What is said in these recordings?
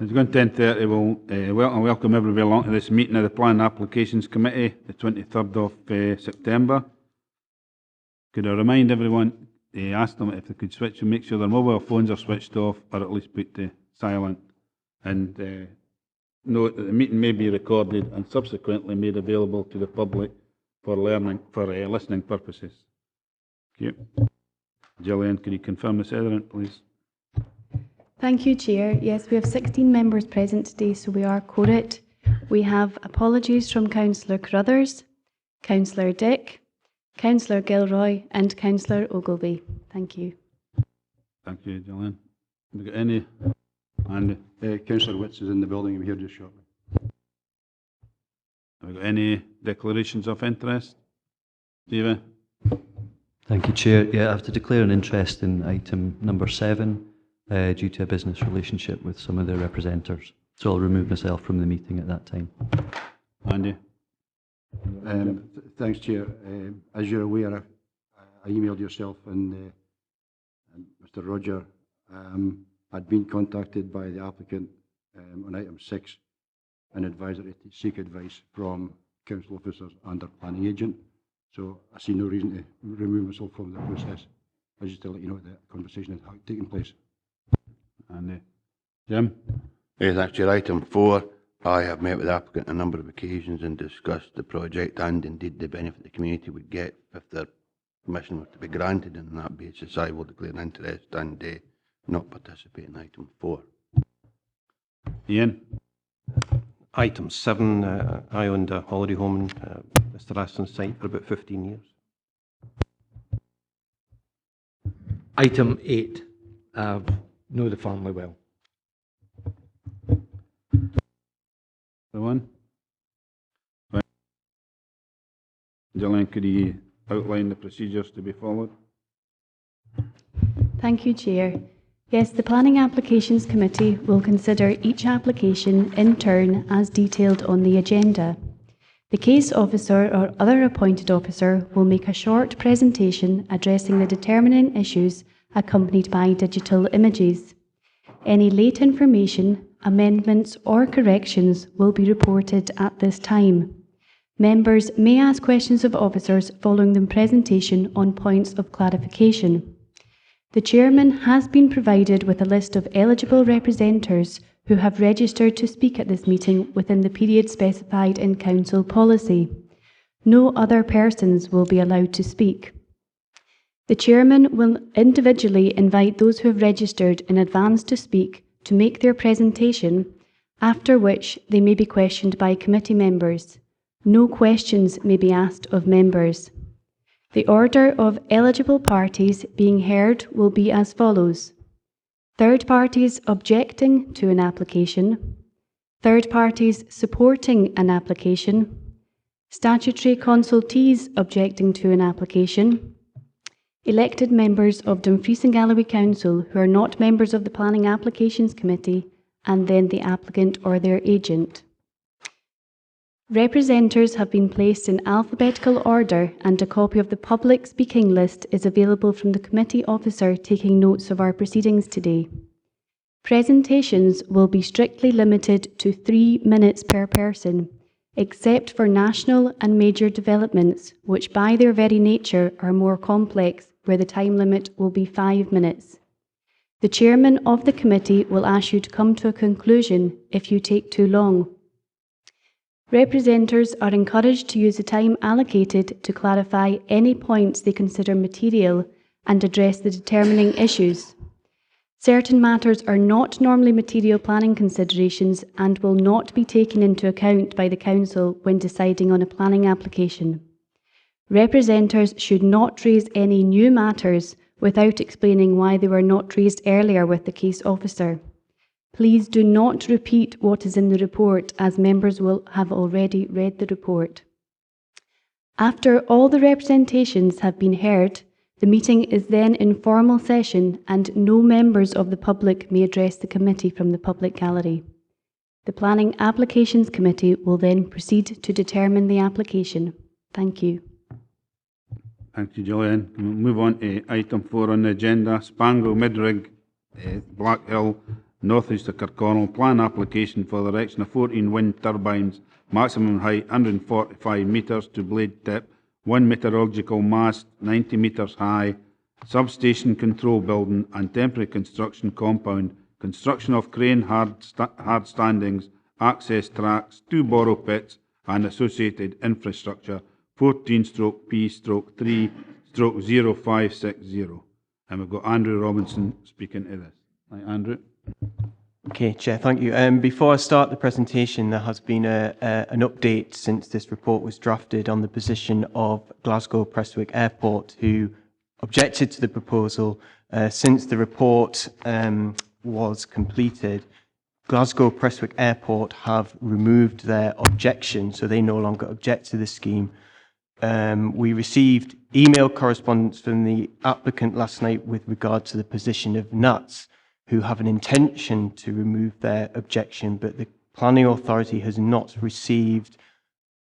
It's going 10:30. We'll welcome everybody along to this meeting of the Planning Applications Committee, the 23rd of September. Could I remind everyone, ask them if they could switch and make sure their mobile phones are switched off or at least put to silent. And note that the meeting may be recorded and subsequently made available to the public for listening purposes. Thank you. Gillian, could you confirm the Sederunt, please? Thank you, Chair. Yes, we have 16 members present today, so we are quorate. We have apologies from Councillor Crothers, Councillor Dick, Councillor Gilroy and Councillor Ogilvie. Thank you. Thank you, Gillian. Have we got any? Andy? Councillor Witts is in the building. He'll be here just shortly. Have we got any declarations of interest? Stephen? Thank you, Chair. Yeah, I have to declare an interest in item number 7 due to a business relationship with some of the representatives. So I'll remove myself from the meeting at that time. Andy? Thanks, Chair. As you're aware, I emailed yourself and Mr. Roger. I'd been contacted by the applicant on item 6 and advisory to seek advice from council officers and our planning agent. So I see no reason to remove myself from the process. I just to let you know that the conversation has taken place. And Jim? Yes, thanks, Chair. Item 4. I have met with the applicant on a number of occasions and discussed the project and indeed the benefit the community would get if their permission were to be granted, and on that basis I will declare an interest and not participate in item 4. Ian? Item 7, I owned a holiday home in Mr. Aston's site for about 15 years. Item 8, know the family well. The one? Right. Gillian, could you outline the procedures to be followed? Thank you, Chair. Yes, the Planning Applications Committee will consider each application in turn as detailed on the agenda. The case officer or other appointed officer will make a short presentation addressing the determining issues accompanied by digital images. Any late information, amendments or corrections will be reported at this time. Members may ask questions of officers following the presentation on points of clarification. The Chairman has been provided with a list of eligible representatives who have registered to speak at this meeting within the period specified in Council policy. No other persons will be allowed to speak. The Chairman will individually invite those who have registered in advance to speak to make their presentation, after which they may be questioned by committee members. No questions may be asked of members. The order of eligible parties being heard will be as follows: third parties objecting to an application, third parties supporting an application, statutory consultees objecting to an application, elected members of Dumfries and Galloway Council who are not members of the Planning Applications Committee, and then the applicant or their agent. Representatives have been placed in alphabetical order, and a copy of the public speaking list is available from the committee officer taking notes of our proceedings today. Presentations will be strictly limited to 3 minutes per person, except for national and major developments, which by their very nature are more complex, where the time limit will be 5 minutes. The Chairman of the committee will ask you to come to a conclusion if you take too long. Representatives are encouraged to use the time allocated to clarify any points they consider material and address the determining issues. Certain matters are not normally material planning considerations and will not be taken into account by the Council when deciding on a planning application. Representatives should not raise any new matters without explaining why they were not raised earlier with the case officer. Please do not repeat what is in the report, as members will have already read the report. After all the representations have been heard, the meeting is then in formal session and no members of the public may address the committee from the public gallery. The Planning Applications Committee will then proceed to determine the application. Thank you. Thank you, Gillian. We'll move on to item 4 on the agenda, Spango Midrig, Black Hill northeast of Kirkconnel. Plan application for the erection of 14 wind turbines, maximum height 145 metres to blade tip, 1 meteorological mast 90 metres high, substation control building and temporary construction compound, construction of crane hard standings, access tracks, 2 borrow pits and associated infrastructure, 14/P/3/0560. And we've got Andrew Robinson speaking to this. Right, Andrew? Okay, Chair, thank you. Before I start the presentation, there has been an update since this report was drafted on the position of Glasgow Prestwick Airport, who objected to the proposal. Since the report was completed, Glasgow Prestwick Airport have removed their objection, so they no longer object to the scheme. We received email correspondence from the applicant last night with regard to the position of NUTS, who have an intention to remove their objection, but the planning authority has not received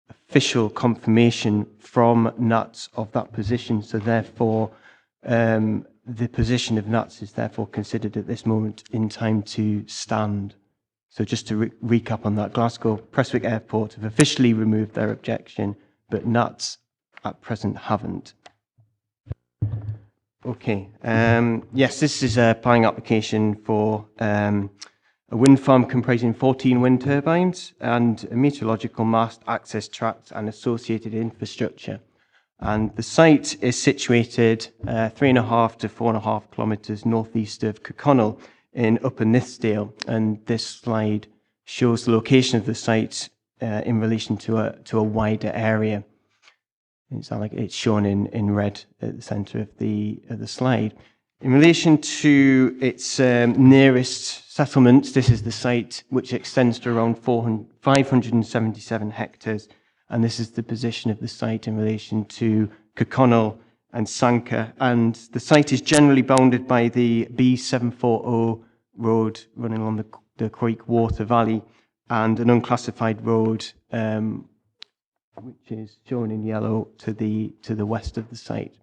official confirmation from NUTS of that position, so therefore the position of NUTS is therefore considered at this moment in time to stand. So just to recap on that, Glasgow Prestwick Airport have officially removed their objection, but NUTS at present haven't. Okay, yes, this is a planning application for a wind farm comprising 14 wind turbines and a meteorological mast, access tracts and associated infrastructure. And the site is situated 3.5 to 4.5 kilometres northeast of Kirkconnel in Upper Nithsdale. And this slide shows the location of the site in relation to a wider area. It's shown in red at the centre of the slide. In relation to its nearest settlements, this is the site which extends to around 577 hectares, and this is the position of the site in relation to Kirkconnel and Sanker. And the site is generally bounded by the B740 road running along the Creek Water Valley and an unclassified road which is shown in yellow to the west of the site.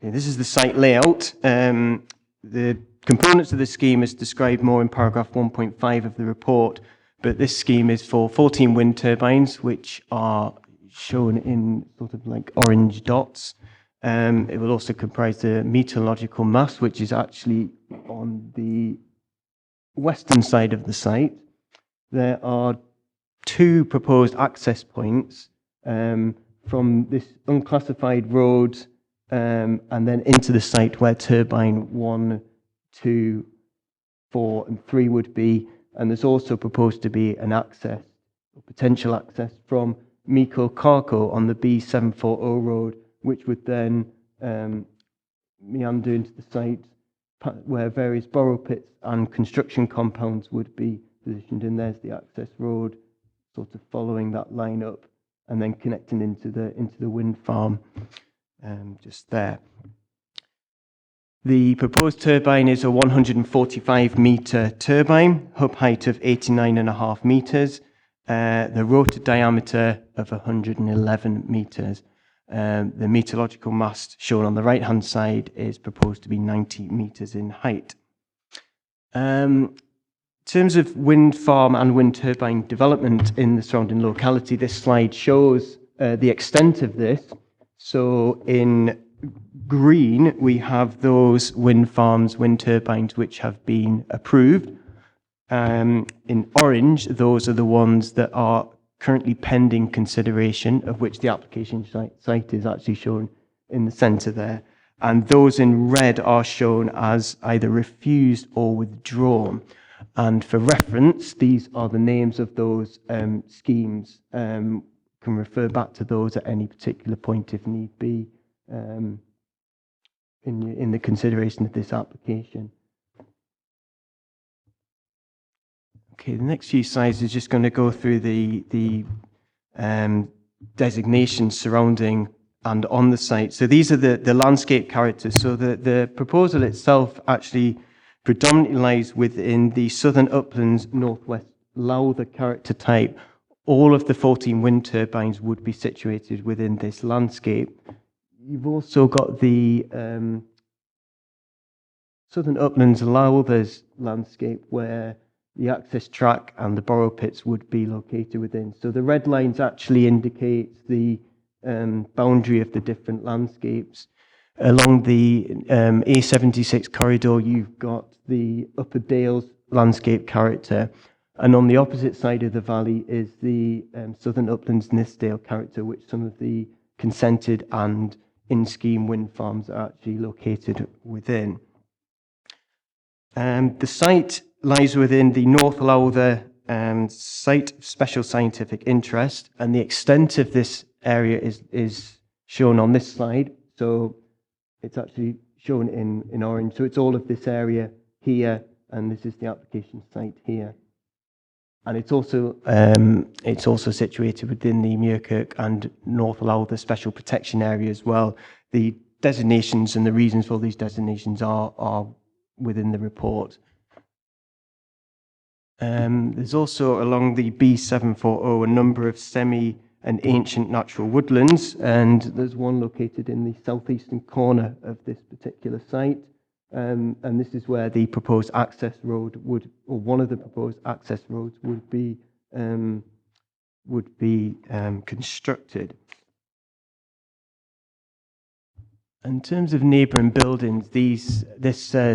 Okay, this is the site layout. The components of the scheme is described more in paragraph 1.5 of the report, but this scheme is for 14 wind turbines, which are shown in sort of like orange dots. It will also comprise the meteorological mast, which is actually on the western side of the site. There are 2 proposed access points from this unclassified road and then into the site where turbine 1, 2, 4 and 3 would be. And there's also proposed to be an access, or potential access, from Meikle Carco on the B740 road, which would then meander into the site where various borrow pits and construction compounds would be positioned. And there's the access road, sort of following that line up and then connecting into the wind farm just there. The proposed turbine is a 145-metre turbine, hub height of 89.5 metres, the rotor diameter of 111 metres. The meteorological mast shown on the right-hand side is proposed to be 90 metres in height. In terms of wind farm and wind turbine development in the surrounding locality, this slide shows the extent of this. So in green, we have those wind farms, wind turbines which have been approved. In orange, those are the ones that are currently pending consideration, of which the application site is actually shown in the centre there. And those in red are shown as either refused or withdrawn. And for reference, these are the names of those schemes. Can refer back to those at any particular point if need be in the consideration of this application. Okay, the next few slides is just going to go through the designations surrounding and on the site. So these are the landscape characters. So the proposal itself actually predominantly lies within the southern uplands, northwest Lowther character type. All of the 14 wind turbines would be situated within this landscape. You've also got the Southern Uplands Lowther's landscape, where the access track and the borrow pits would be located within. So the red lines actually indicate the boundary of the different landscapes. Along the A76 corridor, you've got the Upper Dales landscape character, and on the opposite side of the valley is the Southern Uplands Nithsdale character, which some of the consented and in-scheme wind farms are actually located within. The site lies within the North Lowther Site of Special Scientific Interest, and the extent of this area is shown on this slide. So it's actually shown in orange. So it's all of this area here, and this is the application site here. And it's also situated within the Muirkirk and North Lowther Special Protection Area as well. The designations and the reasons for these designations are within the report. There's also along the B740 a number of semi and ancient natural woodlands, and there's one located in the southeastern corner of this particular site. And this is where the proposed access road would, or one of the proposed access roads would be constructed. In terms of neighbouring buildings, this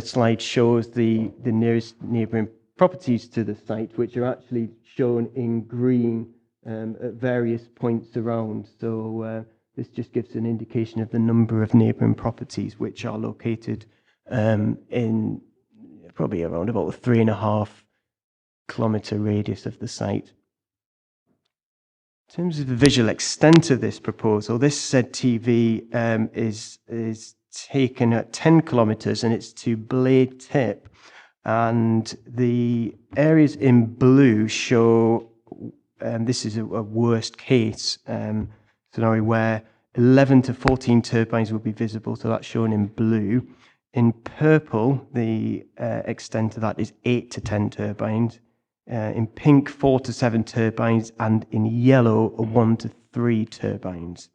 slide shows the nearest neighbouring properties to the site, which are actually shown in green at various points around. So this just gives an indication of the number of neighbouring properties which are located in probably around about a 3.5 kilometre radius of the site. In terms of the visual extent of this proposal, this ZTV is taken at 10 kilometres and it's to Blade Tip. And the areas in blue show, this is a worst case scenario where 11 to 14 turbines will be visible, so that's shown in blue. In purple, the extent of that is 8 to 10 turbines. In pink, 4 to 7 turbines, and in yellow, 1 to 3 turbines.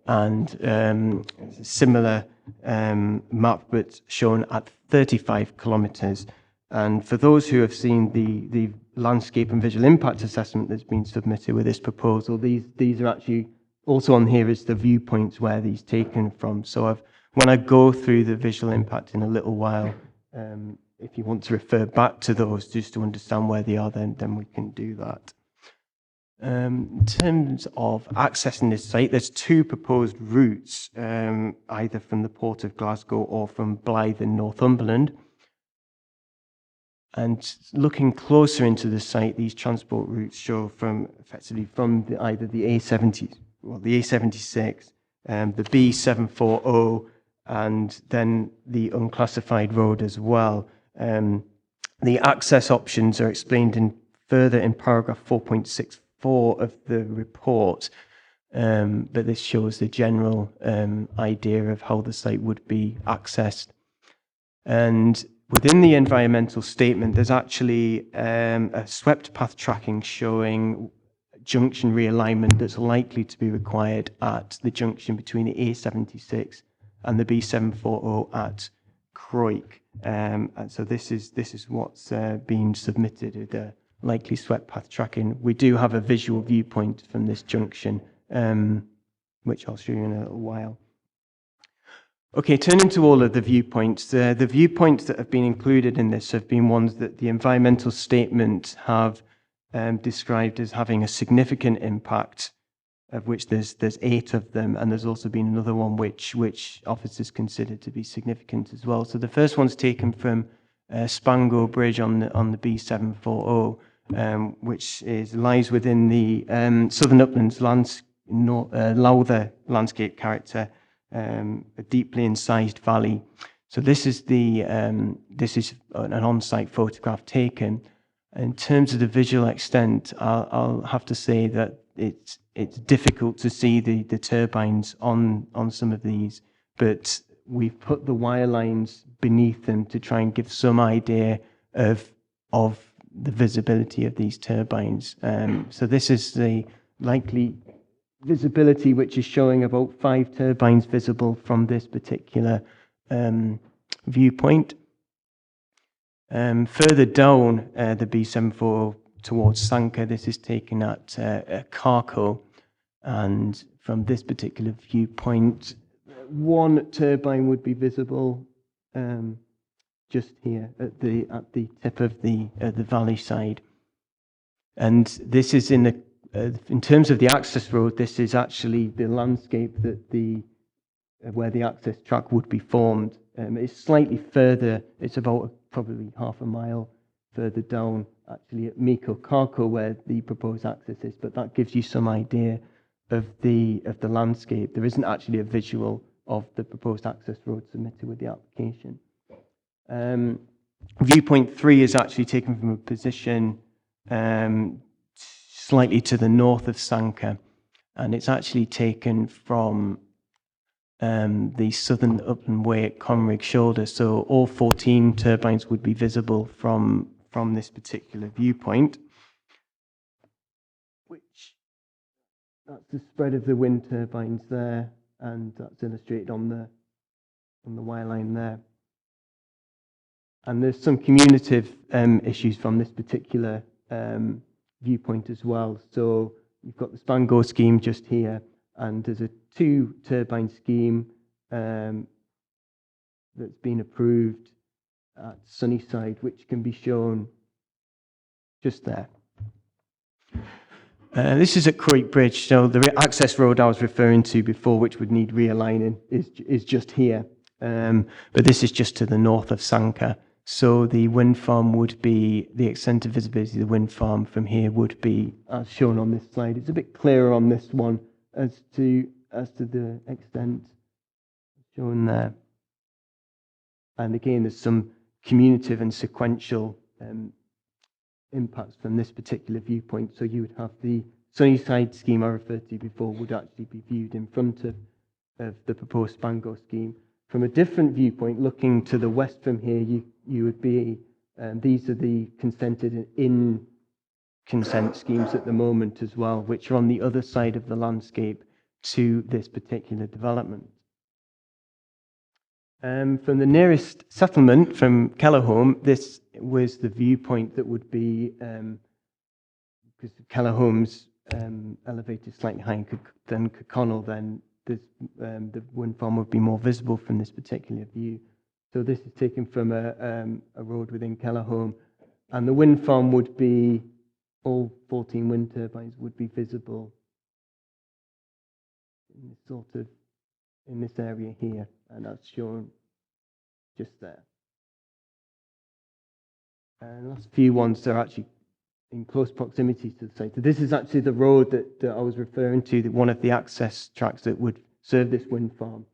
And similar map, but shown at 35 kilometres. And for those who have seen the landscape and visual impact assessment that's been submitted with this proposal, these are actually also on here as the viewpoints where these taken from. So when I go through the visual impact in a little while, if you want to refer back to those just to understand where they are, then we can do that. In terms of accessing this site, there's 2 proposed routes, either from the Port of Glasgow or from Blyth in Northumberland. And looking closer into the site, these transport routes show effectively from either the A70, well, the A76, the B740, and then the unclassified road as well. The access options are explained further in paragraph 4.64 of the report, but this shows the general idea of how the site would be accessed. And within the environmental statement, there's actually a swept path tracking showing junction realignment that's likely to be required at the junction between the A76 and the B740 at Croik. And so this is what's been submitted with the likely swept path tracking. We do have a visual viewpoint from this junction, which I'll show you in a little while. Okay, turning to all of the viewpoints. The viewpoints that have been included in this have been ones that the environmental statement have described as having a significant impact, of which there's 8 of them, and there's also been another one which officers consider to be significant as well. So the first one's taken from Spango Bridge on the B740, which lies within the Southern Uplands Lowther landscape character, a deeply incised valley. So this is an on-site photograph taken. In terms of the visual extent, I'll have to say that it's difficult to see the turbines on some of these, but we've put the wire lines beneath them to try and give some idea of the visibility of these turbines. So this is the likely visibility, which is showing about 5 turbines visible from this particular viewpoint. Further down the B74 towards Sanka, this is taken at Carco, and from this particular viewpoint, one turbine would be visible just here at the tip of the valley side, and this is in terms of the access road. This is actually the landscape that where the access track would be formed. It's slightly further. It's about probably half a mile further down, actually at Miko Carco, where the proposed access is. But that gives you some idea of the landscape. There isn't actually a visual of the proposed access road submitted with the application. Viewpoint 3 is actually taken from a position slightly to the north of Sanka, and it's actually taken from the southern upland way at Conrig Shoulder. So all 14 turbines would be visible from this particular viewpoint, that's the spread of the wind turbines there, and that's illustrated on the wire line there. And there's some commutative issues from this particular viewpoint as well. So you've got the Spango scheme just here, and there's a 2-turbine scheme that's been approved at Sunnyside, which can be shown just there. This is at Croik Bridge, so the access road I was referring to before, which would need realigning, is just here. But this is just to the north of Sanka. So the wind farm would be, the extent of visibility of the wind farm from here would be, as shown on this slide. It's a bit clearer on this one as to the extent shown there. And again, there's some commutative and sequential impacts from this particular viewpoint. So you would have the Sunnyside scheme I referred to before would actually be viewed in front of the proposed Spango scheme. From a different viewpoint, looking to the west from here, you would be, these are the consented in consent schemes at the moment as well, which are on the other side of the landscape to this particular development. From the nearest settlement, from Kellerholm, this was the viewpoint that would be, because Kellerholm's elevated slightly higher than Kirkconnel, then the wind farm would be more visible from this particular view. So this is taken from a road within Kellerholm, and the wind farm would be, all 14 wind turbines would be visible in this in this area here, and that's shown just there. And the last few ones are actually in close proximity to the site. So this is actually the road that I was referring to, one of the access tracks that would serve this wind farm.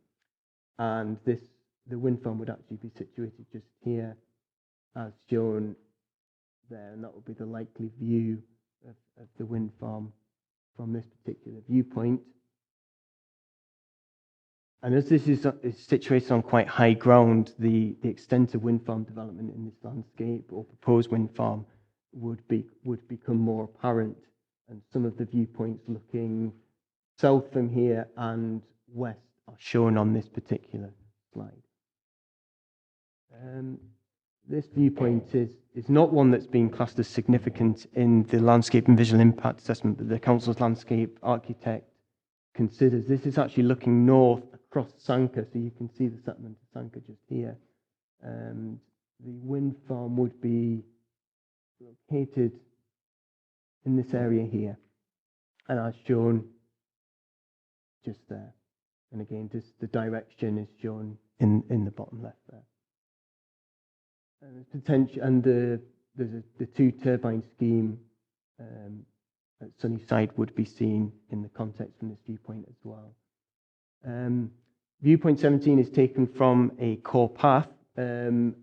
And the wind farm would actually be situated just here, as shown there, and that would be the likely view of the wind farm from this particular viewpoint. And as this is situated on quite high ground, the extent of wind farm development in this landscape, or proposed wind farm, would become more apparent. And some of the viewpoints looking south from here and west are shown on this particular slide. This viewpoint is not one that's been classed as significant in the landscape and visual impact assessment that the council's landscape architect considers. This is actually looking north across Sanka, so you can see the settlement of Sanka just here. The wind farm would be located in this area here, and as shown just there. And again, just the direction is shown in the bottom left there. And potential, and the 2-turbine scheme at Sunnyside would be seen in the context from this viewpoint as well. Viewpoint 17 is taken from a core path, which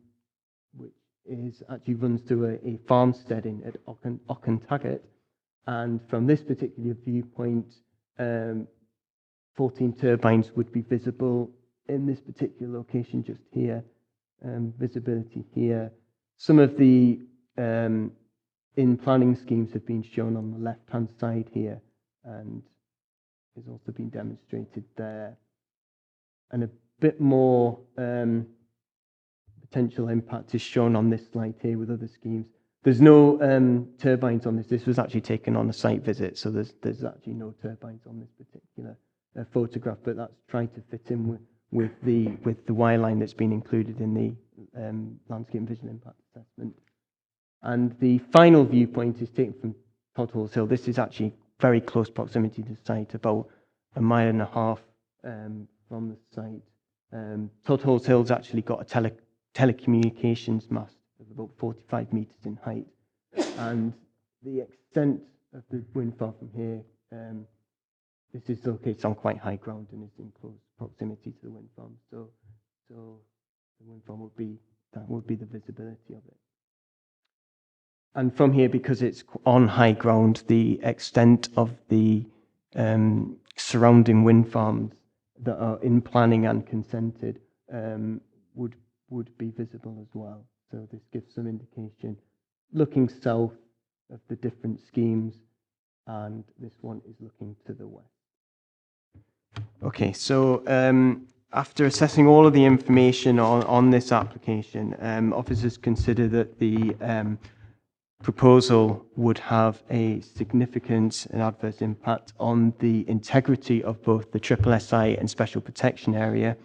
actually runs to a farmsteading at Auchentaggart. And from this particular viewpoint, 14 turbines would be visible in this particular location just here. Visibility here. Some of the in-planning schemes have been shown on the left-hand side here, and has also been demonstrated there. And a bit more potential impact is shown on this slide here with other schemes. There's no turbines on this. This was actually taken on a site visit, so there's actually no turbines on this particular photograph, but that's trying to fit in with the wireline that's been included in the landscape and visual impact assessment. And the final viewpoint is taken from Todholes Hill. This is actually very close proximity to the site, about 1.5 miles from the site. Todholes Hill's actually got a telecommunications mast of about 45 metres in height. And the extent of the wind farm from here, this is located on quite high ground and is in close proximity to the wind farm. So the wind farm would be the visibility of it. And from here, because it's on high ground, the extent of the surrounding wind farms that are in planning and consented would be visible as well. So this gives some indication. Looking south of the different schemes, and this one is looking to the west. Okay, so after assessing all of the information on this application, officers consider that the proposal would have a significant and adverse impact on the integrity of both the SSSI and special protection area.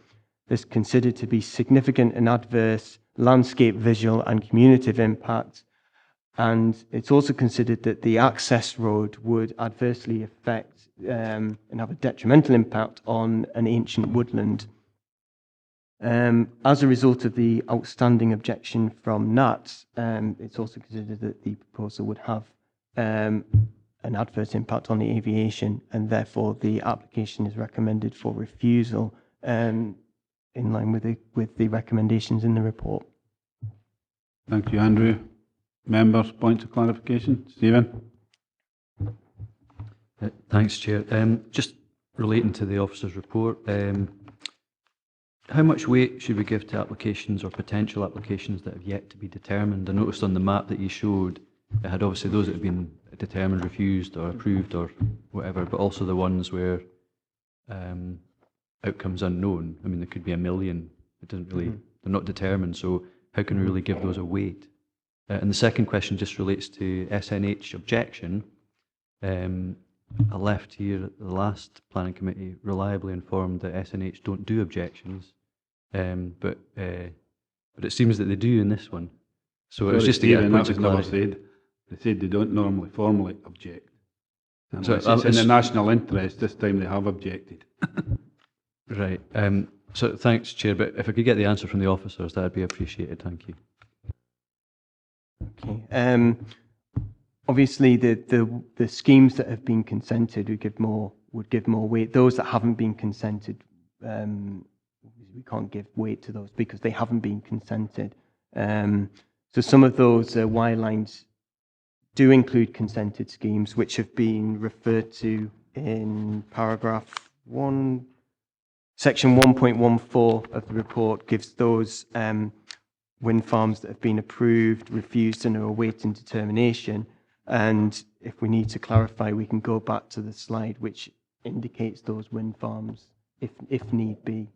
This considered to be significant and adverse landscape, visual and communicative impact. And it's also considered that the access road would adversely affect and have a detrimental impact on an ancient woodland. As a result of the outstanding objection from NAT, it's also considered that the proposal would have an adverse impact on the aviation, and therefore the application is recommended for refusal in line with the recommendations in the report. Thank you, Andrew. Members, points of clarification? Stephen? Thanks, Chair. Just relating to the officer's report, how much weight should we give to applications or potential applications that have yet to be determined? I noticed on the map that you showed, it had obviously those that have been determined, refused or approved or whatever, but also the ones where outcomes unknown. I mean, there could be 1 million. It doesn't really, they're not determined, so how can we really give those a weight? And the second question just relates to SNH objection. I left here at the last planning committee reliably informed that SNH don't do objections, but it seems that they do in this one. So it was just to get a point of clarity. They said they don't normally formally object. So it's in the national interest. This time they have objected. Right. So thanks, Chair. But if I could get the answer from the officers, that would be appreciated. Thank you. Okay. Obviously, the schemes that have been consented would give more weight. Those that haven't been consented, we can't give weight to those because they haven't been consented. So some of those wire lines do include consented schemes, which have been referred to in paragraph 1, section 1.14 of the report. Gives those wind farms that have been approved, refused, and are awaiting determination. And if we need to clarify, we can go back to the slide which indicates those wind farms, if need be.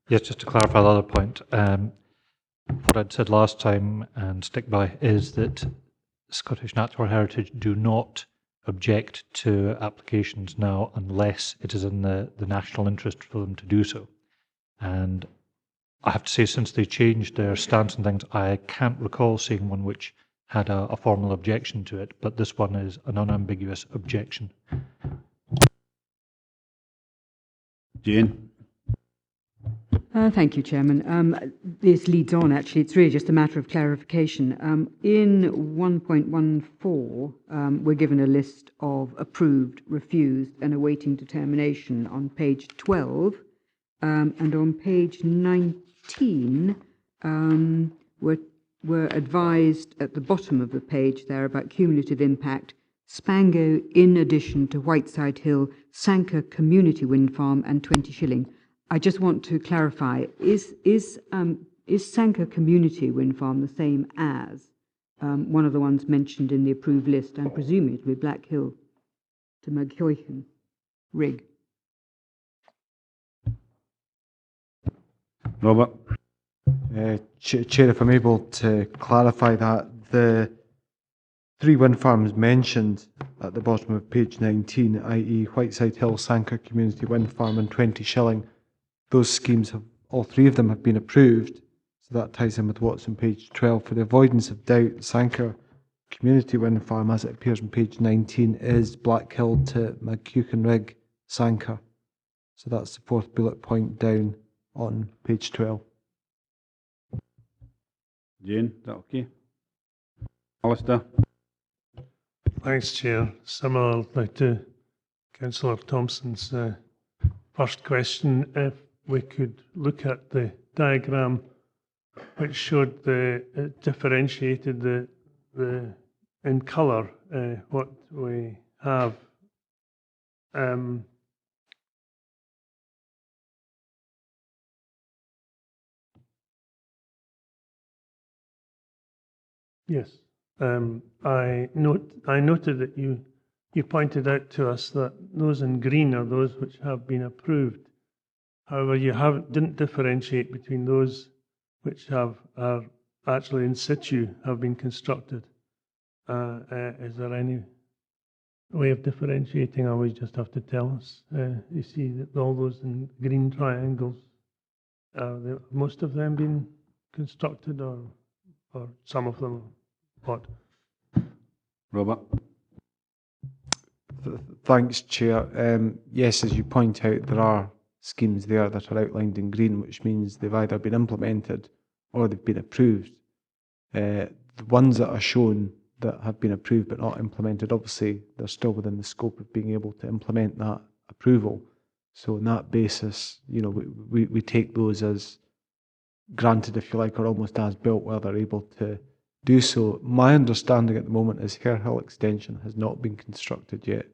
Yes, just to clarify the other point, what I'd said last time and stick by is that Scottish Natural Heritage do not object to applications now unless it is in the national interest for them to do so. And I have to say, since they changed their stance and things, I can't recall seeing one which had a formal objection to it, but this one is an unambiguous objection. Jane? Thank you, Chairman. This leads on, actually. It's really just a matter of clarification. In 1.14, we're given a list of approved, refused, and awaiting determination on page 12. And on page 19, we're advised at the bottom of the page there about cumulative impact, Spango in addition to Whiteside Hill, Sanker Community Wind Farm, and 20 Shilling. I just want to clarify, is Sanker Community Wind Farm the same as one of the ones mentioned in the approved list? I'm presuming it will be Black Hill to Maghuichen rig. Robert? Chair, if I'm able to clarify that, the 3 wind farms mentioned at the bottom of page 19, i.e. Whiteside Hill, Sanker Community Wind Farm and 20 Shilling, those schemes, all 3 of them have been approved, so that ties in with what's on page 12. For the avoidance of doubt, Sanker Community Wind Farm, as it appears on page 19, is Black Hill to Maghuichen Sanker. So that's the 4th bullet point down on page 12. Jane, is that okay? Alistair? Thanks, Chair. Similarly to Councillor Thompson's first question, if we could look at the diagram which showed differentiated the in colour what we have. Yes. I noted that you pointed out to us that those in green are those which have been approved. However, you didn't differentiate between those which are actually in situ, have been constructed. Is there any way of differentiating, or we just have to tell us? You see that all those in green triangles, most of them been constructed, or some of them? What? Robert? Thanks, Chair. Yes, as you point out, there are schemes there that are outlined in green, which means they've either been implemented or they've been approved. The ones that are shown that have been approved but not implemented, obviously they're still within the scope of being able to implement that approval. So on that basis, we take those as granted, if you like, or almost as built where they're able to do so. My understanding at the moment is Hare Hill Extension has not been constructed yet.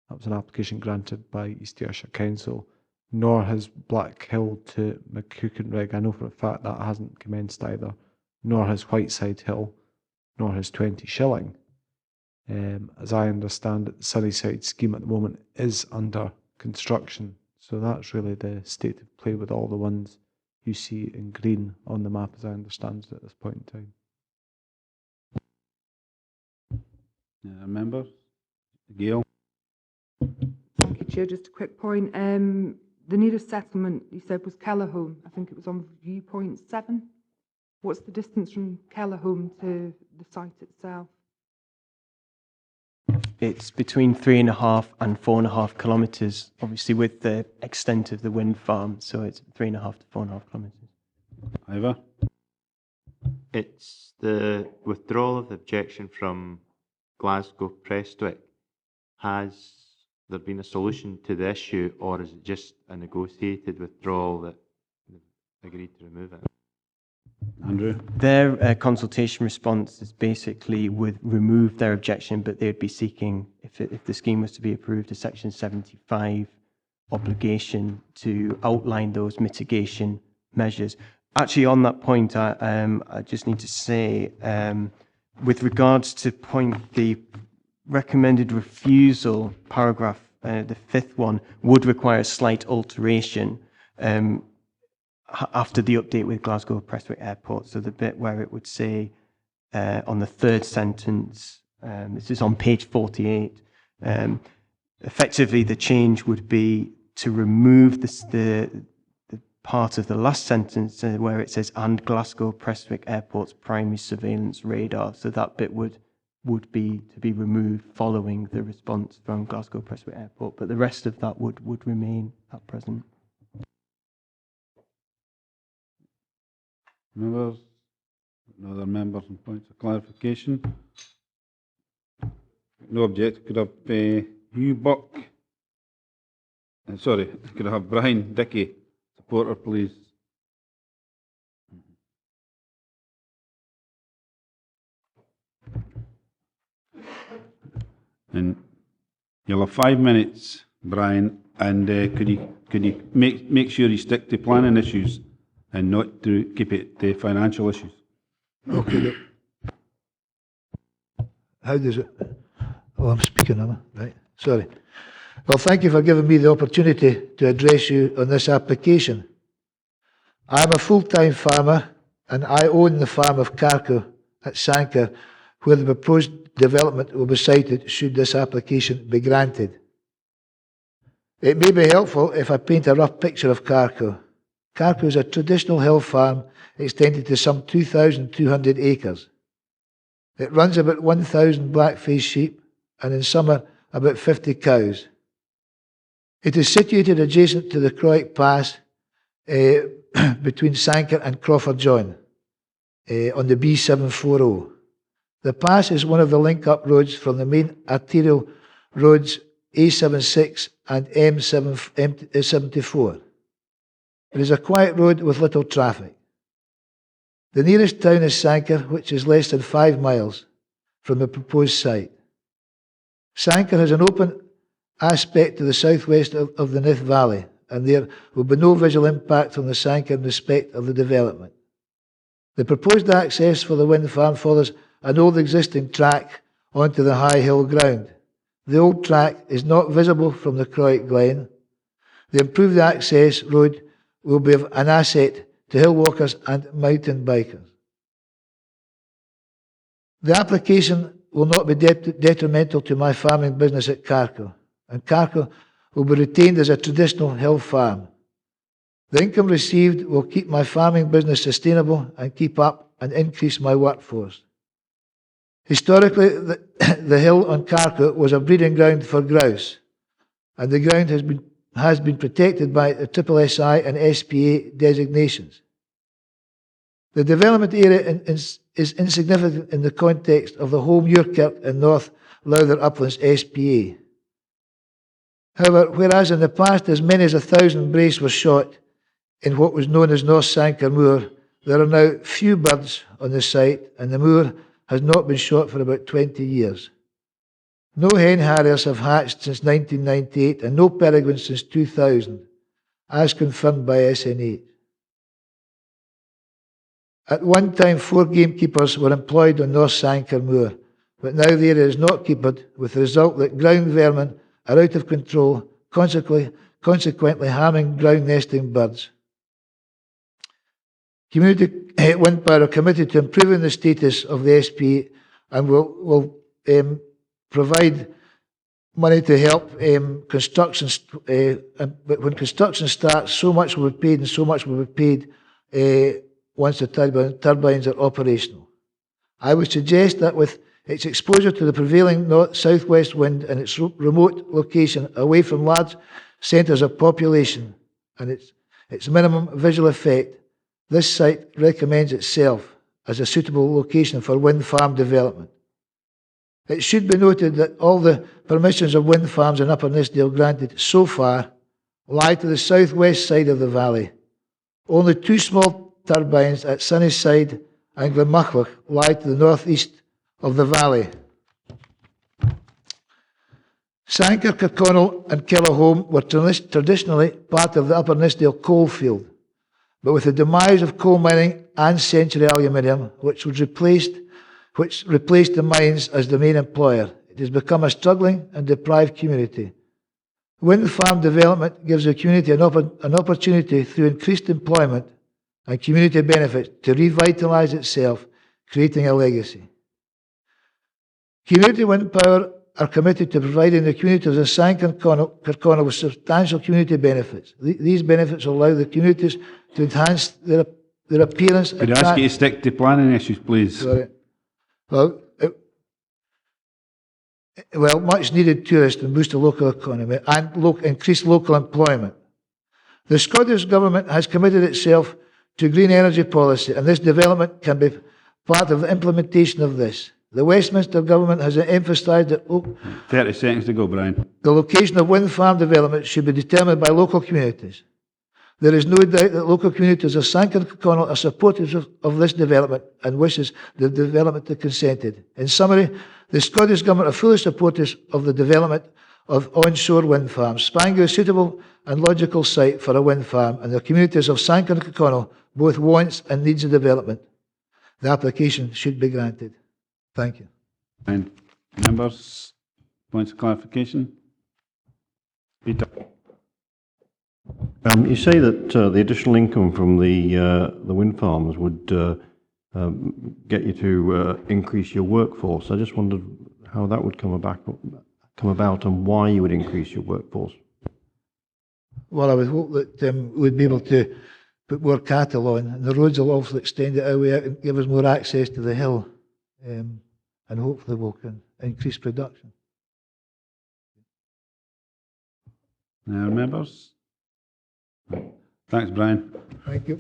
That was an application granted by East Ayrshire Council, nor has Black Hill to Maghuichen. I know for a fact that hasn't commenced either, nor has Whiteside Hill, nor has 20 Shilling. As I understand it, the Sunnyside scheme at the moment is under construction, so that's really the state of play with all the ones you see in green on the map, as I understand it at this point in time. Members? Gail? Thank you, Chair. Just a quick point. The nearest settlement, you said, was Kellerholm. I think it was on viewpoint 7. What's the distance from Kellerholm to the site itself? It's between 3.5 and 4.5 kilometres, obviously with the extent of the wind farm, so it's 3.5 to 4.5 kilometres. Ivor? It's the withdrawal of the objection from Glasgow Prestwick. Has there been a solution to the issue, or is it just a negotiated withdrawal that they've agreed to remove it? Andrew? Their consultation response is basically would remove their objection, but they would be seeking, if the scheme was to be approved, a Section 75 obligation to outline those mitigation measures. Actually, on that point, I just need to say, with regards to the recommended refusal paragraph, the 5th one, would require a slight alteration after the update with Glasgow Prestwick Airport. So the bit where it would say on the 3rd sentence, this is on page 48, effectively the change would be to remove the part of the last sentence where it says, and Glasgow Prestwick Airport's primary surveillance radar. So that bit would be to be removed following the response from Glasgow Prestwick Airport, but the rest of that would remain at present. Members? No other members and points of clarification? No objection. Could I have Hugh Buck? Sorry, could I have Brian Dickey, supporter, please? And you'll have 5 minutes, Brian, and could you make sure you stick to planning issues and not to keep it to financial issues? Okay. How does it... Oh, I'm speaking, am I? Right. Sorry. Well, thank you for giving me the opportunity to address you on this application. I am a full-time farmer and I own the farm of Carco at Sanker, where the proposed development will be sited should this application be granted. It may be helpful if I paint a rough picture of Carco. Carco is a traditional hill farm extending to some 2,200 acres. It runs about 1,000 black-faced sheep and in summer about 50 cows. It is situated adjacent to the Croix Pass between Sanker and Crawford John on the B740. The pass is one of the link-up roads from the main arterial roads A76 and M74. It is a quiet road with little traffic. The nearest town is Sanker, which is less than 5 miles from the proposed site. Sanker has an open aspect to the southwest of the Nith Valley, and there will be no visual impact on the Sanker in respect of the development. The proposed access for the wind farm follows an old existing track onto the high hill ground. The old track is not visible from the Croix Glen. The improved access road will be an asset to hill walkers and mountain bikers. The application will not be detrimental to my farming business at Carco, and Carco will be retained as a traditional hill farm. The income received will keep my farming business sustainable and keep up and increase my workforce. Historically, the hill on Carco was a breeding ground for grouse, and the ground has been protected by the SSI and SPA designations. The development area is insignificant in the context of the whole Muirkirk and North Lowther Uplands SPA. However, whereas in the past as many as 1,000 brace were shot in what was known as North Sanker Moor, there are now few birds on the site, and the moor has not been shot for about 20 years. No hen harriers have hatched since 1998 and no peregrines since 2000, as confirmed by SN8. At one time, 4 gamekeepers were employed on North Sanker Moor, but now the area is not keeped, with the result that ground vermin are out of control, consequently harming ground nesting birds. Community Wind Power are committed to improving the status of the SP and will provide money to help construction. But when construction starts, so much will be paid, and so much will be paid once the turbines are operational. I would suggest that with its exposure to the prevailing southwest wind and its remote location away from large centres of population and its minimum visual effect, this site recommends itself as a suitable location for wind farm development. It should be noted that all the permissions of wind farms in Upper Nithsdale granted so far lie to the southwest side of the valley. Only 2 small turbines at Sunnyside and Glenmuchloch lie to the northeast of the valley. Sanker, Kirkconnel and Kellerholm were traditionally part of the Upper Nithsdale coalfield, but with the demise of coal mining and Century Aluminium, which replaced the mines as the main employer, it has become a struggling and deprived community. Wind farm development gives the community an opportunity through increased employment and community benefits to revitalise itself, creating a legacy. Community Wind Power are committed to providing the communities of Sanker and Kirkconnel with substantial community benefits. These benefits will allow the communities to enhance their appearance. Could I ask you to stick to planning issues, please? Sorry. Well, much needed tourists and boost the local economy and increase local employment. The Scottish Government has committed itself to green energy policy, and this development can be part of the implementation of this. The Westminster Government has emphasised that 30 seconds to go, Brian. The location of wind farm development should be determined by local communities. There is no doubt that local communities of Sanker and Kirkconnel are supportive of this development and wishes the development to consented. In summary, the Scottish Government are fully supportive of the development of onshore wind farms. Spango is a suitable and logical site for a wind farm, and the communities of Sanker and Kirkconnel both wants and needs a development. The application should be granted. Thank you. And members, points of clarification? Peter. You say that the additional income from the wind farms would get you to increase your workforce. I just wondered how that would come about and why you would increase your workforce. Well, I would hope that we'd be able to put more cattle on, and the roads will also extend it our way out and give us more access to the hill, and hopefully we can increase production. Now, members? Thanks, Brian. Thank you.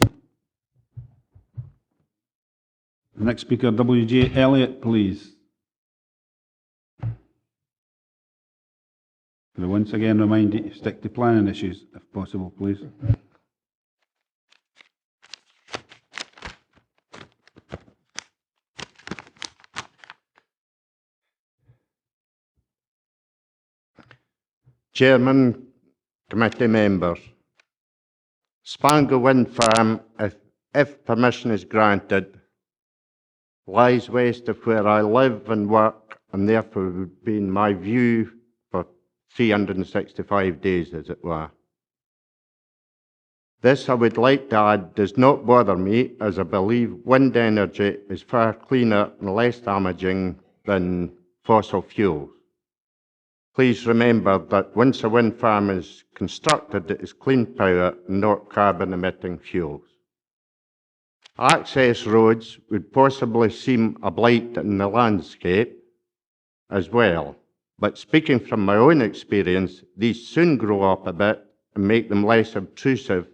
The next speaker, W.J. Elliott, please. Could I once again remind you to stick to planning issues, if possible, please. Chairman, committee members, Spango Wind Farm, if permission is granted, lies west of where I live and work, and therefore would be in my view for 365 days, as it were. This, I would like to add, does not bother me, as I believe wind energy is far cleaner and less damaging than fossil fuels. Please remember that once a wind farm is constructed, it is clean power, not carbon-emitting fuels. Access roads would possibly seem a blight in the landscape as well, but speaking from my own experience, these soon grow up a bit and make them less obtrusive.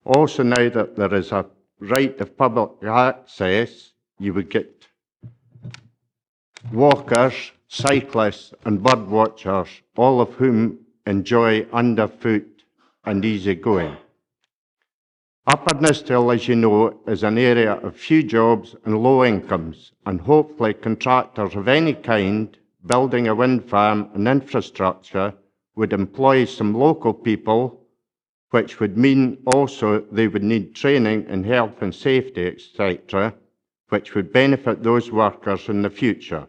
Also, now that there is a right of public access, you would get walkers, cyclists and bird watchers, all of whom enjoy underfoot and easy going. Upper Nisthill, as you know, is an area of few jobs and low incomes, and hopefully contractors of any kind building a wind farm and infrastructure would employ some local people, which would mean also they would need training in health and safety, etc., which would benefit those workers in the future.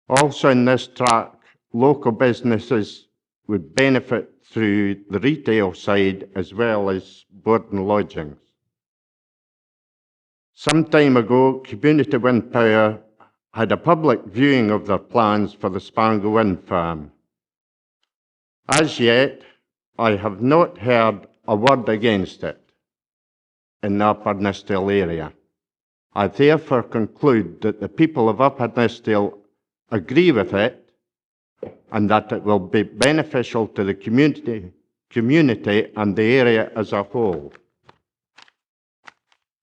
Also in this track, local businesses would benefit through the retail side as well as board and lodgings. Some time ago, Community Wind Power had a public viewing of their plans for the Spango Wind Farm. As yet, I have not heard a word against it in the Upper Nisthill area. I therefore conclude that the people of Upper Nisthill agree with it and that it will be beneficial to the community and the area as a whole.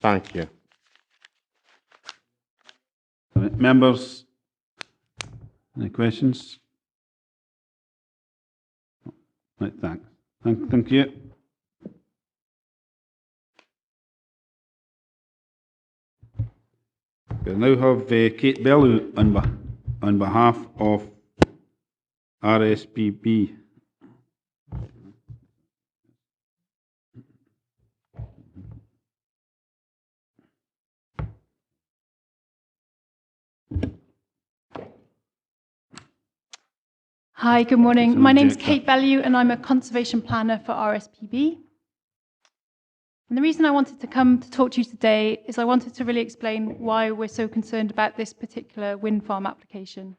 Thank you. Members, any questions? Right, thanks. Thank you. We now have Kate Bellew on behalf of RSPB. Hi, good morning. My name's Kate Bellew and I'm a conservation planner for RSPB. And the reason I wanted to come to talk to you today is I wanted to really explain why we're so concerned about this particular wind farm application.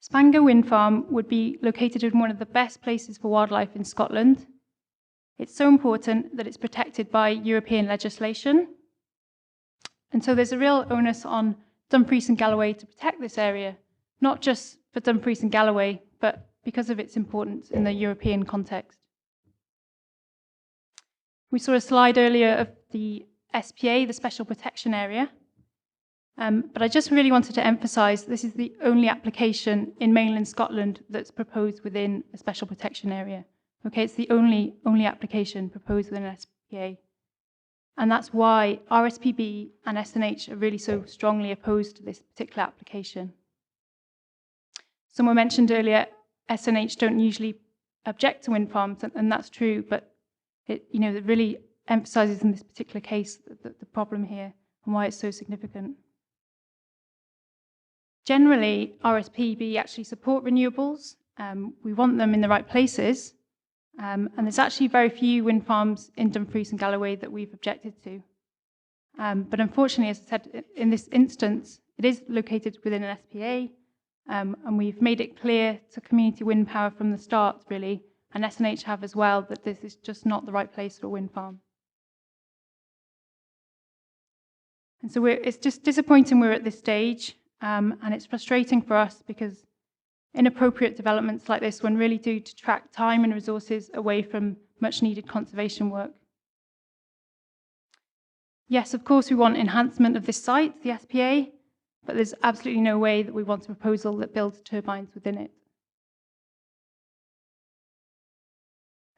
Spango Wind Farm would be located in one of the best places for wildlife in Scotland. It's so important that it's protected by European legislation. And so there's a real onus on Dumfries and Galloway to protect this area, not just for Dumfries and Galloway, but because of its importance in the European context. We saw a slide earlier of the SPA, the Special Protection Area, but I just really wanted to emphasise this is the only application in mainland Scotland that's proposed within a Special Protection Area. Okay, it's the only application proposed within an SPA. And that's why RSPB and SNH are really so strongly opposed to this particular application. Someone mentioned earlier, SNH don't usually object to wind farms, and that's true, but it really emphasises in this particular case the problem here and why it's so significant. Generally, RSPB actually support renewables. We want them in the right places. And there's actually very few wind farms in Dumfries and Galloway that we've objected to. But unfortunately, as I said, in this instance, it is located within an SPA, and we've made it clear to Community Wind Power from the start, really, and SNH have as well, that this is just not the right place for a wind farm. And so it's just disappointing we're at this stage, and it's frustrating for us because inappropriate developments like this one really do detract time and resources away from much needed conservation work. Yes, of course, we want enhancement of this site, the SPA, but there's absolutely no way that we want a proposal that builds turbines within it.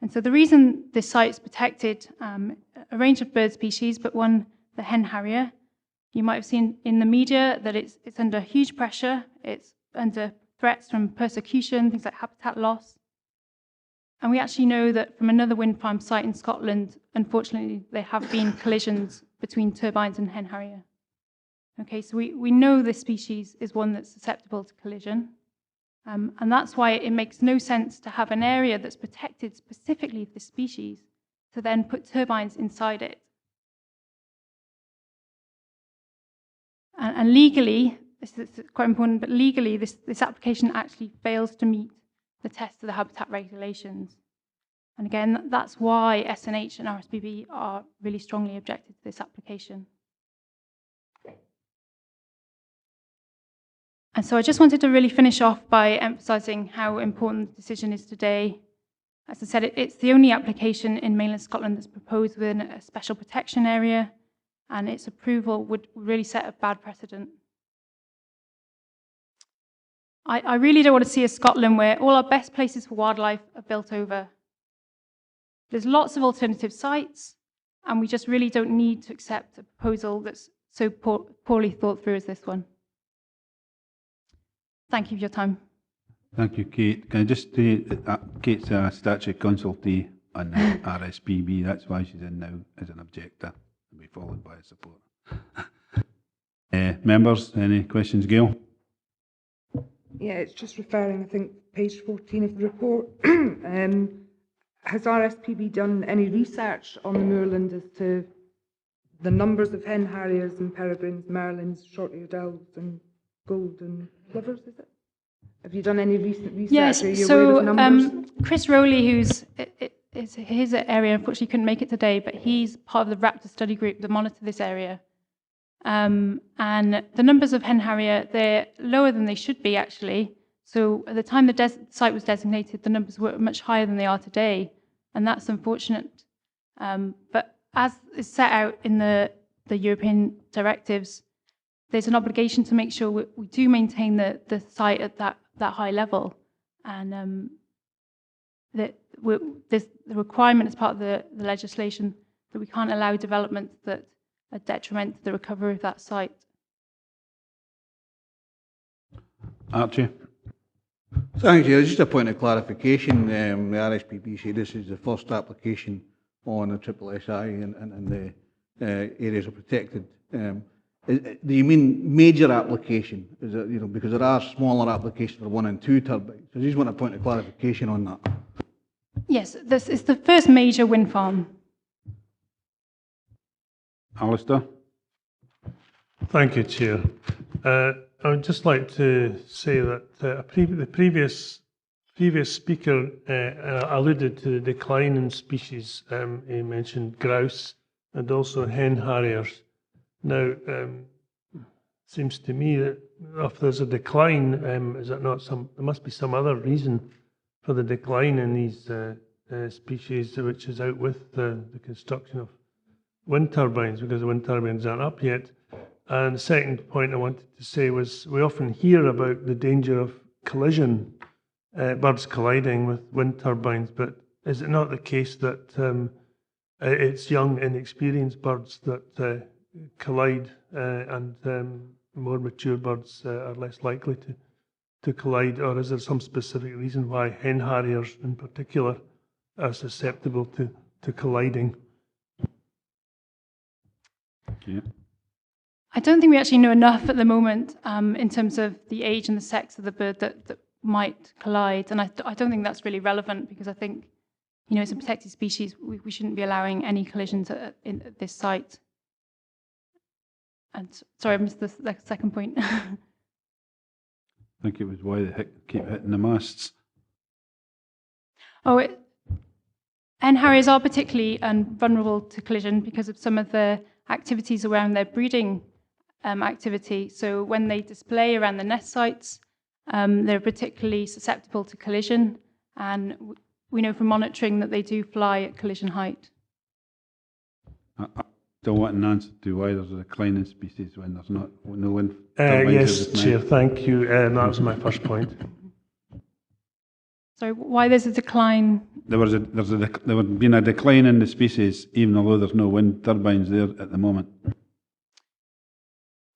And so the reason this site is protected, a range of bird species, but one, the hen harrier, you might have seen in the media that it's under huge pressure, it's under threats from persecution, things like habitat loss. And we actually know that from another wind farm site in Scotland, unfortunately, there have been collisions between turbines and hen harrier. Okay, so we know this species is one that's susceptible to collision. And that's why it makes no sense to have an area that's protected specifically for this species to then put turbines inside it. And legally, this is quite important, but legally, this application actually fails to meet the test of the habitat regulations. And again, that's why SNH and RSPB are really strongly objected to this application. And so I just wanted to really finish off by emphasising how important the decision is today. As I said, it's the only application in mainland Scotland that's proposed within a special protection area, and its approval would really set a bad precedent. I really don't want to see a Scotland where all our best places for wildlife are built over. There's lots of alternative sites, and we just really don't need to accept a proposal that's so poorly thought through as this one. Thank you for your time. Thank you, Kate. Can I just say that Kate's a statutory consultee on the RSPB, that's why she's in now as an objector, and be followed by a supporter. Members, any questions, Gail? Yeah, it's just referring, I think, page 14 of the report. Has RSPB done any research on the moorland as to the numbers of hen harriers and peregrines, merlins, short-eared owls and golden plovers, is it? Have you done any recent research? Yes, Are you aware of numbers? Chris Rowley, who's his area, unfortunately couldn't make it today, but he's part of the Raptor study group that monitor this area. And the numbers of hen harrier, they're lower than they should be, actually. So at the time the site was designated, the numbers were much higher than they are today, and that's unfortunate. But as is set out in the European directives, there's an obligation to make sure we do maintain the site at that high level, and there's the requirement as part of the legislation that we can't allow developments that are detriment to the recovery of that site. Archie? Thank you. Just a point of clarification. The RSPB say this is the first application on the SSSI and the areas are protected. Do you mean major application? Is it, because there are smaller applications for 1 and 2 turbines. I just want a point of clarification on that. Yes, this is the first major wind farm. Alistair? Thank you, Chair. I would just like to say that the previous speaker alluded to the decline in species. He mentioned grouse and also hen harriers. Now, seems to me that if there's a decline, is it not there must be some other reason for the decline in these species, which is out with the construction of wind turbines, because the wind turbines aren't up yet. And the second point I wanted to say was we often hear about the danger of collision, birds colliding with wind turbines, but is it not the case that it's young, inexperienced birds that collide and more mature birds are less likely to collide, or is there some specific reason why hen harriers in particular are susceptible to colliding? Okay. I don't think we actually know enough at the moment in terms of the age and the sex of the bird that might collide. And I don't think that's really relevant, because I think, you know, it's a protected species. We shouldn't be allowing any collisions at this site. And sorry, I missed the second point. I think it was why they keep hitting the masts. Hen harriers are particularly vulnerable to collision because of some of the activities around their breeding activity. So when they display around the nest sites, they're particularly susceptible to collision, and we know from monitoring that they do fly at collision height. I still want an answer to why there's a decline in species when there's no wind turbines. Yes, Chair, thank you. That was my first point. Sorry, why there's a decline? There would have been a decline in the species, even although there's no wind turbines there at the moment.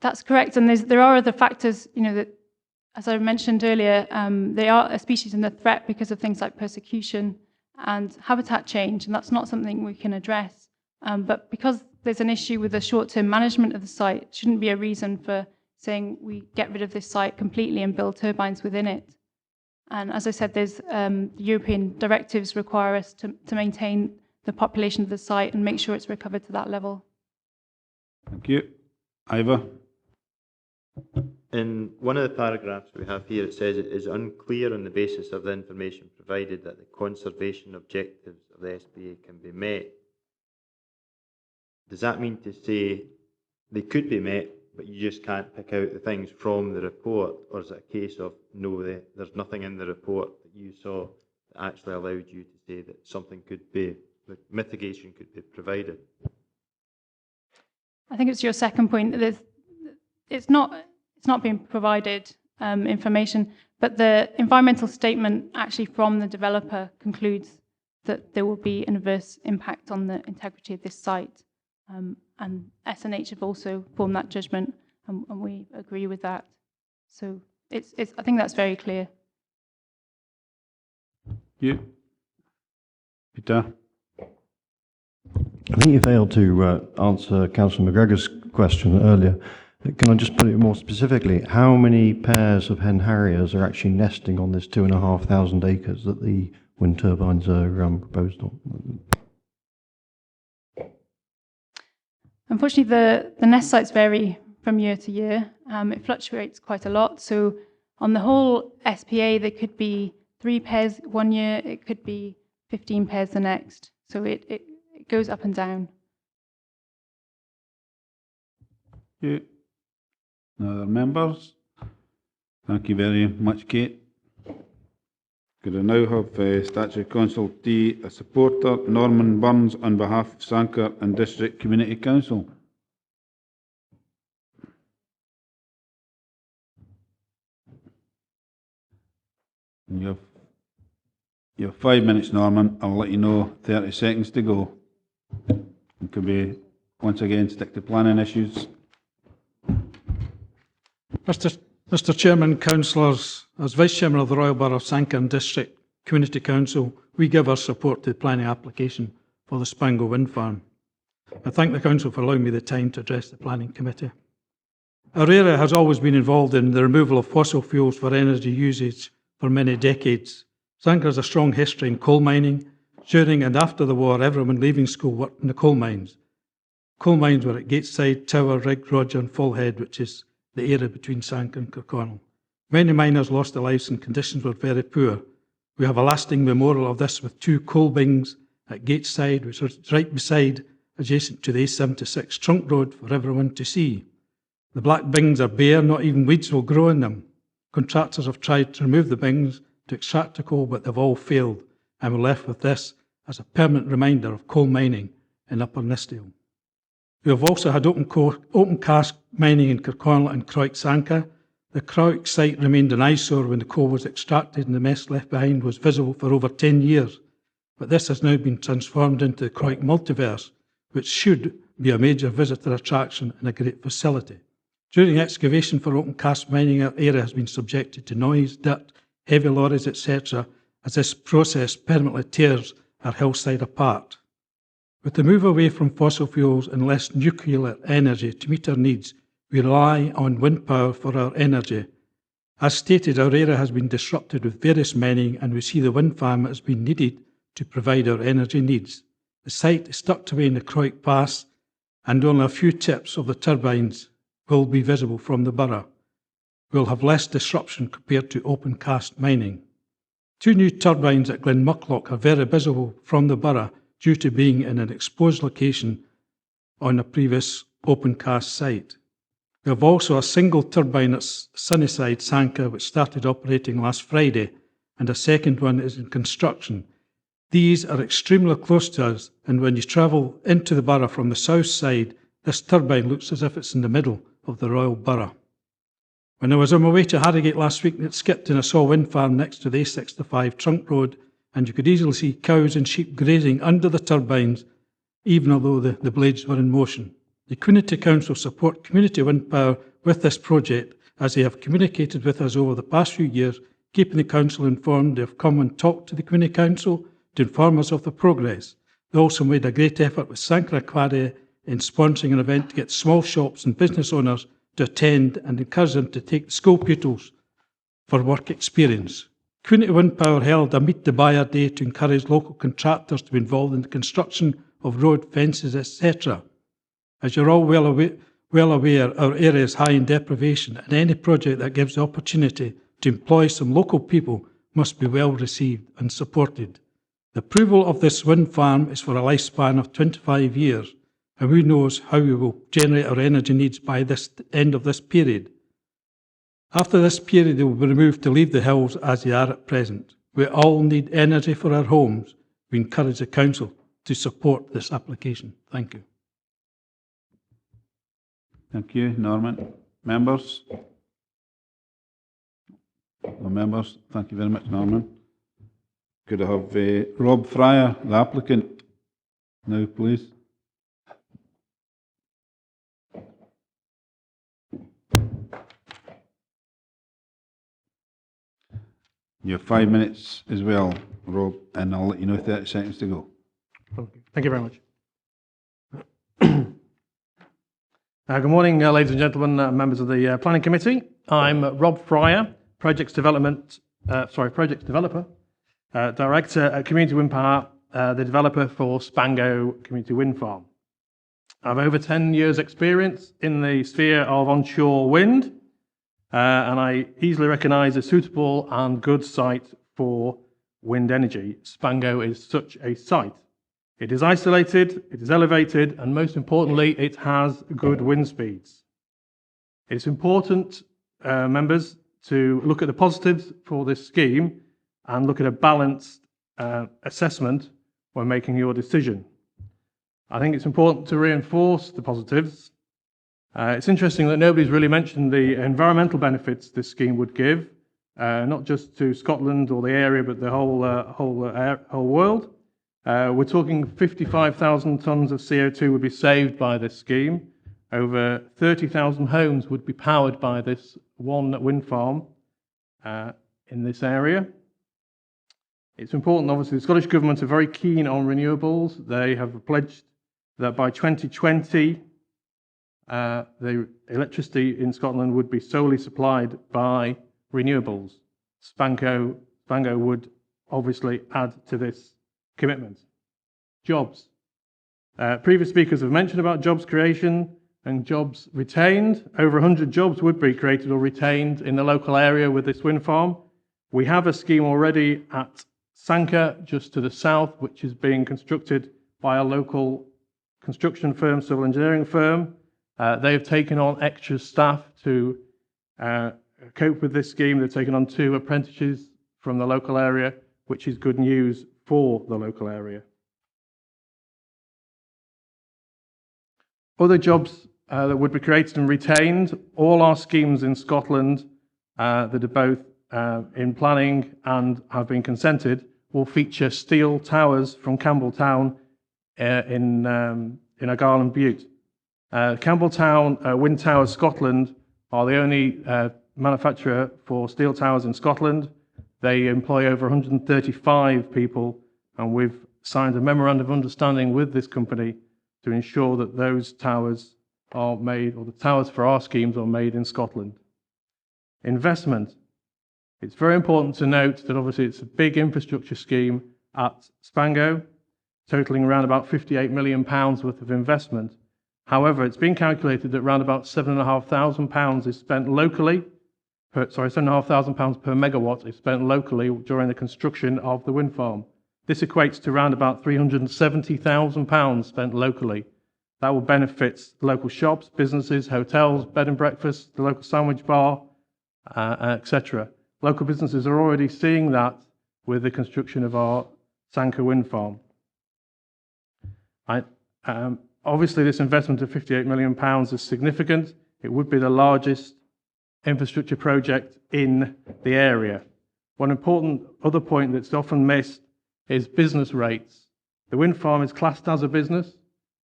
That's correct, and there are other factors, you know, that, as I mentioned earlier, they are a species under threat because of things like persecution and habitat change, and that's not something we can address. But because there's an issue with the short-term management of the site, it shouldn't be a reason for saying we get rid of this site completely and build turbines within it. And as I said, there's European directives require us to maintain the population of the site and make sure it's recovered to that level. Thank you. Ivor? In one of the paragraphs we have here, it says it is unclear on the basis of the information provided that the conservation objectives of the SPA can be met. Does that mean to say they could be met, but you just can't pick out the things from the report? Or is it a case of, no, there's nothing in the report that you saw that actually allowed you to say that something could be, that mitigation could be provided? I think it's your second point. It's not being provided information, but the environmental statement actually from the developer concludes that there will be an adverse impact on the integrity of this site. And SNH have also formed that judgment, and we agree with that. So I think that's very clear. You, Peter? I think you failed to answer Councillor McGregor's question earlier. Can I just put it more specifically? How many pairs of hen harriers are actually nesting on this 2,500 acres that the wind turbines are proposed on? Unfortunately, the nest sites vary from year to year. It fluctuates quite a lot. So on the whole SPA, there could be 3 pairs one year, it could be 15 pairs the next. So it goes up and down. Yeah. Other members? Thank you very much, Kate. Could I now have Statutory Council D, a supporter, Norman Burns, on behalf of Sanquhar and District Community Council? You have 5 minutes, Norman. I'll let you know 30 seconds to go. It could be, once again, stick to planning issues. Mr Chairman, councillors, as Vice Chairman of the Royal Borough of Sanquhar and District Community Council, we give our support to the planning application for the Spango wind farm. I thank the Council for allowing me the time to address the Planning Committee. Our area has always been involved in the removal of fossil fuels for energy usage for many decades. Sanquhar has a strong history in coal mining. During and after the war, everyone leaving school worked in the coal mines. Coal mines were at Gateside, Tower, Rig, Roger and Fullhead, which is the area between Sanquhar and Kirkconnel. Many miners lost their lives and conditions were very poor. We have a lasting memorial of this with 2 coal bings at Gateside, which are right beside, adjacent to the A76 trunk road for everyone to see. The black bings are bare, not even weeds will grow in them. Contractors have tried to remove the bings to extract the coal, but they've all failed, and we're left with this as a permanent reminder of coal mining in Upper Nistdale. We have also had open cast mining in Kirkconnel and Sanquhar. The Croix site remained an eyesore when the coal was extracted, and the mess left behind was visible for over 10 years. But this has now been transformed into the Croix multiverse, which should be a major visitor attraction and a great facility. During excavation for open cast mining, our area has been subjected to noise, dirt, heavy lorries, etc., as this process permanently tears our hillside apart. With the move away from fossil fuels and less nuclear energy to meet our needs, We rely on wind power for our energy. As stated, our area has been disrupted with various mining, and we see the wind farm as being needed to provide our energy needs. The site is tucked away in the Croix Pass, and only a few tips of the turbines will be visible from the borough. We'll have less disruption compared to open cast mining. 2 new turbines at Glenmucklock are very visible from the borough due to being in an exposed location on a previous open cast site. We have also a single turbine at Sunnyside, Sanka, which started operating last Friday, and a second one is in construction. These are extremely close to us, and when you travel into the borough from the south side, this turbine looks as if it's in the middle of the Royal Borough. When I was on my way to Harrogate last week, it skipped and I saw a wind farm next to the A65 trunk road, and you could easily see cows and sheep grazing under the turbines, even although the blades were in motion. The Community Council support community wind power with this project, as they have communicated with us over the past few years, keeping the council informed. They have come and talked to the Community Council to inform us of the progress. They also made a great effort with Sankra Quarry in sponsoring an event to get small shops and business owners to attend and encourage them to take the school pupils for work experience. Community Wind Power held a Meet the Buyer Day to encourage local contractors to be involved in the construction of road fences, etc. As you're all well aware, our area is high in deprivation, and any project that gives the opportunity to employ some local people must be well received and supported. The approval of this wind farm is for a lifespan of 25 years, and who knows how we will generate our energy needs by the end of this period. After this period, they will be removed to leave the hills as they are at present. We all need energy for our homes. We encourage the council to support this application. Thank you. Thank you, Norman. Members? No members. Thank you very much, Norman. Could I have Rob Fryer, the applicant, now, please? You have 5 minutes as well, Rob, and I'll let you know 30 seconds to go. Okay. Thank you very much. Good morning, ladies and gentlemen, members of the Planning Committee. I'm Rob Fryer, Projects Developer, Director at Community Wind Power, the developer for Spango Community Wind Farm. I have over 10 years' experience in the sphere of onshore wind, and I easily recognise a suitable and good site for wind energy. Spango is such a site. It is isolated, it is elevated, and most importantly, it has good wind speeds. It's important, members, to look at the positives for this scheme and look at a balanced assessment when making your decision. I think it's important to reinforce the positives. It's interesting that nobody's really mentioned the environmental benefits this scheme would give, not just to Scotland or the area, but the whole world. We're talking 55,000 tonnes of CO2 would be saved by this scheme. Over 30,000 homes would be powered by this one wind farm in this area. It's important, obviously, the Scottish Government are very keen on renewables. They have pledged that by 2020, the electricity in Scotland would be solely supplied by renewables. Spango would obviously add to this commitment. Jobs. Previous speakers have mentioned about jobs creation and jobs retained. Over 100 jobs would be created or retained in the local area with this wind farm. We have a scheme already at Sanka, just to the south, which is being constructed by a local construction firm, civil engineering firm. They have taken on extra staff to cope with this scheme. They've taken on 2 apprentices from the local area, which is good news for the local area. Other jobs that would be created and retained, all our schemes in Scotland that are both in planning and have been consented will feature steel towers from Campbelltown in Argyll Butte. Campbelltown Wind Towers Scotland are the only manufacturer for steel towers in Scotland. They employ over 135 people, and we've signed a memorandum of understanding with this company to ensure that those towers are made, or the towers for our schemes are made in Scotland. Investment. It's very important to note that obviously it's a big infrastructure scheme at Spango, totaling around about £58 million worth of investment. However, it's been calculated that around about £7,500 is spent locally, £7,500 per megawatt is spent locally during the construction of the wind farm. This equates to around about £370,000 spent locally. That will benefit local shops, businesses, hotels, bed and breakfast, the local sandwich bar, etc. Local businesses are already seeing that with the construction of our Sanka wind farm. Obviously, this investment of £58 million is significant. It would be the largest infrastructure project in the area. One important other point that's often missed is business rates. The wind farm is classed as a business,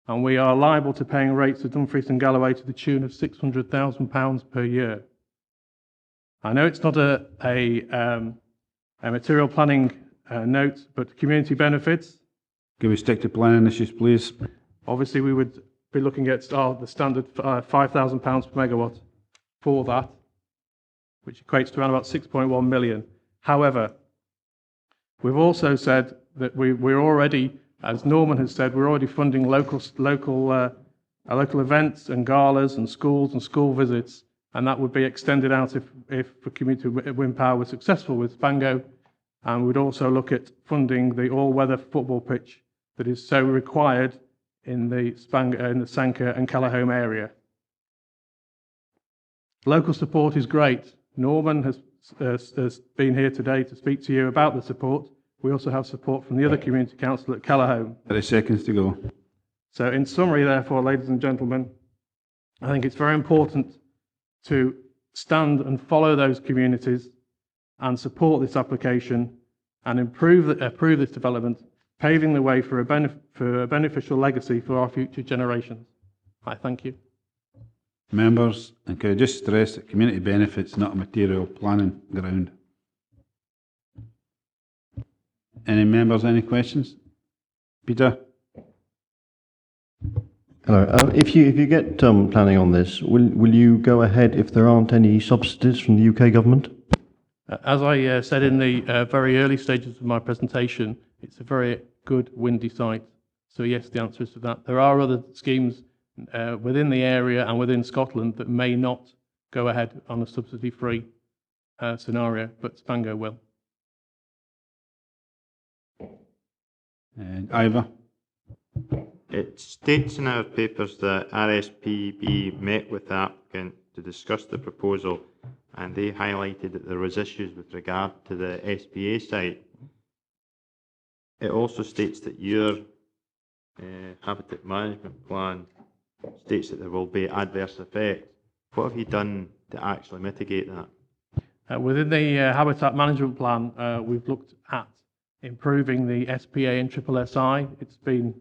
and we are liable to paying rates to Dumfries and Galloway to the tune of £600,000 per year. I know it's not a material planning note, but community benefits. Can we stick to planning issues, please? Obviously, we would be looking at the standard £5,000 per megawatt for that, which equates to around about 6.1 million. However, we've also said that we're already, as Norman has said, we're already funding local events and galas and school visits, and that would be extended out if community wind power was successful with Spango. And we'd also look at funding the all-weather football pitch that is so required in the Sanka and Callahome area. Local support is great. Norman has been here today to speak to you about the support. We also have support from the other community council at Callahome. 30 seconds to go. So in summary, therefore, ladies and gentlemen, I think it's very important to stand and follow those communities and support this application and approve this development, paving the way for a beneficial legacy for our future generations. I thank you. Members, and can I just stress that community benefits not a material planning ground. Any members, any questions? Peter? Hello. If you get planning on this, will you go ahead if there aren't any subsidies from the UK government? As I said in the very early stages of my presentation, it's a very good windy site. So yes, the answer is to that. There are other schemes within the area and within Scotland that may not go ahead on a subsidy-free scenario, but Spango will. And Ivor? It states in our papers that RSPB met with the applicant to discuss the proposal, and they highlighted that there was issues with regard to the SPA site. It also states that your habitat management plan states that there will be adverse effects. What have you done to actually mitigate that? Within the habitat management plan, we've looked at improving the SPA and SSSI. It's been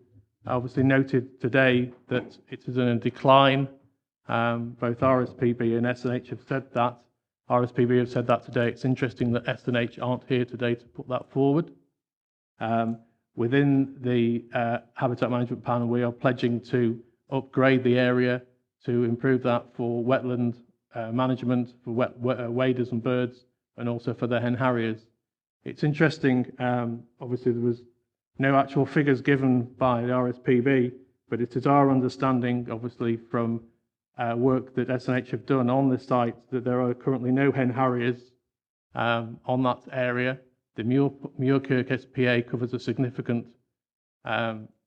obviously noted today that it is in a decline. Both RSPB and SNH have said that. RSPB have said that today. It's interesting that SNH aren't here today to put that forward. Within the habitat management plan, we are pledging to upgrade the area to improve that for wetland management, for waders and birds, and also for the hen harriers. It's interesting, obviously there was no actual figures given by the RSPB, but it is our understanding, obviously from work that SNH have done on the site, that there are currently no hen harriers on that area. The Muirkirk SPA covers a significant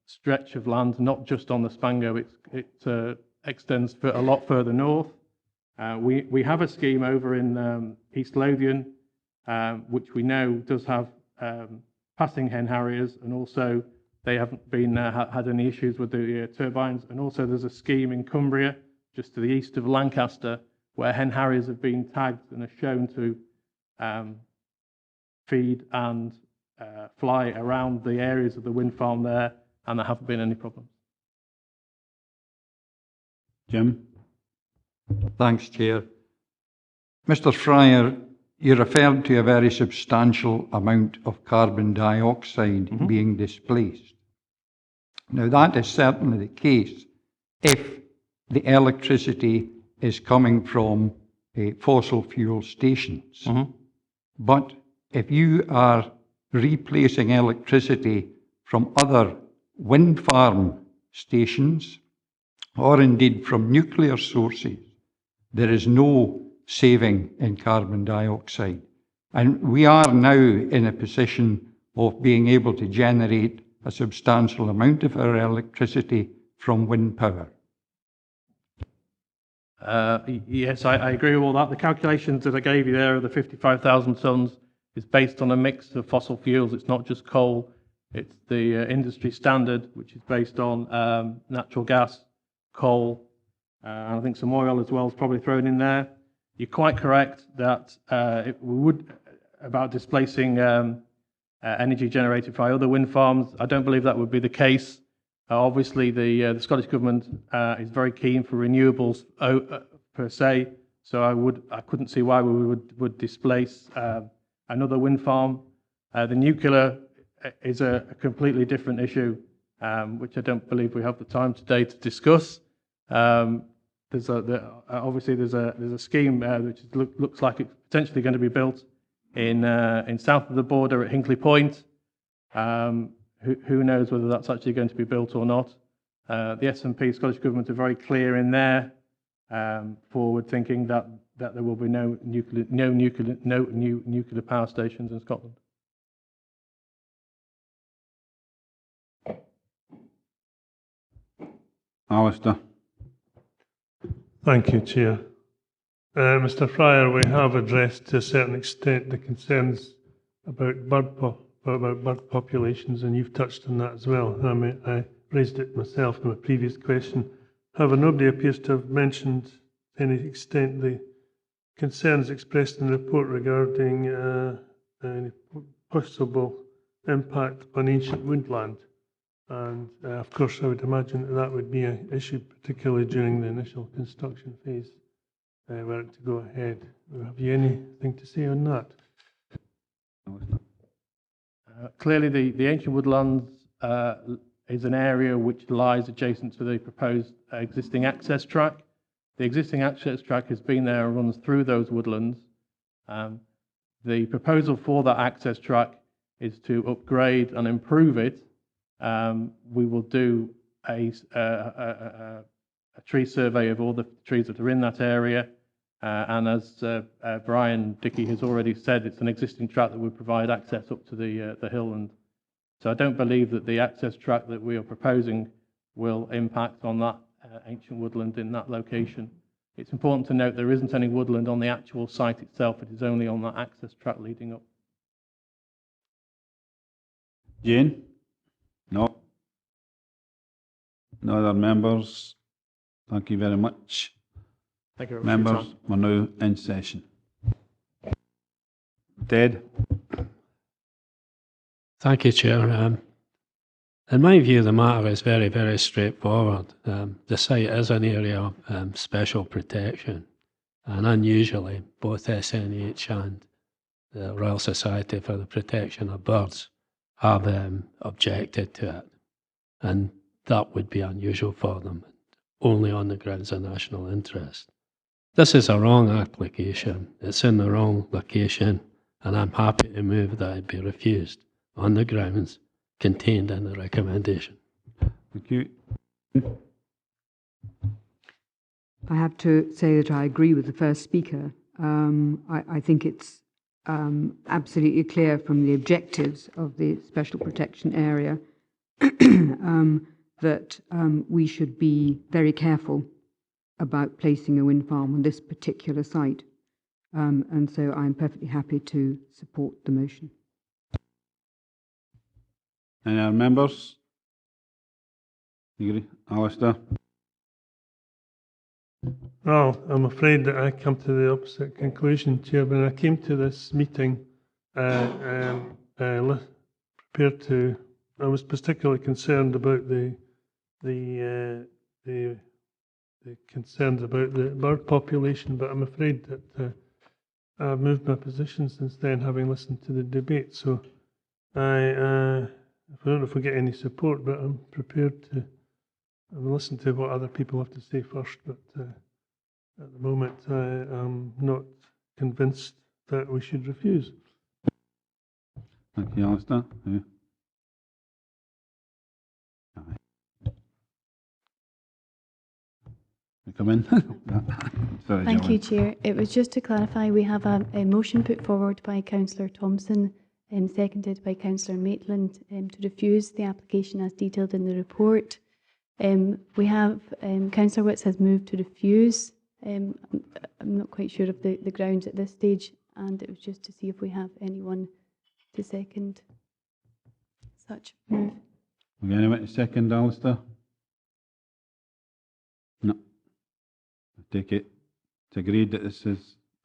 stretch of land, not just on the Spango, it extends for a lot further north. We have a scheme over in East Lothian, which we know does have passing hen harriers, and also they haven't been had any issues with the turbines. And also there's a scheme in Cumbria, just to the east of Lancaster, where hen harriers have been tagged and are shown to feed and fly around the areas of the wind farm there, and there haven't been any problems. Jim? Thanks, Chair. Mr. Fryer, you referred to a very substantial amount of carbon dioxide being displaced. Now, that is certainly the case if the electricity is coming from fossil fuel stations. But if you are replacing electricity from other wind farm stations, or indeed from nuclear sources, there is no saving in carbon dioxide. And we are now in a position of being able to generate a substantial amount of our electricity from wind power. Yes, I agree with all that. The calculations that I gave you there of the 55,000 tonnes is based on a mix of fossil fuels. It's not just coal. It's the industry standard, which is based on natural gas, coal, and I think some oil as well is probably thrown in there. You're quite correct that we would, about displacing energy generated by other wind farms. I don't believe that would be the case. Obviously, the Scottish Government is very keen for renewables per se, so I couldn't see why we would displace another wind farm. The nuclear is a completely different issue, which I don't believe we have the time today to discuss. Obviously there's a scheme which looks like it's potentially going to be built in south of the border at Hinkley Point. Who knows whether that's actually going to be built or not. The SNP, Scottish Government, are very clear in their forward thinking that there will be no new nuclear power stations in Scotland. Alistair. Thank you, Chair. Mr. Fryer, we have addressed to a certain extent the concerns about bird populations, and you've touched on that as well. I raised it myself in my previous question. However, nobody appears to have mentioned to any extent the concerns expressed in the report regarding any possible impact on ancient woodland. And of course, I would imagine that would be an issue, particularly during the initial construction phase, were it to go ahead. Have you anything to say on that? Clearly, the ancient woodlands is an area which lies adjacent to the proposed existing access track. The existing access track has been there and runs through those woodlands. The proposal for that access track is to upgrade and improve it. We will do a tree survey of all the trees that are in that area. And as Brian Dickey has already said, it's an existing track that would provide access up to the hill. And so I don't believe that the access track that we are proposing will impact on that ancient woodland in that location. It's important to note there isn't any woodland on the actual site itself. It is only on that access track leading up. Jane? No. No other members? Thank you very much. Thank you very much. Members, we're now in session. Ted? Thank you, Chair. In my view, the matter is very, very straightforward. The site is an area of special protection, and unusually, both SNH and the Royal Society for the Protection of Birds have objected to it, and that would be unusual for them, only on the grounds of national interest. This is a wrong application. It's in the wrong location, and I'm happy to move that it be refused on the grounds contained in the recommendation. Thank you. I have to say that I agree with the first speaker. I think it's absolutely clear from the objectives of the special protection area that we should be very careful about placing a wind farm on this particular site. And so I'm perfectly happy to support the motion. Any other members? You agree? Alistair? Well, I'm afraid that I come to the opposite conclusion, Chair. When I came to this meeting, prepared to, I was particularly concerned about the concerns about the bird population, but I'm afraid that I've moved my position since then, having listened to the debate. So I don't know if we get any support, but I'm prepared to I'll listen to what other people have to say first, but at the moment I am not convinced that we should refuse. Thank you, Alistair. Yeah. Come in. Sorry, Thank you, Gillian. Chair. It was just to clarify, we have a motion put forward by Councillor Thompson, seconded by Councillor Maitland, to refuse the application as detailed in the report. We have, Councillor Witts has moved to refuse. I'm not quite sure of the grounds at this stage, and it was just to see if we have anyone to second such move. We got anyone to second, Alistair? No. I take it. It's agreed that this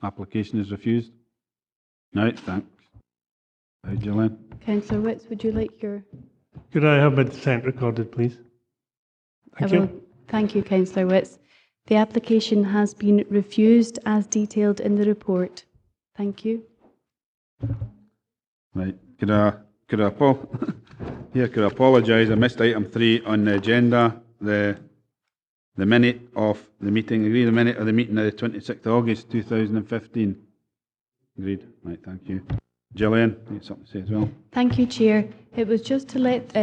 application is refused? Right, thanks. Right, Gillian. Councillor Witts, would you like your... Could I have my dissent recorded, please? Thank you. Thank you, Councillor Witts. The application has been refused as detailed in the report. Thank you. Right, could I apologise, I missed item 3 on the agenda, the minute of the meeting, agree the minute of the meeting of the 26th of August 2015. Agreed, right, thank you. Gillian, you have something to say as well? Thank you, Chair. It was just to let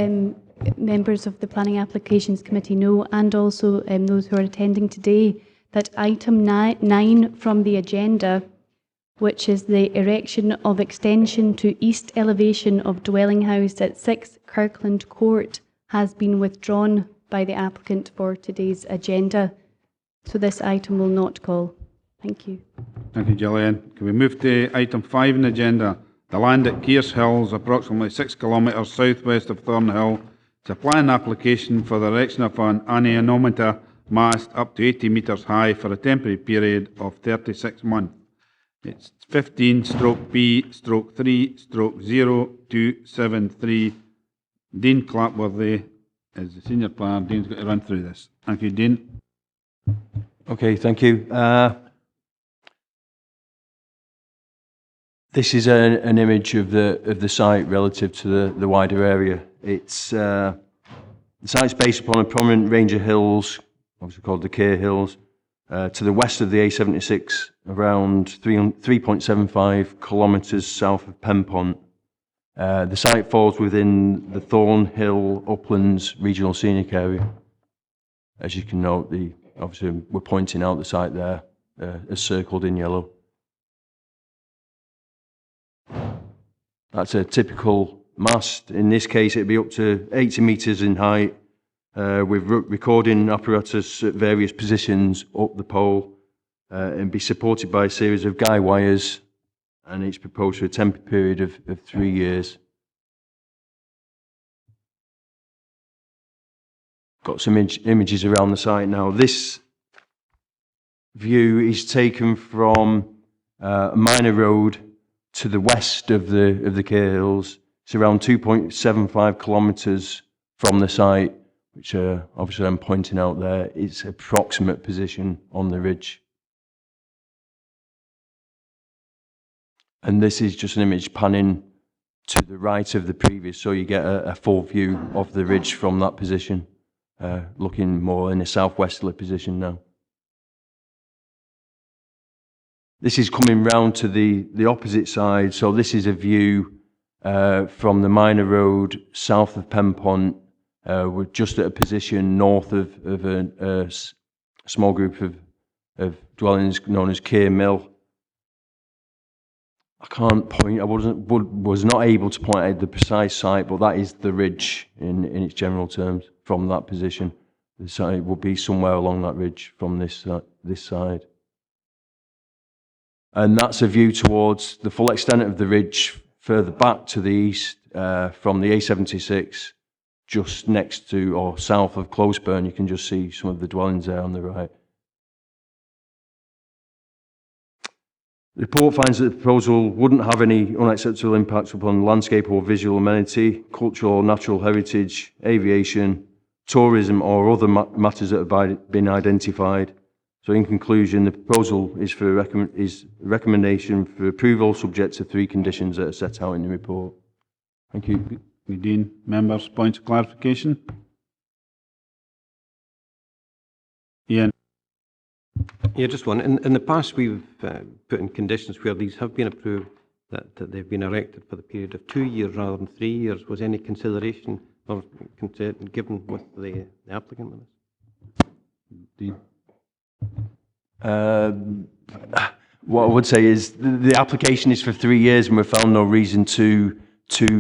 members of the Planning Applications Committee know, and also those who are attending today, that item 9 from the agenda, which is the erection of extension to east elevation of Dwellinghouse at 6 Kirkland Court, has been withdrawn by the applicant for today's agenda. So this item will not call. Thank you. Thank you, Gillian. Can we move to item 5 on the agenda? The land at Keir's Hills, approximately 6 kilometres southwest of Thornhill. It's a plan application for the erection of an Anemometer mast up to 80 metres high for a temporary period of 36 months. It's 15/B/3/0273. Dean Clapworthy is the senior planner. Dean's got to run through this. Thank you, Dean. Okay, thank you. This is an image of the site relative to the wider area. It's the site's based upon a prominent range of hills, obviously called the Keir Hills, to the west of the A76, around 3.75 kilometres south of Penpont. The site falls within the Thornhill Uplands Regional Scenic Area. As you can note, obviously we're pointing out the site there, as circled in yellow. That's a typical mast. In this case, it'd be up to 80 metres in height, with recording apparatus at various positions up the pole, and be supported by a series of guy wires, and it's proposed for a temporary period of 3 years. Got some images around the site now. This view is taken from a minor road to the west of the Keir Hills. It's around 2.75 kilometres from the site, which obviously I'm pointing out there. It's approximate position on the ridge. And this is just an image panning to the right of the previous, so you get a full view of the ridge from that position, looking more in a southwesterly position now. This is coming round to the opposite side, so this is a view from the minor road south of Penpont. We're just at a position north of a small group of dwellings known as Keir Mill. I can't point, I was not able to point out the precise site, but that is the ridge in its general terms from that position. The site will be somewhere along that ridge from this side. And that's a view towards the full extent of the ridge further back to the east from the A76, just next to or south of Closeburn. You can just see some of the dwellings there on the right. The report finds that the proposal wouldn't have any unacceptable impacts upon landscape or visual amenity, cultural or natural heritage, aviation, tourism or other matters that have been identified. So in conclusion, the proposal is for a recommendation for approval subject to 3 conditions that are set out in the report. Thank you. Dean, members, points of clarification? Ian? Yeah, just one. In the past, we've put in conditions where these have been approved that they've been erected for the period of 2 years rather than 3 years. Was any consideration or consent given with the applicant with this? What I would say is the application is for 3 years, and we've found no reason to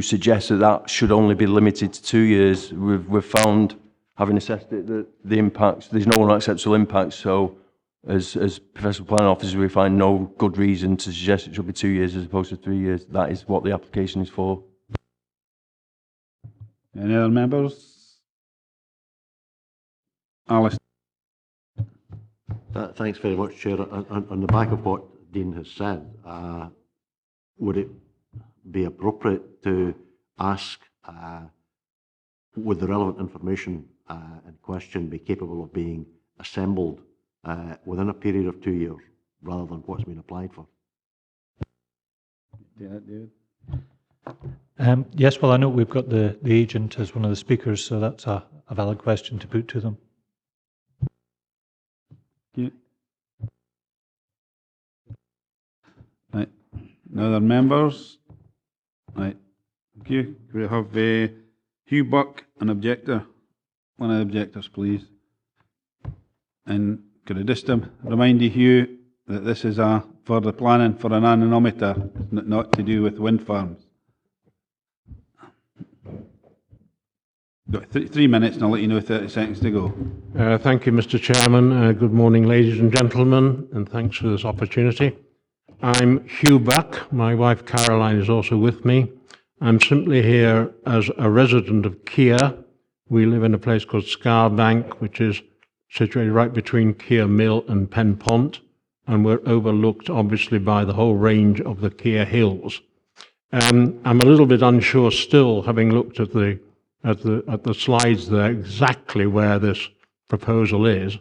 suggest that that should only be limited to 2 years. We've found, having assessed it, that the impacts, there's no unacceptable impacts. So, as professional planning officers, we find no good reason to suggest it should be 2 years as opposed to 3 years. That is what the application is for. Any other members? Alice? Thanks very much, Chair. On the back of what Dean has said, would it be appropriate to ask, would the relevant information in question be capable of being assembled within a period of 2 years, rather than what's been applied for? Yeah, David? Yes, well, I know we've got the agent as one of the speakers, so that's a valid question to put to them. Yeah. Right. No other members? Right. Thank you. We have Hugh Buck, an objector. One of the objectors, please. And could I just remind you, Hugh, that this is for the planning for an anemometer, not to do with wind farms. Got 3 minutes, and I'll let you know 30 seconds to go. Thank you, Mr. Chairman. Good morning, ladies and gentlemen, and thanks for this opportunity. I'm Hugh Buck. My wife Caroline is also with me. I'm simply here as a resident of Keir. We live in a place called Scarbank, which is situated right between Keir Mill and Pen Pont, and we're overlooked, obviously, by the whole range of the Keir Hills. I'm a little bit unsure still, having looked at the slides there, exactly where this proposal is.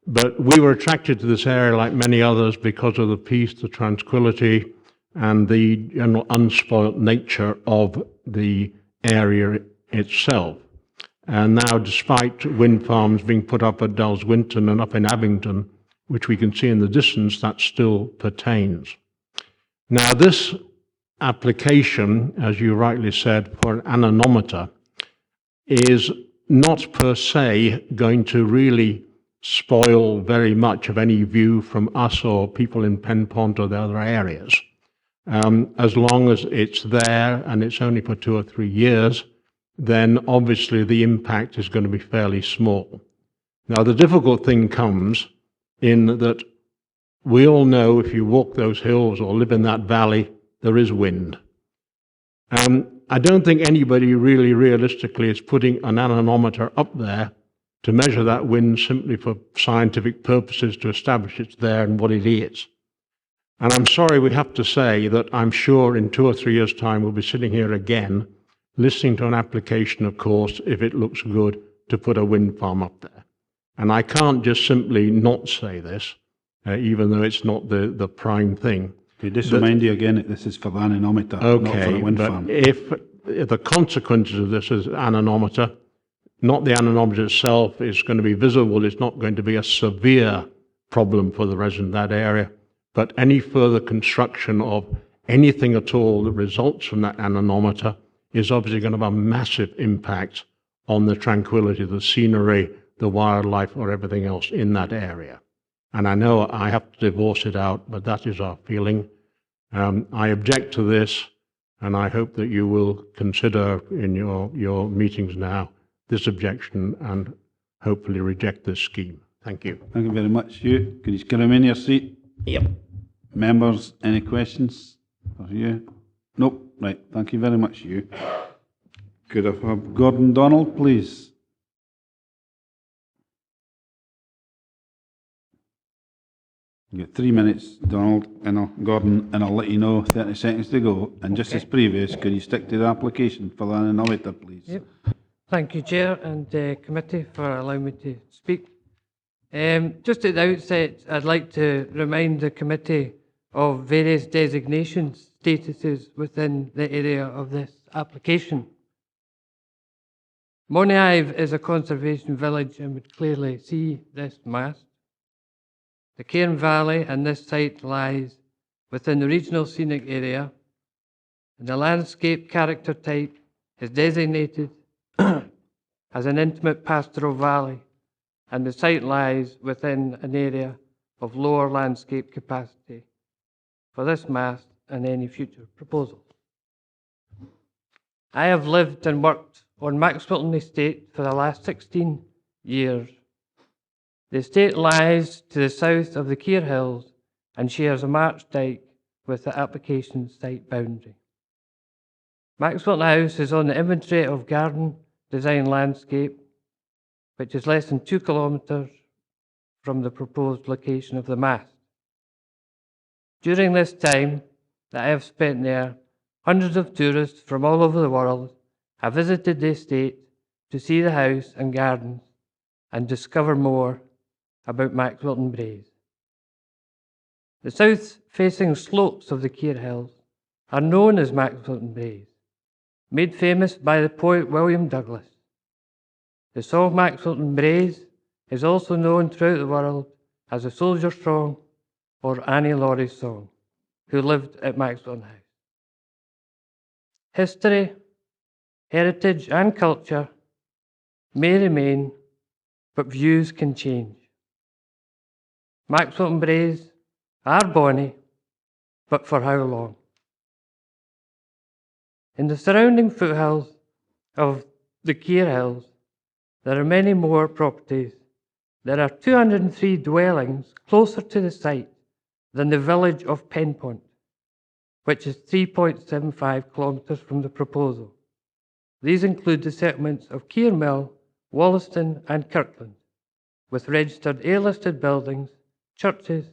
But we were attracted to this area, like many others, because of the peace, the tranquility, and the general unspoilt nature of the area itself. And now, despite wind farms being put up at Dulles Winton and up in Abington, which we can see in the distance, that still pertains. Now, this application, as you rightly said, for an anemometer, is not per se going to really spoil very much of any view from us or people in Pen Pont or the other areas. As long as it's there and it's only for 2 or 3 years, then obviously the impact is going to be fairly small. Now, the difficult thing comes in that we all know if you walk those hills or live in that valley, there is wind. I don't think anybody really realistically is putting an anemometer up there to measure that wind simply for scientific purposes to establish it's there and what it is. And I'm sorry we have to say that I'm sure in 2 or 3 years' time we'll be sitting here again listening to an application, of course, if it looks good, to put a wind farm up there. And I can't just simply not say this, even though it's not the prime thing. Okay, just remind you again that this is for the anemometer, not for the wind farm. If the consequences of this is anemometer, not the anemometer itself is going to be visible, it's not going to be a severe problem for the resident of that area, but any further construction of anything at all that results from that anemometer is obviously going to have a massive impact on the tranquility, the scenery, the wildlife, or everything else in that area. And I know I have to divorce it out, but that is our feeling. I object to this, and I hope that you will consider in your meetings now this objection and hopefully reject this scheme. Thank you. Thank you very much, Hugh. Could you get him in your seat? Yep. Members, any questions for you? Nope. Right. Thank you very much, Hugh. Could I have Gordon Donald, please? You get 3 minutes, Donald, and Gordon, and I'll let you know 30 seconds to go. And just as previous, could you stick to the application for the anemometer, please? Yep. Thank you, Chair and committee, for allowing me to speak. Just at the outset, I'd like to remind the committee of various designations, statuses within the area of this application. Monive is a conservation village and would clearly see this mast. The Cairn Valley and this site lies within the regional scenic area, and the landscape character type is designated as an intimate pastoral valley, and the site lies within an area of lower landscape capacity for this mast and any future proposal. I have lived and worked on Maxwelton Estate for the last 16 years. The estate lies to the south of the Keir Hills and shares a marsh dyke with the application site boundary. Maxwelton House is on the inventory of garden design landscape, which is less than 2 kilometres from the proposed location of the mast. During this time that I have spent there, hundreds of tourists from all over the world have visited the estate to see the house and gardens and discover more about Maxwelton Braes. The south-facing slopes of the Keir Hills are known as Maxwelton Braes, made famous by the poet William Douglas. The song Maxwelton Braes is also known throughout the world as a soldier's song or Annie Laurie's song, who lived at Maxwelton House. History, heritage and culture may remain, but views can change. Maxwelton Braes are bonny, but for how long? In the surrounding foothills of the Keir Hills, there are many more properties. There are 203 dwellings closer to the site than the village of Penpont, which is 3.75 kilometres from the proposal. These include the settlements of Keir Mill, Wollaston and Kirkland, with registered A-listed buildings, churches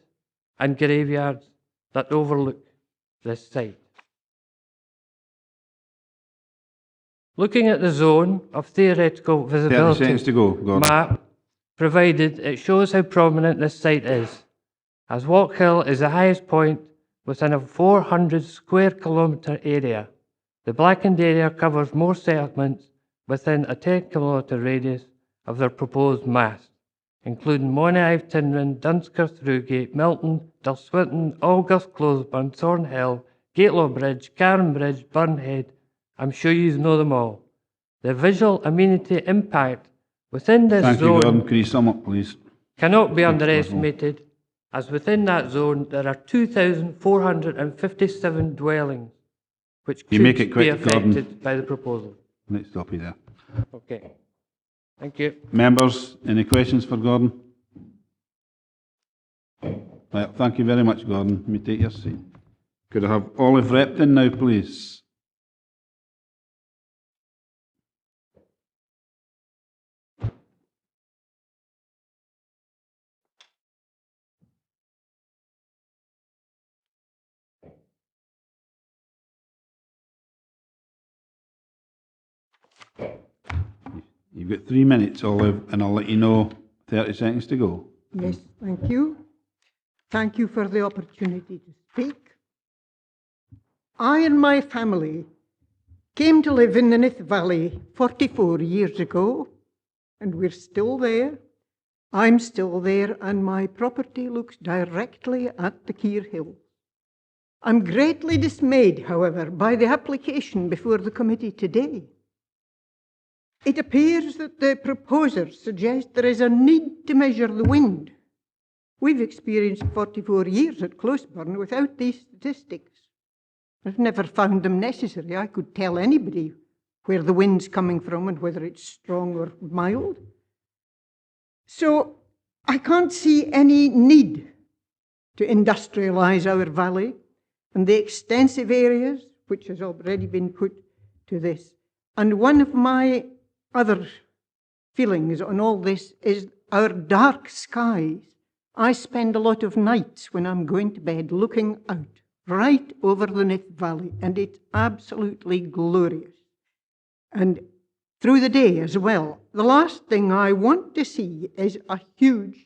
and graveyards that overlook this site. Looking at the zone of theoretical 30 visibility seconds to go, Gordon. map provided, it shows how prominent this site is, as Walk Hill is the highest point within a 400 square kilometre area. The blackened area covers more settlements within a 10-kilometre radius of their proposed mast, including Monive, Tinrin, Dunskerth, Rugate, Milton, Dulswinton, Auldgirth, Closeburn, Thornhill, Gatelaw Bridge, Carron Bridge, Burnhead. I'm sure you know them all. The visual amenity impact within this Thank you, zone Gordon. Could you sum up, please? cannot be underestimated, as within that zone there are 2,457 dwellings which You could make it be quick, affected Gordon. by the proposal. Let's stop you there. Okay. Thank you. Members, any questions for Gordon? Right, thank you very much, Gordon. You may take your seat. Could I have Olive Repton now, please? You've got 3 minutes, Olive, and I'll let you know 30 seconds to go. Yes, thank you. Thank you for the opportunity to speak. I and my family came to live in the Nith Valley 44 years ago, and we're still there. I'm still there, and my property looks directly at the Keir Hill. I'm greatly dismayed, however, by the application before the committee today. It appears that the proposers suggest there is a need to measure the wind. We've experienced 44 years at Closeburn without these statistics. I've never found them necessary. I could tell anybody where the wind's coming from and whether it's strong or mild. So I can't see any need to industrialise our valley and the extensive areas which has already been put to this. And one of my other feelings on all this is our dark skies. I spend a lot of nights when I'm going to bed looking out right over the Nith Valley, and it's absolutely glorious. And through the day as well. The last thing I want to see is a huge,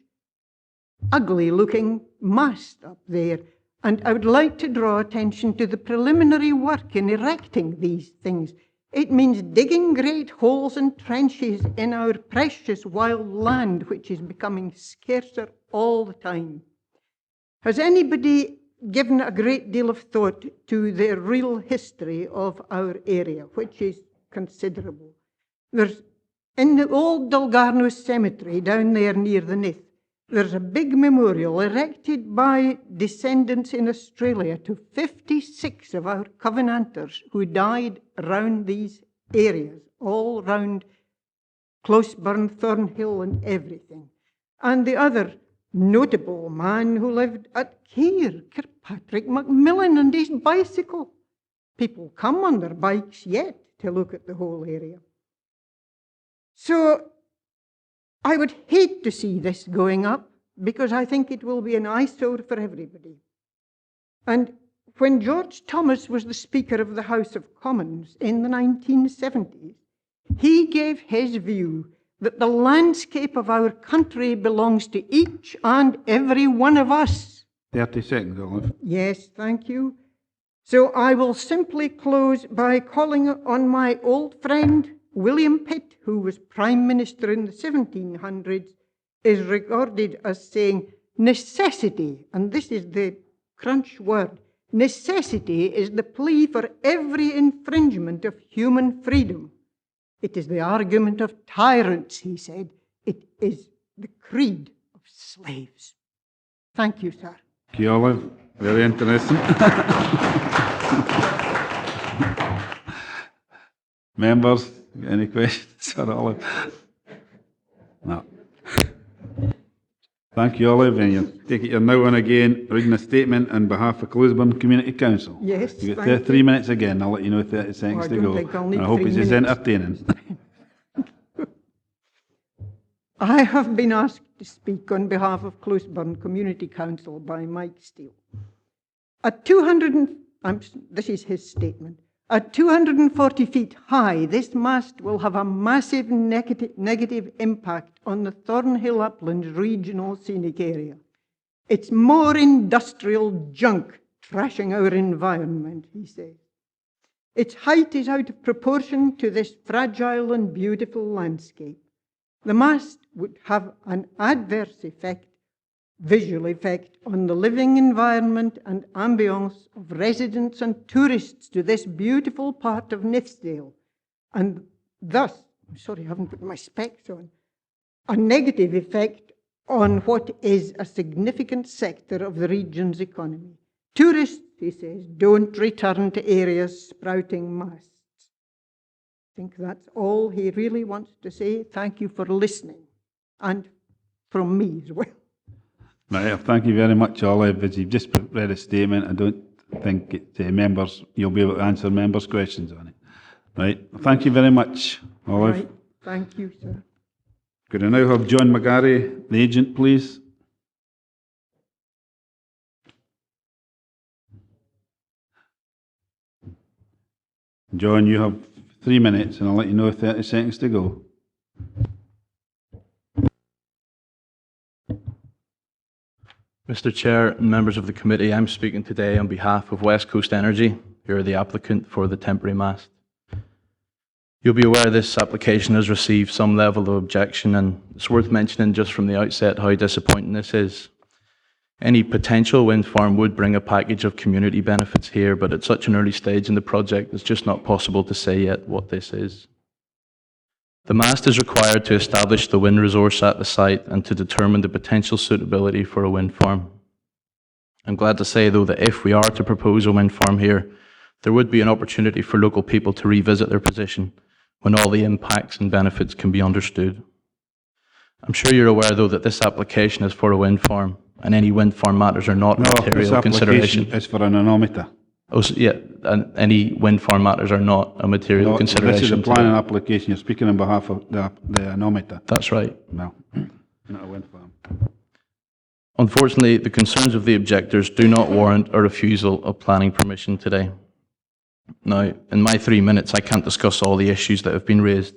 ugly-looking mast up there. And I would like to draw attention to the preliminary work in erecting these things. It means digging great holes and trenches in our precious wild land, which is becoming scarcer all the time. Has anybody given a great deal of thought to the real history of our area, which is considerable? There's, in the old Dalbeattie cemetery down there near the Nith, there's a big memorial erected by descendants in Australia to 56 of our Covenanters who died around these areas, all round Closeburn, Thornhill and everything. And the other notable man who lived at Keir, Kirkpatrick Macmillan, and his bicycle. People come on their bikes yet to look at the whole area. So I would hate to see this going up because I think it will be an eyesore for everybody. And when George Thomas was the Speaker of the House of Commons in the 1970s, he gave his view that the landscape of our country belongs to each and every one of us. 30 seconds, Olive. Yes, thank you. So I will simply close by calling on my old friend William Pitt, who was Prime Minister in the 1700s, is regarded as saying necessity, and this is the crunch word, necessity is the plea for every infringement of human freedom. It is the argument of tyrants, he said. It is the creed of slaves. Thank you, sir. Thank you, Olive. Very interesting. Members, any questions for Olive? No. Thank you, Olive. And you take it you're now on again, reading a statement on behalf of Closeburn Community Council. Yes, You've got thank 3 you. minutes again. I'll let you know 30 seconds to go. I I hope it's as entertaining. I have been asked to speak on behalf of Closeburn Community Council by Mike Steele. At this is his statement. At 240 feet high, this mast will have a massive negative impact on the Thornhill Uplands Regional Scenic Area. It's more industrial junk trashing our environment, he says. Its height is out of proportion to this fragile and beautiful landscape. The mast would have an adverse effect, visual effect, on the living environment and ambience of residents and tourists to this beautiful part of Nithsdale, and thus, I'm sorry I haven't put my specs on, a negative effect on what is a significant sector of the region's economy. Tourists, he says, don't return to areas sprouting masts. I think that's all he really wants to say. Thank you for listening, and from me as well. Right, thank you very much, Olive. As you've just read a statement, I don't think members, you'll be able to answer members' questions on it. Right, thank you very much, Olive. Right. Thank you, sir. Could I now have John McGarry, the agent, please? John, you have 3 minutes, and I'll let you know 30 seconds to go. Mr. Chair and members of the committee, I'm speaking today on behalf of West Coast Energy, who are the applicant for the temporary mast. You'll be aware this application has received some level of objection, and it's worth mentioning just from the outset how disappointing this is. Any potential wind farm would bring a package of community benefits here, but at such an early stage in the project, it's just not possible to say yet what this is. The mast is required to establish the wind resource at the site and to determine the potential suitability for a wind farm. I'm glad to say, though, that if we are to propose a wind farm here, there would be an opportunity for local people to revisit their position when all the impacts and benefits can be understood. I'm sure you're aware, though, that this application is for a wind farm, and any wind farm matters are not a material consideration. It's for an anemometer. Oh, so, yeah, and any wind farm matters are not a material consideration. This is a planning application. You're speaking on behalf of the anemometer. That's right. No, not a wind farm. Unfortunately, the concerns of the objectors do not warrant a refusal of planning permission today. Now, in my 3 minutes, I can't discuss all the issues that have been raised.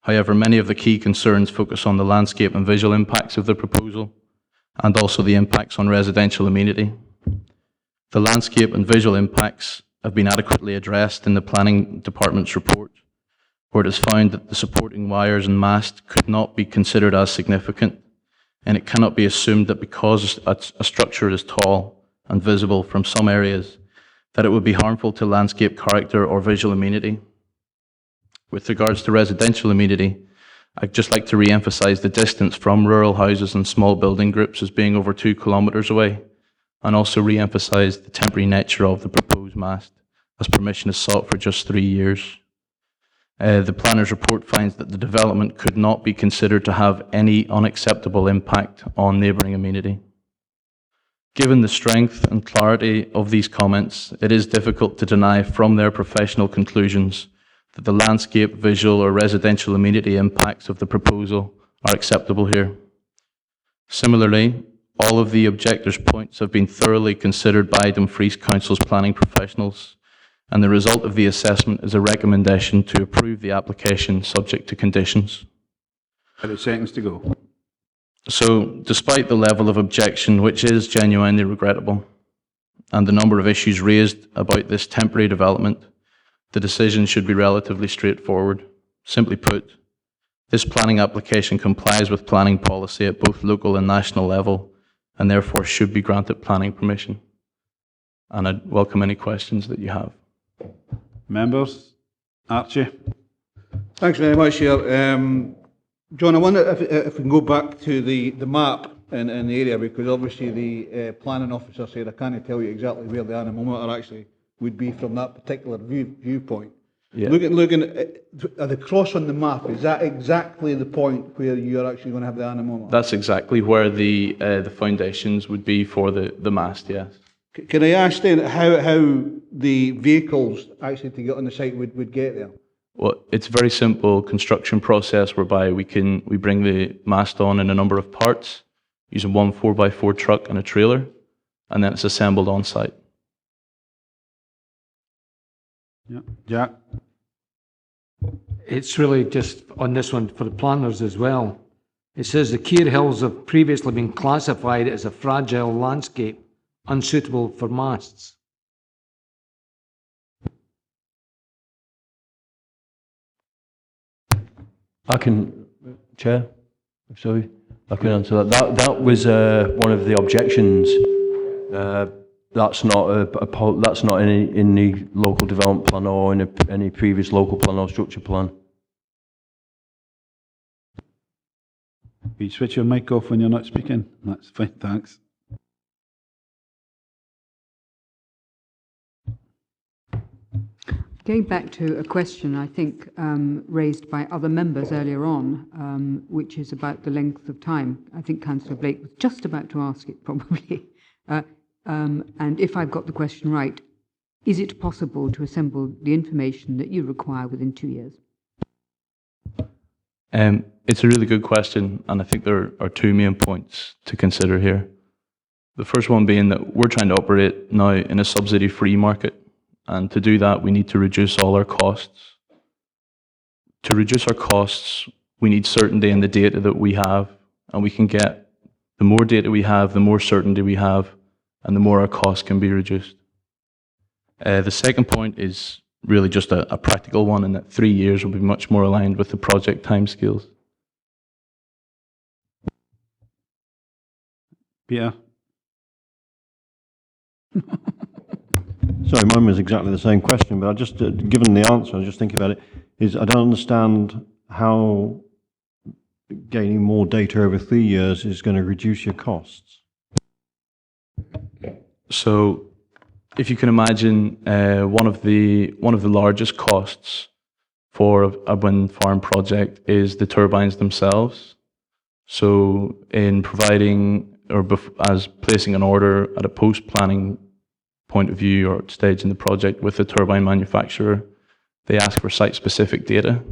However, many of the key concerns focus on the landscape and visual impacts of the proposal, and also the impacts on residential amenity. The landscape and visual impacts have been adequately addressed in the Planning Department's report, where it is found that the supporting wires and mast could not be considered as significant, and it cannot be assumed that because a structure is tall and visible from some areas, that it would be harmful to landscape character or visual amenity. With regards to residential amenity, I'd just like to re-emphasise the distance from rural houses and small building groups as being over 2 kilometres away, and also re-emphasise the temporary nature of the proposed mast, as permission is sought for just 3 years. The planner's report finds that the development could not be considered to have any unacceptable impact on neighbouring amenity. Given the strength and clarity of these comments, it is difficult to deny from their professional conclusions that the landscape, visual or residential amenity impacts of the proposal are acceptable here. Similarly, all of the objectors' points have been thoroughly considered by Dumfries Council's planning professionals, and the result of the assessment is a recommendation to approve the application subject to conditions. 30 seconds to go. So, despite the level of objection, which is genuinely regrettable, and the number of issues raised about this temporary development, the decision should be relatively straightforward. Simply put, this planning application complies with planning policy at both local and national level, and therefore should be granted planning permission. And I'd welcome any questions that you have. Members? Archie? Thanks very much, Chair. John, I wonder if we can go back to the map in the area, because obviously the planning officer said I can't tell you exactly where the anemometer actually would be from that particular viewpoint. Yeah. Looking at the cross on the map, is that exactly the point where you're actually going to have the anemometer? That's exactly where the foundations would be for the mast, yes. Can I ask then how the vehicles actually to get on the site would get there? Well, it's a very simple construction process whereby we bring the mast on in a number of parts using one 4x4 truck and a trailer, and then it's assembled on site. Yeah. Jack? It's really just on this one for the planners as well. It says the Keir Hills have previously been classified as a fragile landscape, unsuitable for masts. I can, Chair, sorry, I can answer that. That was one of the objections. That's not in the local development plan or in any previous local plan or structure plan. Can you switch your mic off when you're not speaking? That's fine, thanks. Going back to a question, I think, raised by other members earlier on, which is about the length of time. I think Councillor Blake was just about to ask it, probably. And if I've got the question right, is it possible to assemble the information that you require within 2 years? It's a really good question, and I think there are two main points to consider here. The first one being that we're trying to operate now in a subsidy-free market, and to do that, we need to reduce all our costs. To reduce our costs, we need certainty in the data that we have, and we can get the more data we have, the more certainty we have, and the more our costs can be reduced. The second point is really just a practical one, in that 3 years will be much more aligned with the project timescales. Peter? Sorry, mine was exactly the same question, but I just, given the answer, I was just thinking about it, is I don't understand how gaining more data over 3 years is going to reduce your costs. So, if you can imagine, one of the largest costs for a wind farm project is the turbines themselves. So, in providing as placing an order at a post-planning point of view or stage in the project with the turbine manufacturer, they ask for site-specific data.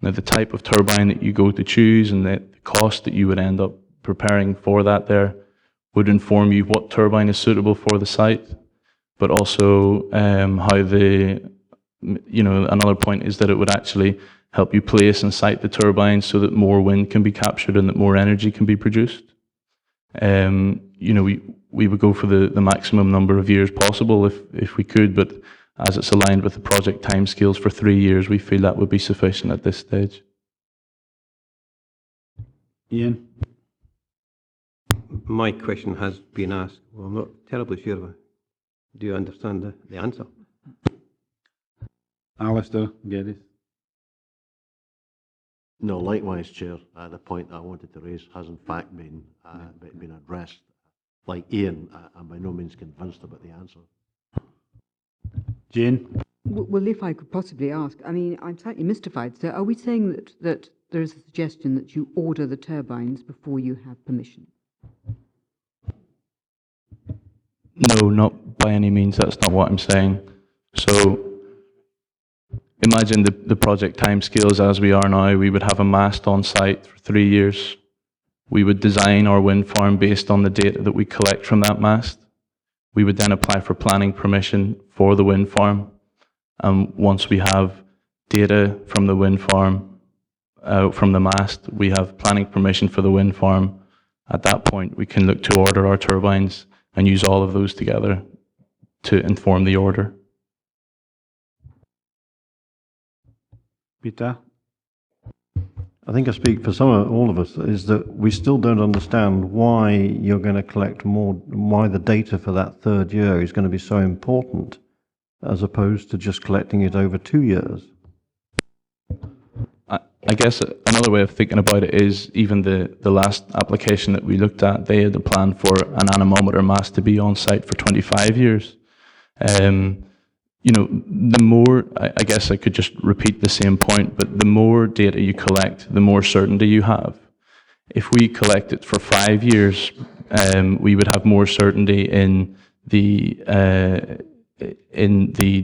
Now, the type of turbine that you go to choose and the cost that you would end up preparing for that there would inform you what turbine is suitable for the site, but also how another point is that it would actually help you place and site the turbines so that more wind can be captured and that more energy can be produced. We would go for the maximum number of years possible if we could, but as it's aligned with the project timescales for 3 years, we feel that would be sufficient at this stage. Ian? My question has been asked. Well, I'm not terribly sure. Do you understand the answer? Alistair, Generis? No, likewise, Chair. The point that I wanted to raise has in fact been addressed. Like Ian, I'm by no means convinced about the answer. Jane? Well, if I could possibly ask, I mean, I'm slightly mystified. So are we saying that there is a suggestion that you order the turbines before you have permission? No, not by any means. That's not what I'm saying. So imagine the project timescales as we are now. We would have a mast on site for 3 years. We would design our wind farm based on the data that we collect from that mast. We would then apply for planning permission for the wind farm. Once we have data from the wind farm, from the mast, we have planning permission for the wind farm. At that point, we can look to order our turbines and use all of those together to inform the order. Peter? I think I speak for all of us, is that we still don't understand why you're going to collect more, why the data for that 3rd year is going to be so important, as opposed to just collecting it over 2 years. I guess another way of thinking about it is even the last application that we looked at, they had a plan for an anemometer mast to be on site for 25 years. You know, the more, I guess I could just repeat the same point, but the more data you collect, the more certainty you have. If we collect it for 5 years, we would have more certainty in the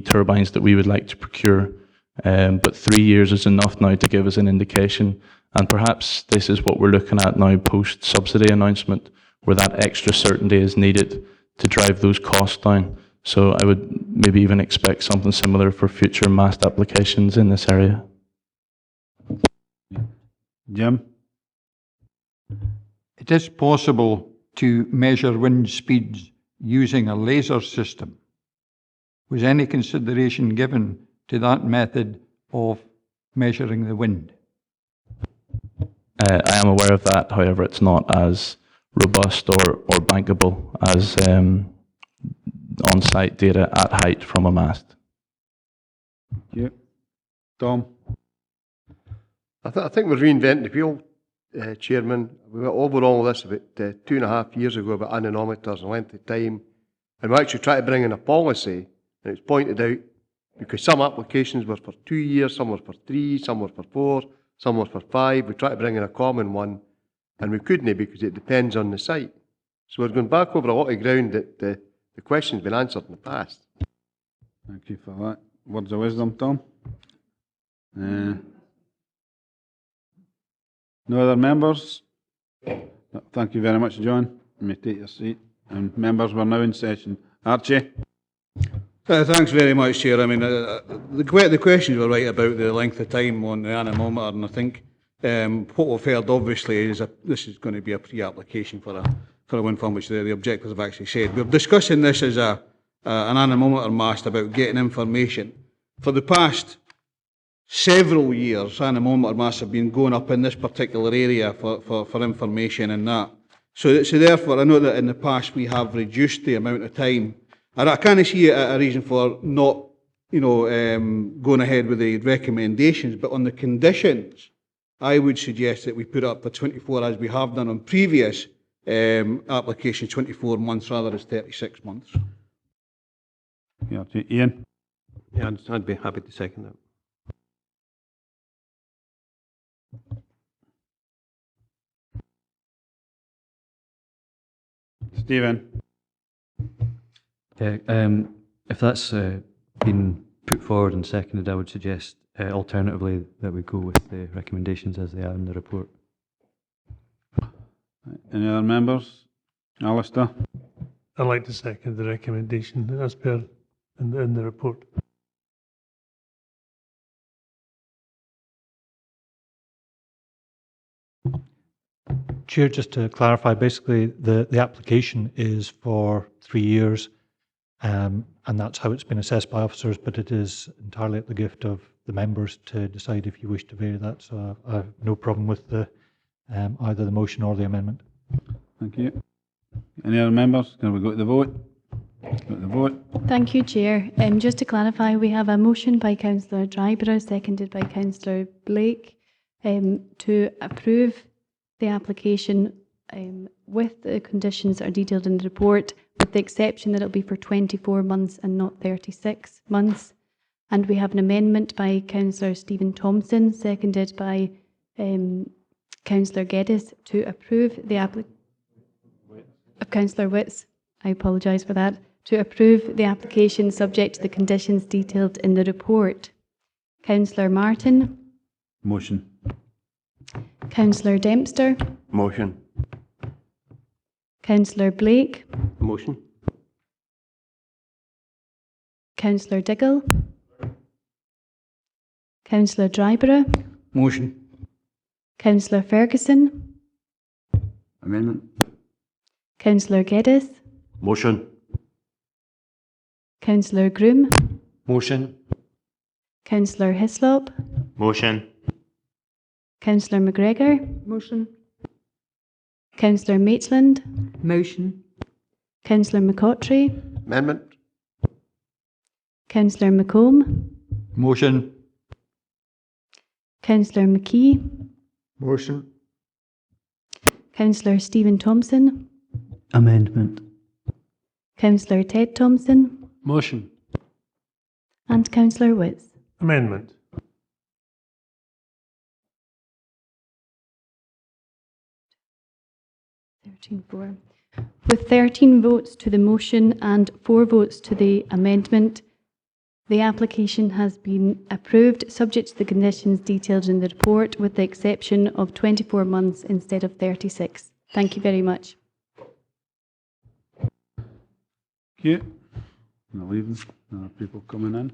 turbines that we would like to procure. But 3 years is enough now to give us an indication. And perhaps this is what we're looking at now post-subsidy announcement, where that extra certainty is needed to drive those costs down. So I would maybe even expect something similar for future mast applications in this area. Jim? It is possible to measure wind speeds using a laser system. Was any consideration given to that method of measuring the wind? I am aware of that, however, it's not as robust or bankable as on-site data at height from a mast. Yeah. Tom? I think we're reinventing the wheel, Chairman. We went over all of this about 2.5 years ago about anemometers and length of time. And we actually tried to bring in a policy, and it's pointed out, because some applications were for 2 years, some were for 3, some were for 4, some were for 5. We tried to bring in a common one, and we couldn't because it depends on the site. So we're going back over a lot of ground that the question's been answered in the past. Thank you for that. Words of wisdom, Tom? No other members? No, thank you very much, John. You may take your seat. And members, we're now in session. Archie? Thanks very much, Chair. I mean, the questions were right about the length of time on the anemometer, and I think what we've heard obviously is this is going to be a pre-application for a wind farm, which the objectives have actually said. We're discussing this as an anemometer mast about getting information. For the past several years, anemometer masts have been going up in this particular area for information and that. So therefore, I know that in the past we have reduced the amount of time. I can't see a reason for not, going ahead with the recommendations, but on the conditions, I would suggest that we put up for 24 as we have done on previous applications, 24 months rather than 36 months. Yeah, Ian? Yeah, I'd be happy to second that. Stephen? If that's been put forward and seconded, I would suggest alternatively that we go with the recommendations as they are in the report. Any other members? Alistair? I'd like to second the recommendation as per in the report. Chair, just to clarify, basically the application is for 3 years and that's how it's been assessed by officers, but it is entirely at the gift of the members to decide if you wish to vary that. So I have no problem with the either the motion or the amendment. Thank you. Any other members? Can we go to the vote? Go to the vote. Thank you, Chair. Just to clarify, we have a motion by Councillor Dryborough, seconded by Councillor Blake, to approve the application with the conditions that are detailed in the report, with the exception that it'll be for 24 months and not 36 months. And we have an amendment by Councillor Stephen Thompson, seconded by Councillor Geddes, to approve the application of Councillor Witts. I apologise for that. To approve the application subject to the conditions detailed in the report. Councillor Martin. Motion. Councillor Dempster. Motion. Councillor Blake. Motion. Councillor Diggle. Councillor Dryborough. Motion. Councillor Ferguson. Amendment. Councillor Geddes. Motion. Councillor Groom. Motion. Councillor Hislop. Motion. Councillor McGregor. Motion. Councillor Maitland. Motion. Councillor McCautry. Amendment. Councillor McComb. Motion. Councillor McKee. Motion. Councillor Stephen Thompson. Amendment. Councillor Ted Thompson. Motion. And Councillor Witts. Amendment. With 13 votes to the motion and 4 votes to the amendment, the application has been approved, subject to the conditions detailed in the report, with the exception of 24 months instead of 36. Thank you very much. Thank you. Not leaving. People coming in.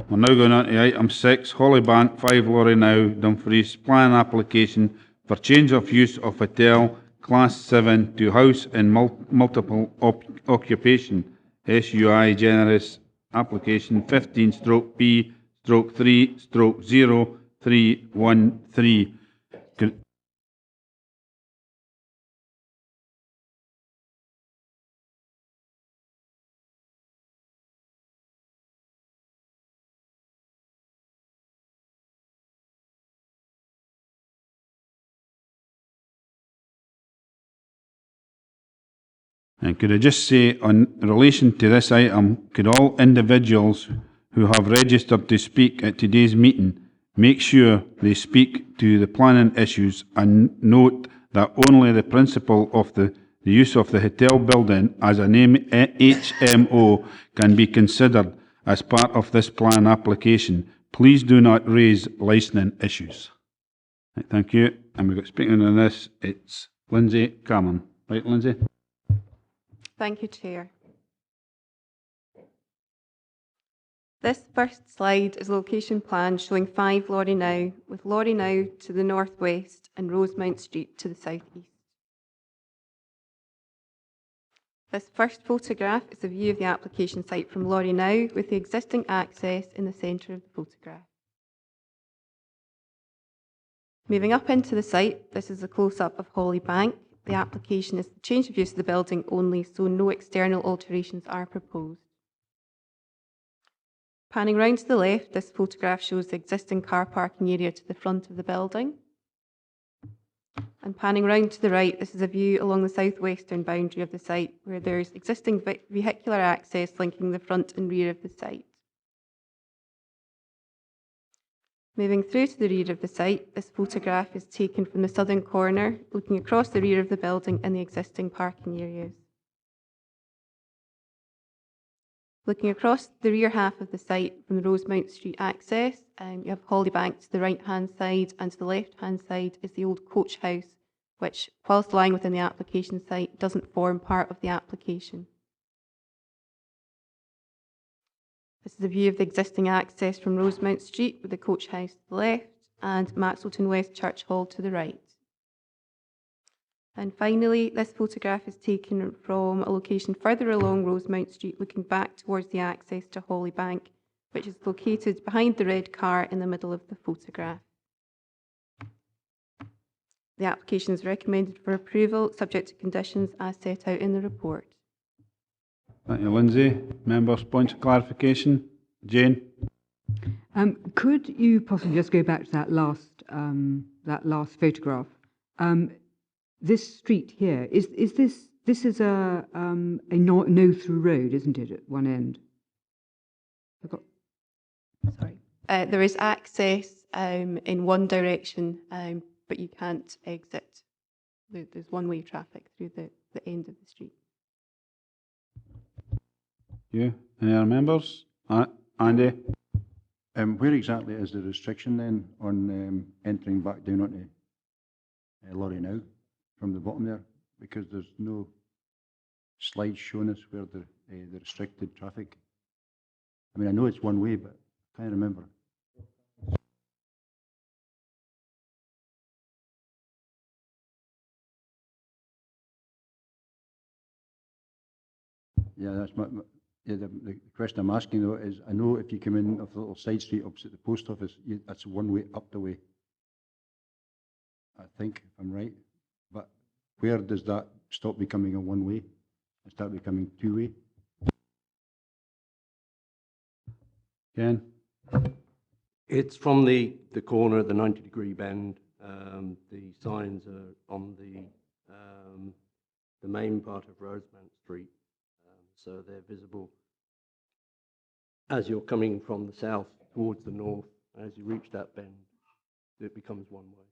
We're now going on to item 6, Hollybank, 5 Laurieknowe, Dumfries, plan application for change of use of hotel class 7 to house in multiple occupation, SUI Generis, application 15/B/3/0313. And could I just say, in relation to this item, could all individuals who have registered to speak at today's meeting make sure they speak to the planning issues and note that only the principle of the use of the hotel building as an HMO can be considered as part of this plan application. Please do not raise licensing issues. Right, thank you. And we've got speaking on this, it's Lindsay Cameron. Right, Lindsay? Thank you, Chair. This first slide is a location plan showing 5 Laurieknowe, with Laurieknowe to the northwest and Rosemount Street to the southeast. This first photograph is a view of the application site from Laurieknowe, with the existing access in the centre of the photograph. Moving up into the site, this is a close-up of Hollybank. The application is the change of use of the building only, so no external alterations are proposed. Panning round to the left, this photograph shows the existing car parking area to the front of the building. And panning round to the right, this is a view along the southwestern boundary of the site where there's existing vehicular access linking the front and rear of the site. Moving through to the rear of the site, this photograph is taken from the southern corner, looking across the rear of the building and the existing parking areas. Looking across the rear half of the site from the Rosemount Street access, you have Hollybank to the right-hand side, and to the left-hand side is the old coach house, which, whilst lying within the application site, doesn't form part of the application. This is a view of the existing access from Rosemount Street with the coach house to the left and Maxwellton West Church Hall to the right. And finally, this photograph is taken from a location further along Rosemount Street, looking back towards the access to Hollybank, which is located behind the red car in the middle of the photograph. The application is recommended for approval, subject to conditions as set out in the report. Thank you, Lindsay. Members, points of clarification? Jane? Could you possibly just go back to that last photograph? This street here, is this is a no through road, isn't it, at one end? Sorry. There is access in one direction, but you can't exit. There's one-way traffic through the end of the street. You? Any other members? Andy? Where exactly is the restriction then on entering back down onto Laurieknowe from the bottom there? Because there's no slide showing us where the restricted traffic. I mean, I know it's one way, but I can't remember. Yeah, that's the question I'm asking though is, I know if you come in off the little side street opposite the post office, that's one way up the way. I think, if I'm right. But where does that stop becoming a one way and start becoming two way? Ken? It's from the corner, the 90-degree bend. The signs are on the main part of Rosemount Street, so they're visible as you're coming from the south towards the north. As you reach that bend, it becomes one way.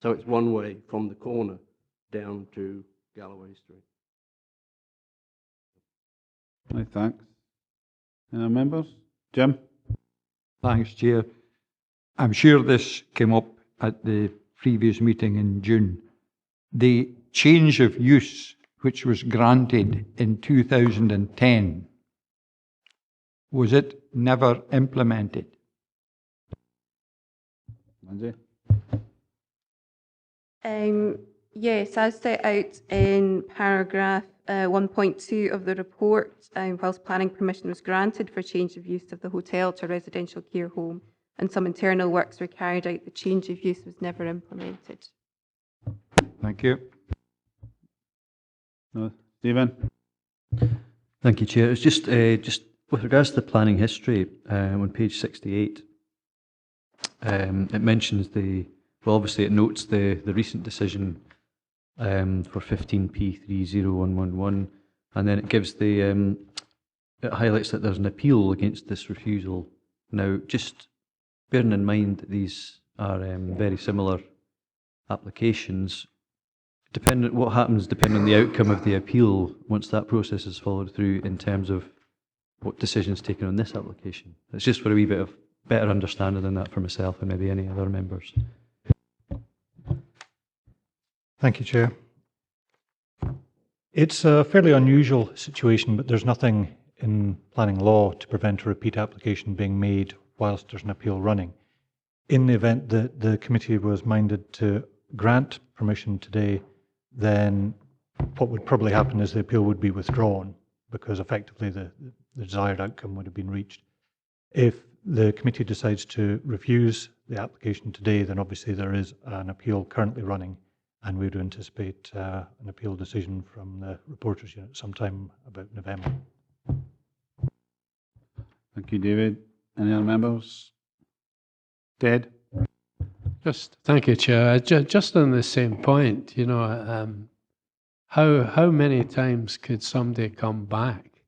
So it's one way from the corner down to Galloway Street. Right, thanks. Any other members? Jim? Thanks, Chair. I'm sure this came up at the previous meeting in June. The change of use which was granted in 2010, was it never implemented? Lindsay? Yes, as set out in paragraph 1.2 of the report, whilst planning permission was granted for change of use of the hotel to a residential care home and some internal works were carried out, the change of use was never implemented. Thank you. No, Stephen? Thank you, Chair. It's just with regards to the planning history on page 68, it mentions obviously it notes the recent decision for 15P30111, and then it gives it highlights that there's an appeal against this refusal. Now, just bearing in mind that these are very similar applications, what happens depending on the outcome of the appeal once that process is followed through in terms of what decisions taken on this application. It's just for a wee bit of better understanding than that for myself and maybe any other members. Thank you, Chair. It's a fairly unusual situation, but there's nothing in planning law to prevent a repeat application being made whilst there's an appeal running. In the event that the committee was minded to grant permission today, then what would probably happen is the appeal would be withdrawn because effectively the desired outcome would have been reached. If the committee decides to refuse the application today, then obviously there is an appeal currently running, and we would anticipate an appeal decision from the reporters unit sometime about November. Thank you, David. Any other members? Ted? Just thank you, Chair. Just on the same point, you know, how many times could somebody come back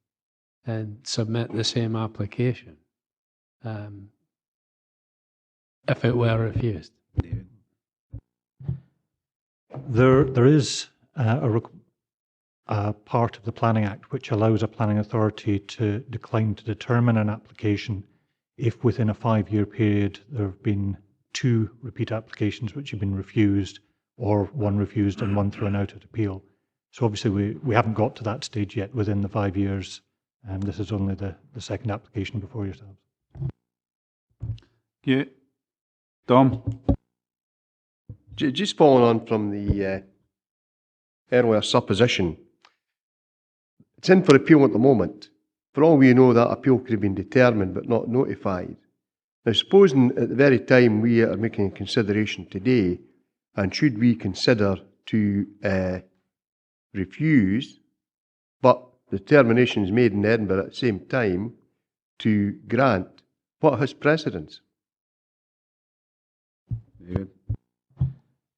and submit the same application if it were refused? There is a part of the Planning Act which allows a planning authority to decline to determine an application if within a 5-year period there have been 2 repeat applications which have been refused, or 1 refused and 1 thrown out at appeal. So obviously we haven't got to that stage yet within the 5 years, and this is only the second application before yourselves. Thank you. Tom? Just following on from the earlier supposition, it's in for appeal at the moment. For all we know, that appeal could have been determined but not notified. Now, supposing at the very time we are making a consideration today, and should we consider to refuse, but the determination is made in Edinburgh at the same time to grant, what has precedence?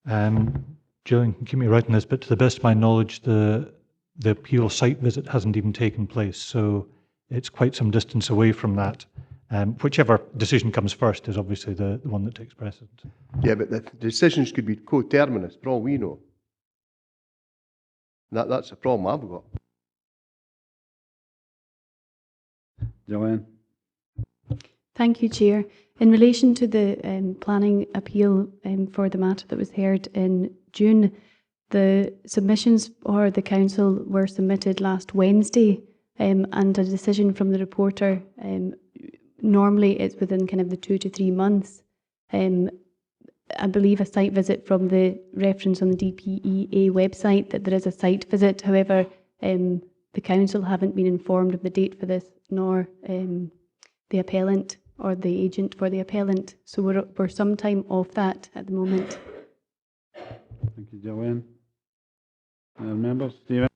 Gillian can keep me right on this, but to the best of my knowledge, the appeal site visit hasn't even taken place, so it's quite some distance away from that. Whichever decision comes first is obviously the one that takes precedence. Yeah, but the decisions could be coterminous, for all we know. That's a problem I've got. Gillian? Thank you, Chair. In relation to the planning appeal for the matter that was heard in June, the submissions for the council were submitted last Wednesday, and a decision from the reporter, normally it's within kind of the 2 to 3 months. I believe a site visit from the reference on the DPEA website that there is a site visit. However, the council haven't been informed of the date for this, nor the appellant or the agent for the appellant. So we're some time off that at the moment. Thank you, Gillian. Members, Stephen?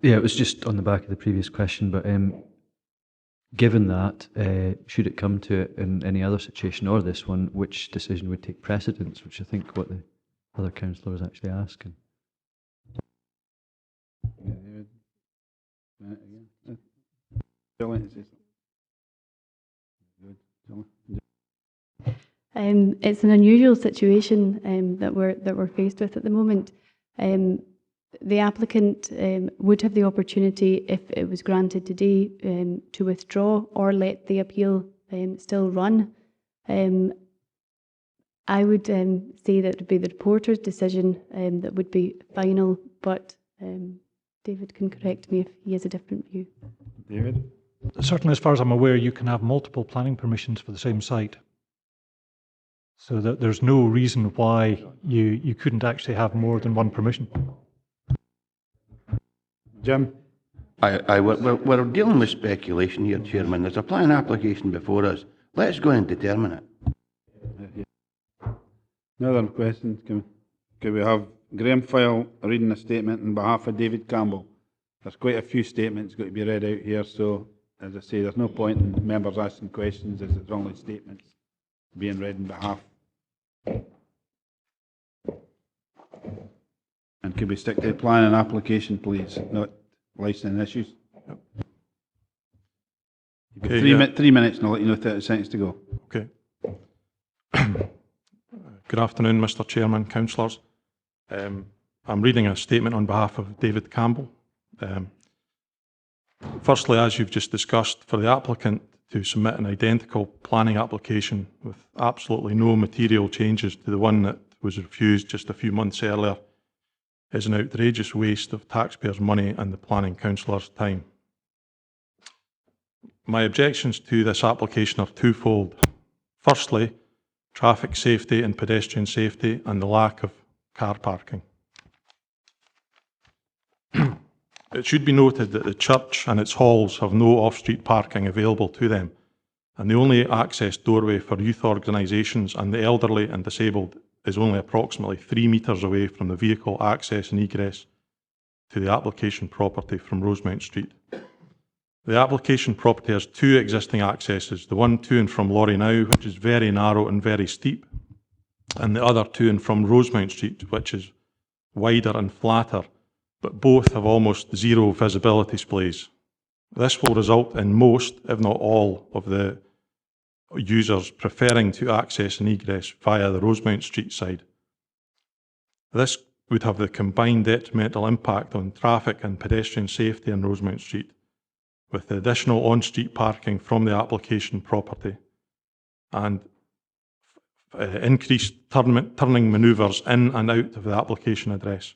Yeah, it was just on the back of the previous question, but given that, should it come to it in any other situation or this one, which decision would take precedence, which I think what the other councillor was actually asking. It's an unusual situation that we're faced with at the moment. The applicant would have the opportunity, if it was granted today, to withdraw or let the appeal still run. I would say that it would be the reporter's decision that would be final, but David can correct me if he has a different view. David? Certainly, as far as I'm aware, you can have multiple planning permissions for the same site. So that there's no reason why you couldn't actually have more than one permission. Jim? We're dealing with speculation here, Chairman. There's a planning application before us. Let's go and determine it. No other questions? Can we have Graham File reading a statement on behalf of David Campbell? There's quite a few statements got to be read out here, so as I say, there's no point in members asking questions as it's only statements being read on behalf. And could we stick to the planning application, please, not licensing issues? Yep. Okay, 3 minutes and I'll let you know 30 seconds to go. Okay. Good afternoon, Mr. Chairman, councillors. I'm reading a statement on behalf of David Campbell. Firstly, as you've just discussed, for the applicant to submit an identical planning application with absolutely no material changes to the one that was refused just a few months earlier is an outrageous waste of taxpayers' money and the planning councillor's time. My objections to this application are twofold. Firstly, traffic safety and pedestrian safety and the lack of car parking. It should be noted that the church and its halls have no off-street parking available to them, and the only access doorway for youth organisations and the elderly and disabled is only approximately 3 metres away from the vehicle access and egress to the application property from Rosemount Street. The application property has two existing accesses, the one to and from Laurieknowe, which is very narrow and very steep, and the other to and from Rosemount Street, which is wider and flatter, but both have almost zero visibility splays. This will result in most, if not all, of the users preferring to access and egress via the Rosemount Street side. This would have the combined detrimental impact on traffic and pedestrian safety in Rosemount Street, with the additional on-street parking from the application property and increased turning manoeuvres in and out of the application address.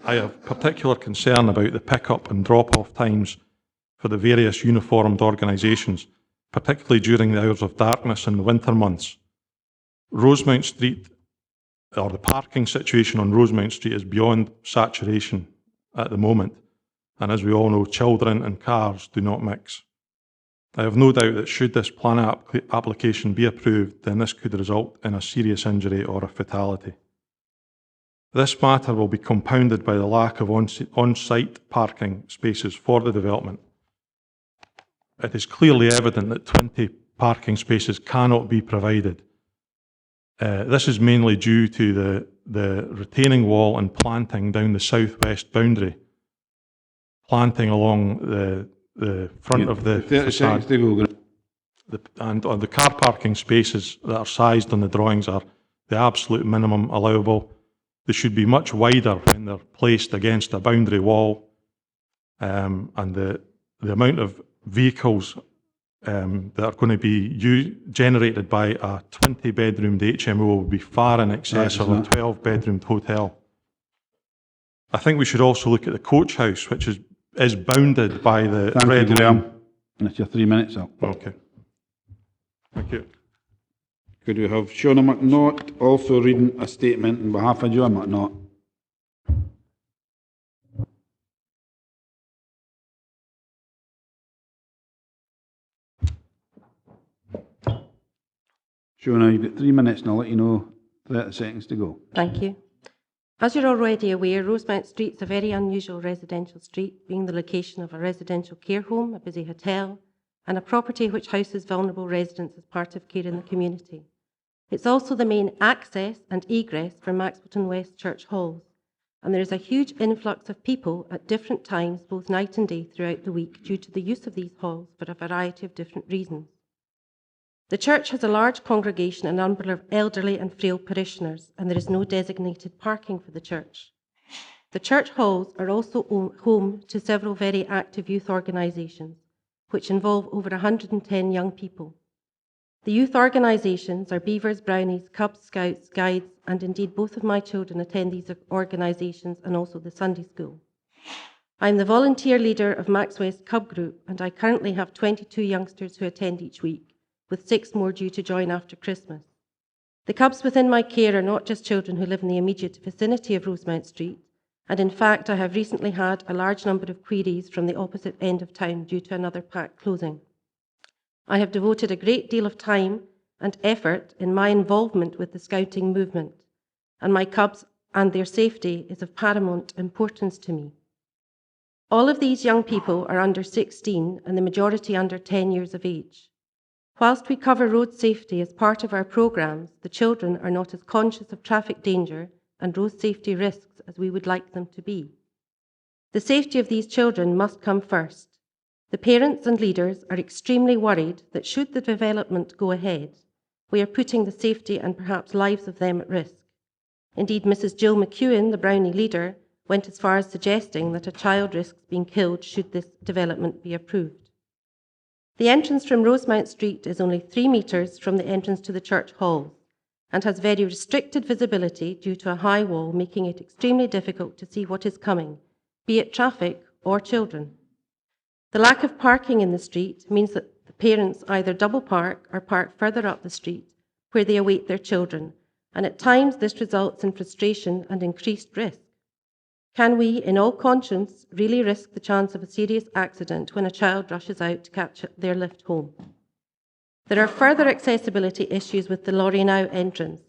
I have particular concern about the pick-up and drop-off times for the various uniformed organisations, particularly during the hours of darkness in the winter months. Rosemount Street, or the parking situation on Rosemount Street, is beyond saturation at the moment, and as we all know, children and cars do not mix. I have no doubt that should this plan application be approved, then this could result in a serious injury or a fatality. This matter will be compounded by the lack of on-site parking spaces for the development. It is clearly evident that 20 parking spaces cannot be provided. This is mainly due to the retaining wall and planting down the southwest boundary, planting along the front of the facade. And on the car parking spaces that are sized on the drawings are the absolute minimum allowable. They should be much wider when they're placed against a boundary wall, and the amount of vehicles that are going to be generated by a 20-bedroomed HMO will be far in excess of a 12-bedroomed hotel. I think we should also look at the coach house, which is bounded by the red line. And it's your 3 minutes up. Okay. Thank you. Could we have Shona McNaught also reading a statement on behalf of Joe McNaught? Shona, you've got 3 minutes and I'll let you know 30 seconds to go. Thank you. As you're already aware, Rosemount Street is a very unusual residential street, being the location of a residential care home, a busy hotel, and a property which houses vulnerable residents as part of care in the community. It's also the main access and egress for Maxwellton West Church halls, and there is a huge influx of people at different times, both night and day, throughout the week due to the use of these halls for a variety of different reasons. The church has a large congregation and a number of elderly and frail parishioners, and there is no designated parking for the church. The church halls are also home to several very active youth organisations, which involve over 110 young people. The youth organisations are Beavers, Brownies, Cubs, Scouts, Guides, and indeed both of my children attend these organisations and also the Sunday school. I am the volunteer leader of Max West Cub Group, and I currently have 22 youngsters who attend each week, with 6 more due to join after Christmas. The cubs within my care are not just children who live in the immediate vicinity of Rosemount Street, and in fact I have recently had a large number of queries from the opposite end of town due to another park closing. I have devoted a great deal of time and effort in my involvement with the scouting movement, and my cubs and their safety is of paramount importance to me. All of these young people are under 16 and the majority under 10 years of age. Whilst we cover road safety as part of our programmes, the children are not as conscious of traffic danger and road safety risks as we would like them to be. The safety of these children must come first. The parents and leaders are extremely worried that should the development go ahead, we are putting the safety and perhaps lives of them at risk. Indeed, Mrs. Jill McEwen, the Brownie leader, went as far as suggesting that a child risks being killed should this development be approved. The entrance from Rosemount Street is only 3 metres from the entrance to the church halls and has very restricted visibility due to a high wall, making it extremely difficult to see what is coming, be it traffic or children. The lack of parking in the street means that the parents either double park or park further up the street where they await their children, and at times this results in frustration and increased risk. Can we, in all conscience, really risk the chance of a serious accident when a child rushes out to catch their lift home? There are further accessibility issues with the Laurieknowe entrance,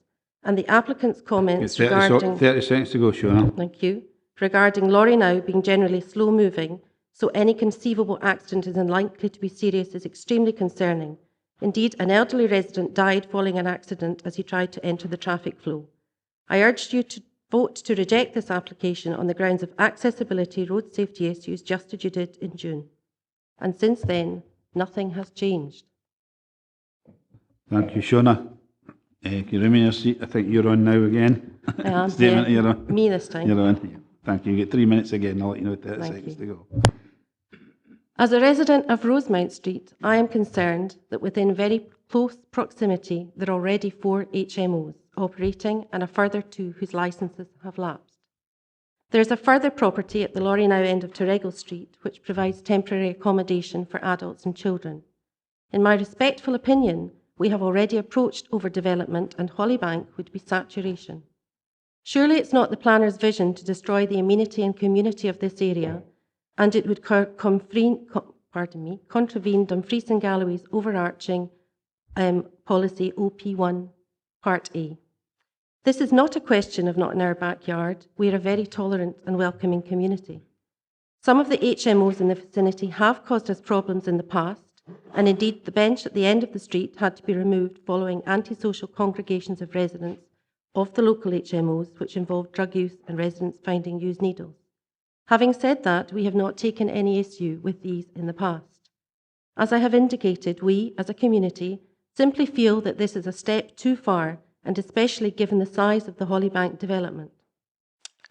and the applicant's comments regarding... 30 seconds to go, Shona. Thank you. Regarding Laurieknowe being generally slow-moving, so any conceivable accident is unlikely to be serious is extremely concerning. Indeed, an elderly resident died following an accident as he tried to enter the traffic flow. I urged you to vote to reject this application on the grounds of accessibility, road safety issues, just as you did in June. And since then, nothing has changed. Thank you, Shona. Can you remain in your seat? I think you're on now again. I am, Statement, yeah. you're on. Me this time. You're on. Thank you. You get 3 minutes again. I'll let you know 30 seconds to go. As a resident of Rosemount Street, I am concerned that within very close proximity there are already 4 HMOs operating and a further 2 whose licences have lapsed. There is a further property at the Laurieknowe end of Turregel Street which provides temporary accommodation for adults and children. In my respectful opinion, we have already approached overdevelopment and Hollybank would be saturation. Surely it's not the planner's vision to destroy the amenity and community of this area, and it would contravene Dumfries and Galloway's overarching policy OP1 Part A. This is not a question of not in our backyard. We are a very tolerant and welcoming community. Some of the HMOs in the vicinity have caused us problems in the past, and indeed the bench at the end of the street had to be removed following antisocial congregations of residents of the local HMOs, which involved drug use and residents finding used needles. Having said that, we have not taken any issue with these in the past. As I have indicated, we, as a community, simply feel that this is a step too far, and especially given the size of the Hollybank development.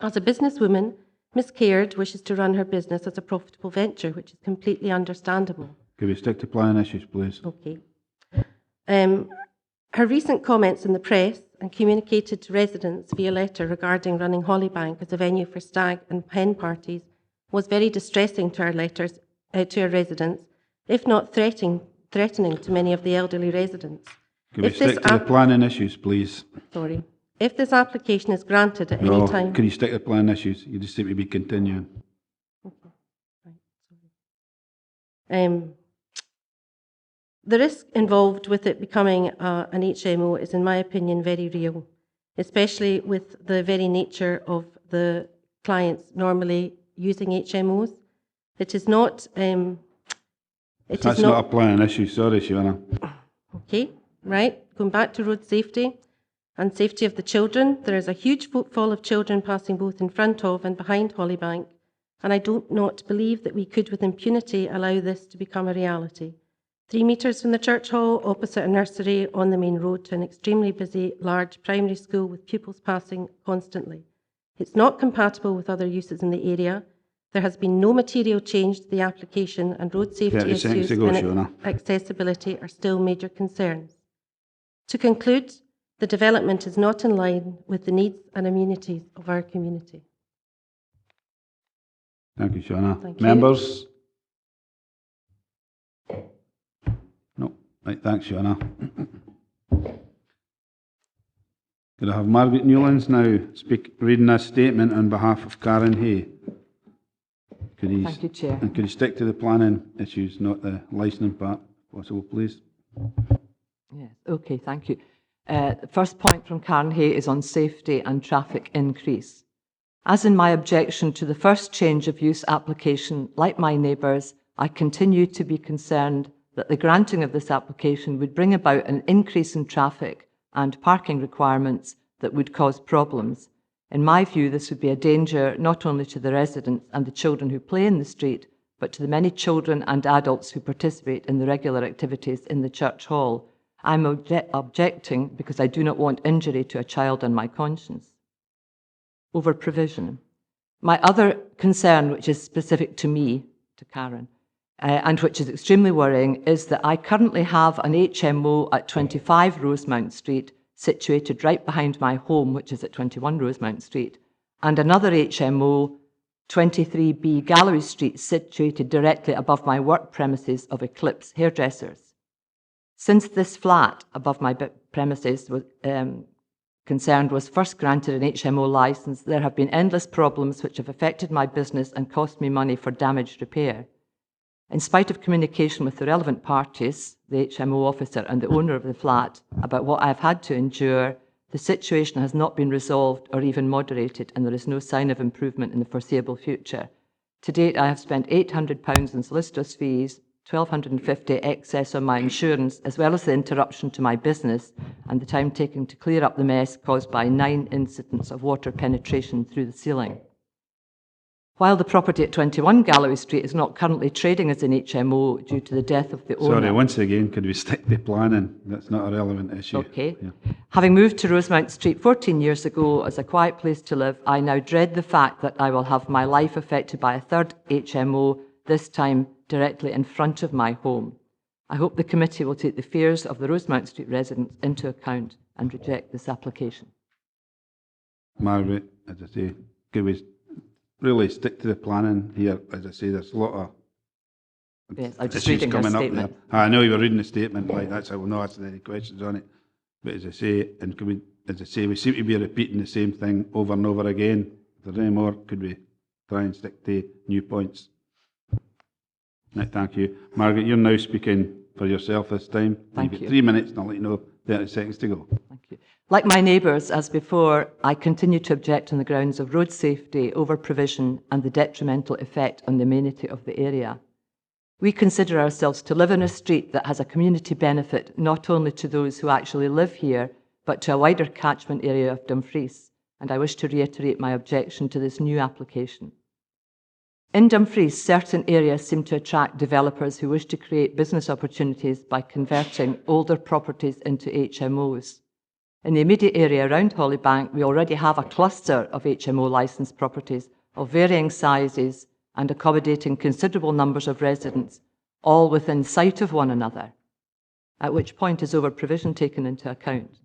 As a businesswoman, Miss Keir wishes to run her business as a profitable venture, which is completely understandable. Can we stick to planning issues, please? Okay. Her recent comments in the press and communicated to residents via letter regarding running Hollybank as a venue for stag and hen parties was very distressing to our to our residents, if not threatening to many of the elderly residents. Can we stick to the planning issues, please? Sorry. If this application is granted at any time... Can you stick to the planning issues? You just seem to be continuing. Okay. Right. Sorry. The risk involved with it becoming an HMO is, in my opinion, very real, especially with the very nature of the clients normally using HMOs. It is not... That's not a planning issue, sorry, Shona. Okay, right. Going back to road safety and safety of the children, there is a huge footfall of children passing both in front of and behind Hollybank, and I do not believe that we could with impunity allow this to become a reality. 3 metres from the church hall, opposite a nursery on the main road to an extremely busy, large primary school with pupils passing constantly. It's not compatible with other uses in the area. There has been no material change to the application, and road safety issues and accessibility are still major concerns. To conclude, the development is not in line with the needs and amenities of our community. Thank you, Shona. Thank you. Members? No. Right, thanks, Shona. Could I have Margaret Newlands now reading a statement on behalf of Karen Hay? Thank you, Chair. And could you stick to the planning issues, not the licensing part, if possible, please? Yes, okay, thank you. The first point from Karen Hay is on safety and traffic increase. As in my objection to the first change of use application, like my neighbours, I continue to be concerned that the granting of this application would bring about an increase in traffic and parking requirements that would cause problems. In my view, this would be a danger not only to the residents and the children who play in the street, but to the many children and adults who participate in the regular activities in the church hall. I'm objecting because I do not want injury to a child on my conscience. Over provision. My other concern, which is specific to me, to Karen, and which is extremely worrying, is that I currently have an HMO at 25 Rosemount Street, situated right behind my home, which is at 21 Rosemount Street, and another HMO, 23B Galloway Street, situated directly above my work premises of Eclipse Hairdressers. Since this flat above my premises was concerned was first granted an HMO licence, there have been endless problems which have affected my business and cost me money for damaged repair. In spite of communication with the relevant parties, the HMO officer and the owner of the flat, about what I have had to endure, the situation has not been resolved or even moderated, and there is no sign of improvement in the foreseeable future. To date, I have spent £800 in solicitors' fees, £1,250 excess on my insurance, as well as the interruption to my business and the time taken to clear up the mess caused by 9 incidents of water penetration through the ceiling. While the property at 21 Galloway Street is not currently trading as an HMO due to the death of the owner... Sorry, once again, could we stick to planning? That's not a relevant issue. Okay. Yeah. Having moved to Rosemount Street 14 years ago as a quiet place to live, I now dread the fact that I will have my life affected by a third HMO, this time directly in front of my home. I hope the committee will take the fears of the Rosemount Street residents into account and reject this application. Margaret, as I say, could we really stick to the planning here? As I say, there's a lot of Yes, I'm just issues reading her coming up statement. there. I know you were reading the statement, like that's how we're not asking any questions on it. But as I say, and could we, as I say, we seem to be repeating the same thing over and over again. If there's any more, could we try and stick to new points? Right, thank you. Margaret, you're now speaking for yourself this time. Thank You've got you. 3 minutes and I'll let you know 30 seconds to go. Thank you. Like my neighbours, as before, I continue to object on the grounds of road safety, over-provision and the detrimental effect on the amenity of the area. We consider ourselves to live in a street that has a community benefit not only to those who actually live here, but to a wider catchment area of Dumfries, and I wish to reiterate my objection to this new application. In Dumfries, certain areas seem to attract developers who wish to create business opportunities by converting older properties into HMOs. In the immediate area around Hollybank, we already have a cluster of HMO licensed properties of varying sizes and accommodating considerable numbers of residents, all within sight of one another, at which point is over-provision taken into account.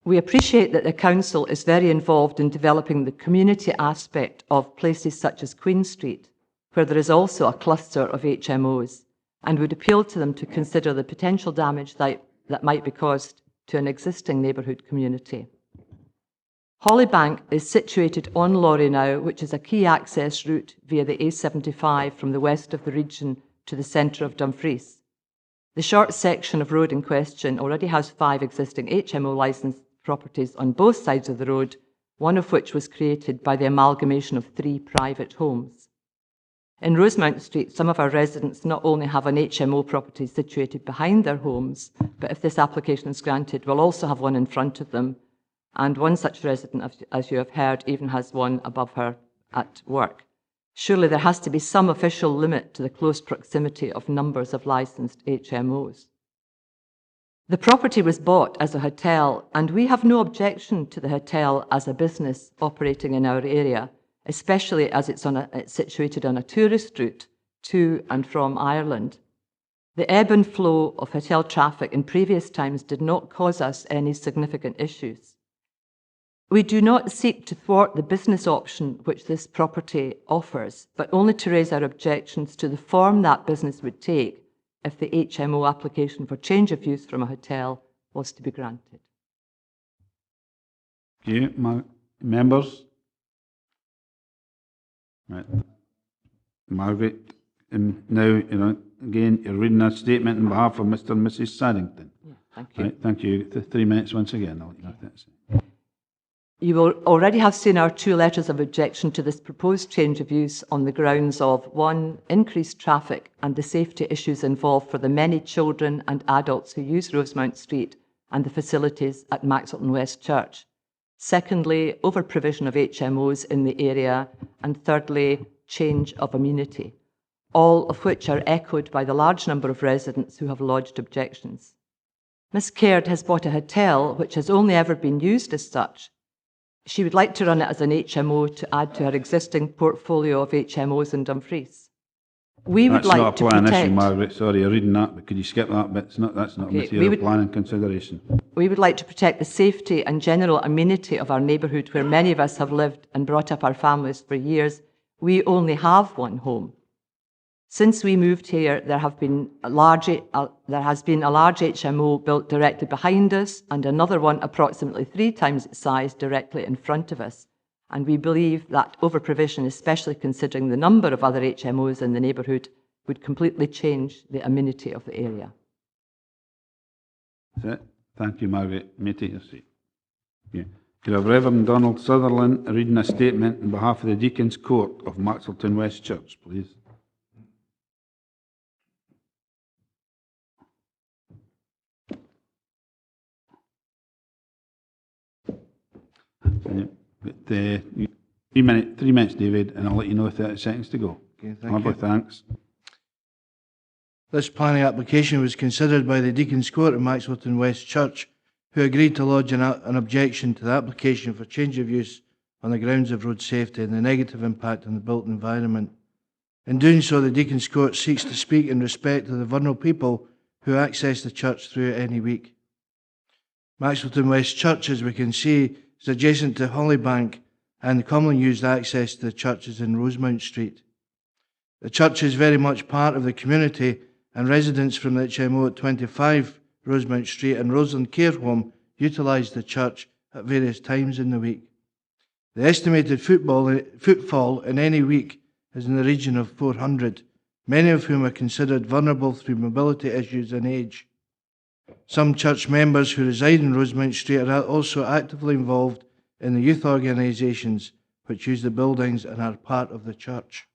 We appreciate that the Council is very involved in developing the community aspect of places such as Queen Street, where there is also a cluster of HMOs, and would appeal to them to consider the potential damage that might be caused to an existing neighbourhood community. Hollybank is situated on Laurieknowe, which is a key access route via the A75 from the west of the region to the centre of Dumfries. The short section of road in question already has 5 existing HMO licensed properties on both sides of the road, one of which was created by the amalgamation of 3 private homes. In Rosemount Street, some of our residents not only have an HMO property situated behind their homes, but if this application is granted, will also have one in front of them, and one such resident, as you have heard, even has one above her at work. Surely there has to be some official limit to the close proximity of numbers of licensed HMOs. The property was bought as a hotel, and we have no objection to the hotel as a business operating in our area, especially as it's situated on a tourist route to and from Ireland. The ebb and flow of hotel traffic in previous times did not cause us any significant issues. We do not seek to thwart the business option which this property offers, but only to raise our objections to the form that business would take if the HMO application for change of use from a hotel was to be granted. Okay, members? Right. Margaret, and now, again, you're reading a statement on behalf of Mr. and Mrs. Saddington. Yeah, thank you. Right, thank you. 3 minutes once again. I'll let you know that. You will already have seen our 2 letters of objection to this proposed change of use on the grounds of 1, increased traffic and the safety issues involved for the many children and adults who use Rosemount Street and the facilities at Maxilton West Church. Secondly, over-provision of HMOs in the area. And thirdly, change of amenity, all of which are echoed by the large number of residents who have lodged objections. Miss Keir has bought a hotel which has only ever been used as such. She would like to run it as an HMO to add to her existing portfolio of HMOs in Dumfries. We would like to protect... That's not a planning issue, Margaret. Sorry, you're reading that, but could you skip that bit? That's not a material planning consideration. We would like to protect the safety and general amenity of our neighbourhood where many of us have lived and brought up our families for years. We only have one home. Since we moved here, there has been a large HMO built directly behind us and another one approximately 3 times its size directly in front of us. And we believe that over-provision, especially considering the number of other HMOs in the neighbourhood, would completely change the amenity of the area. That's it. Thank you, Margaret. May take your seat. Yeah. Could I have Reverend Donald Sutherland reading a statement on behalf of the Deacon's Court of Maxwellton West Church, please? But, 3 minutes, David, and I'll let you know 30 seconds to go. Okay, thank Harbour, you. thanks. This planning application was considered by the Deacon's Court of Maxwellton West Church, who agreed to lodge an objection to the application for change of use on the grounds of road safety and the negative impact on the built environment. In doing so, the Deacon's Court seeks to speak in respect of the vulnerable people who access the church through it any week. Maxwellton West Church, as we can see, is adjacent to Hollybank, and the commonly used access to the church is in Rosemount Street. The church is very much part of the community, and residents from the HMO at 25 Rosemount Street and Roseland Care Home utilise the church at various times in the week. The estimated footfall in any week is in the region of 400, many of whom are considered vulnerable through mobility issues and age. Some church members who reside in Rosemount Street are also actively involved in the youth organisations which use the buildings and are part of the church.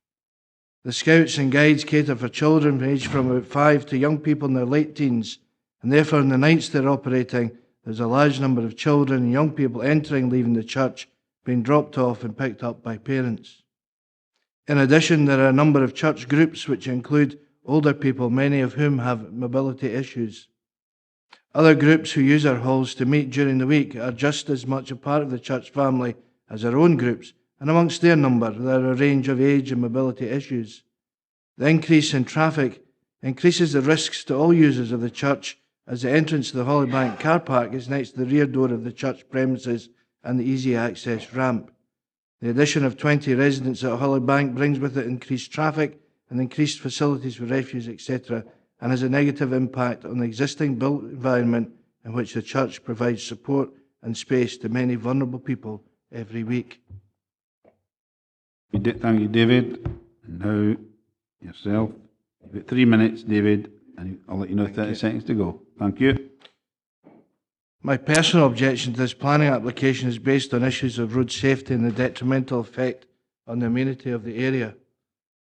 The Scouts and Guides cater for children aged from about 5 to young people in their late teens, and therefore on the nights they're operating, there's a large number of children and young people entering and leaving the church, being dropped off and picked up by parents. In addition, there are a number of church groups which include older people, many of whom have mobility issues. Other groups who use our halls to meet during the week are just as much a part of the church family as our own groups, and amongst their number there are a range of age and mobility issues. The increase in traffic increases the risks to all users of the church, as the entrance to the Hollybank car park is next to the rear door of the church premises and the easy access ramp. The addition of 20 residents at Hollybank brings with it increased traffic and increased facilities for refuse, etc., and has a negative impact on the existing built environment in which the church provides support and space to many vulnerable people every week. Thank you, David. And now, yourself. You've got 3 minutes, David, and I'll let you know 30 seconds to go. Thank you. My personal objection to this planning application is based on issues of road safety and the detrimental effect on the amenity of the area.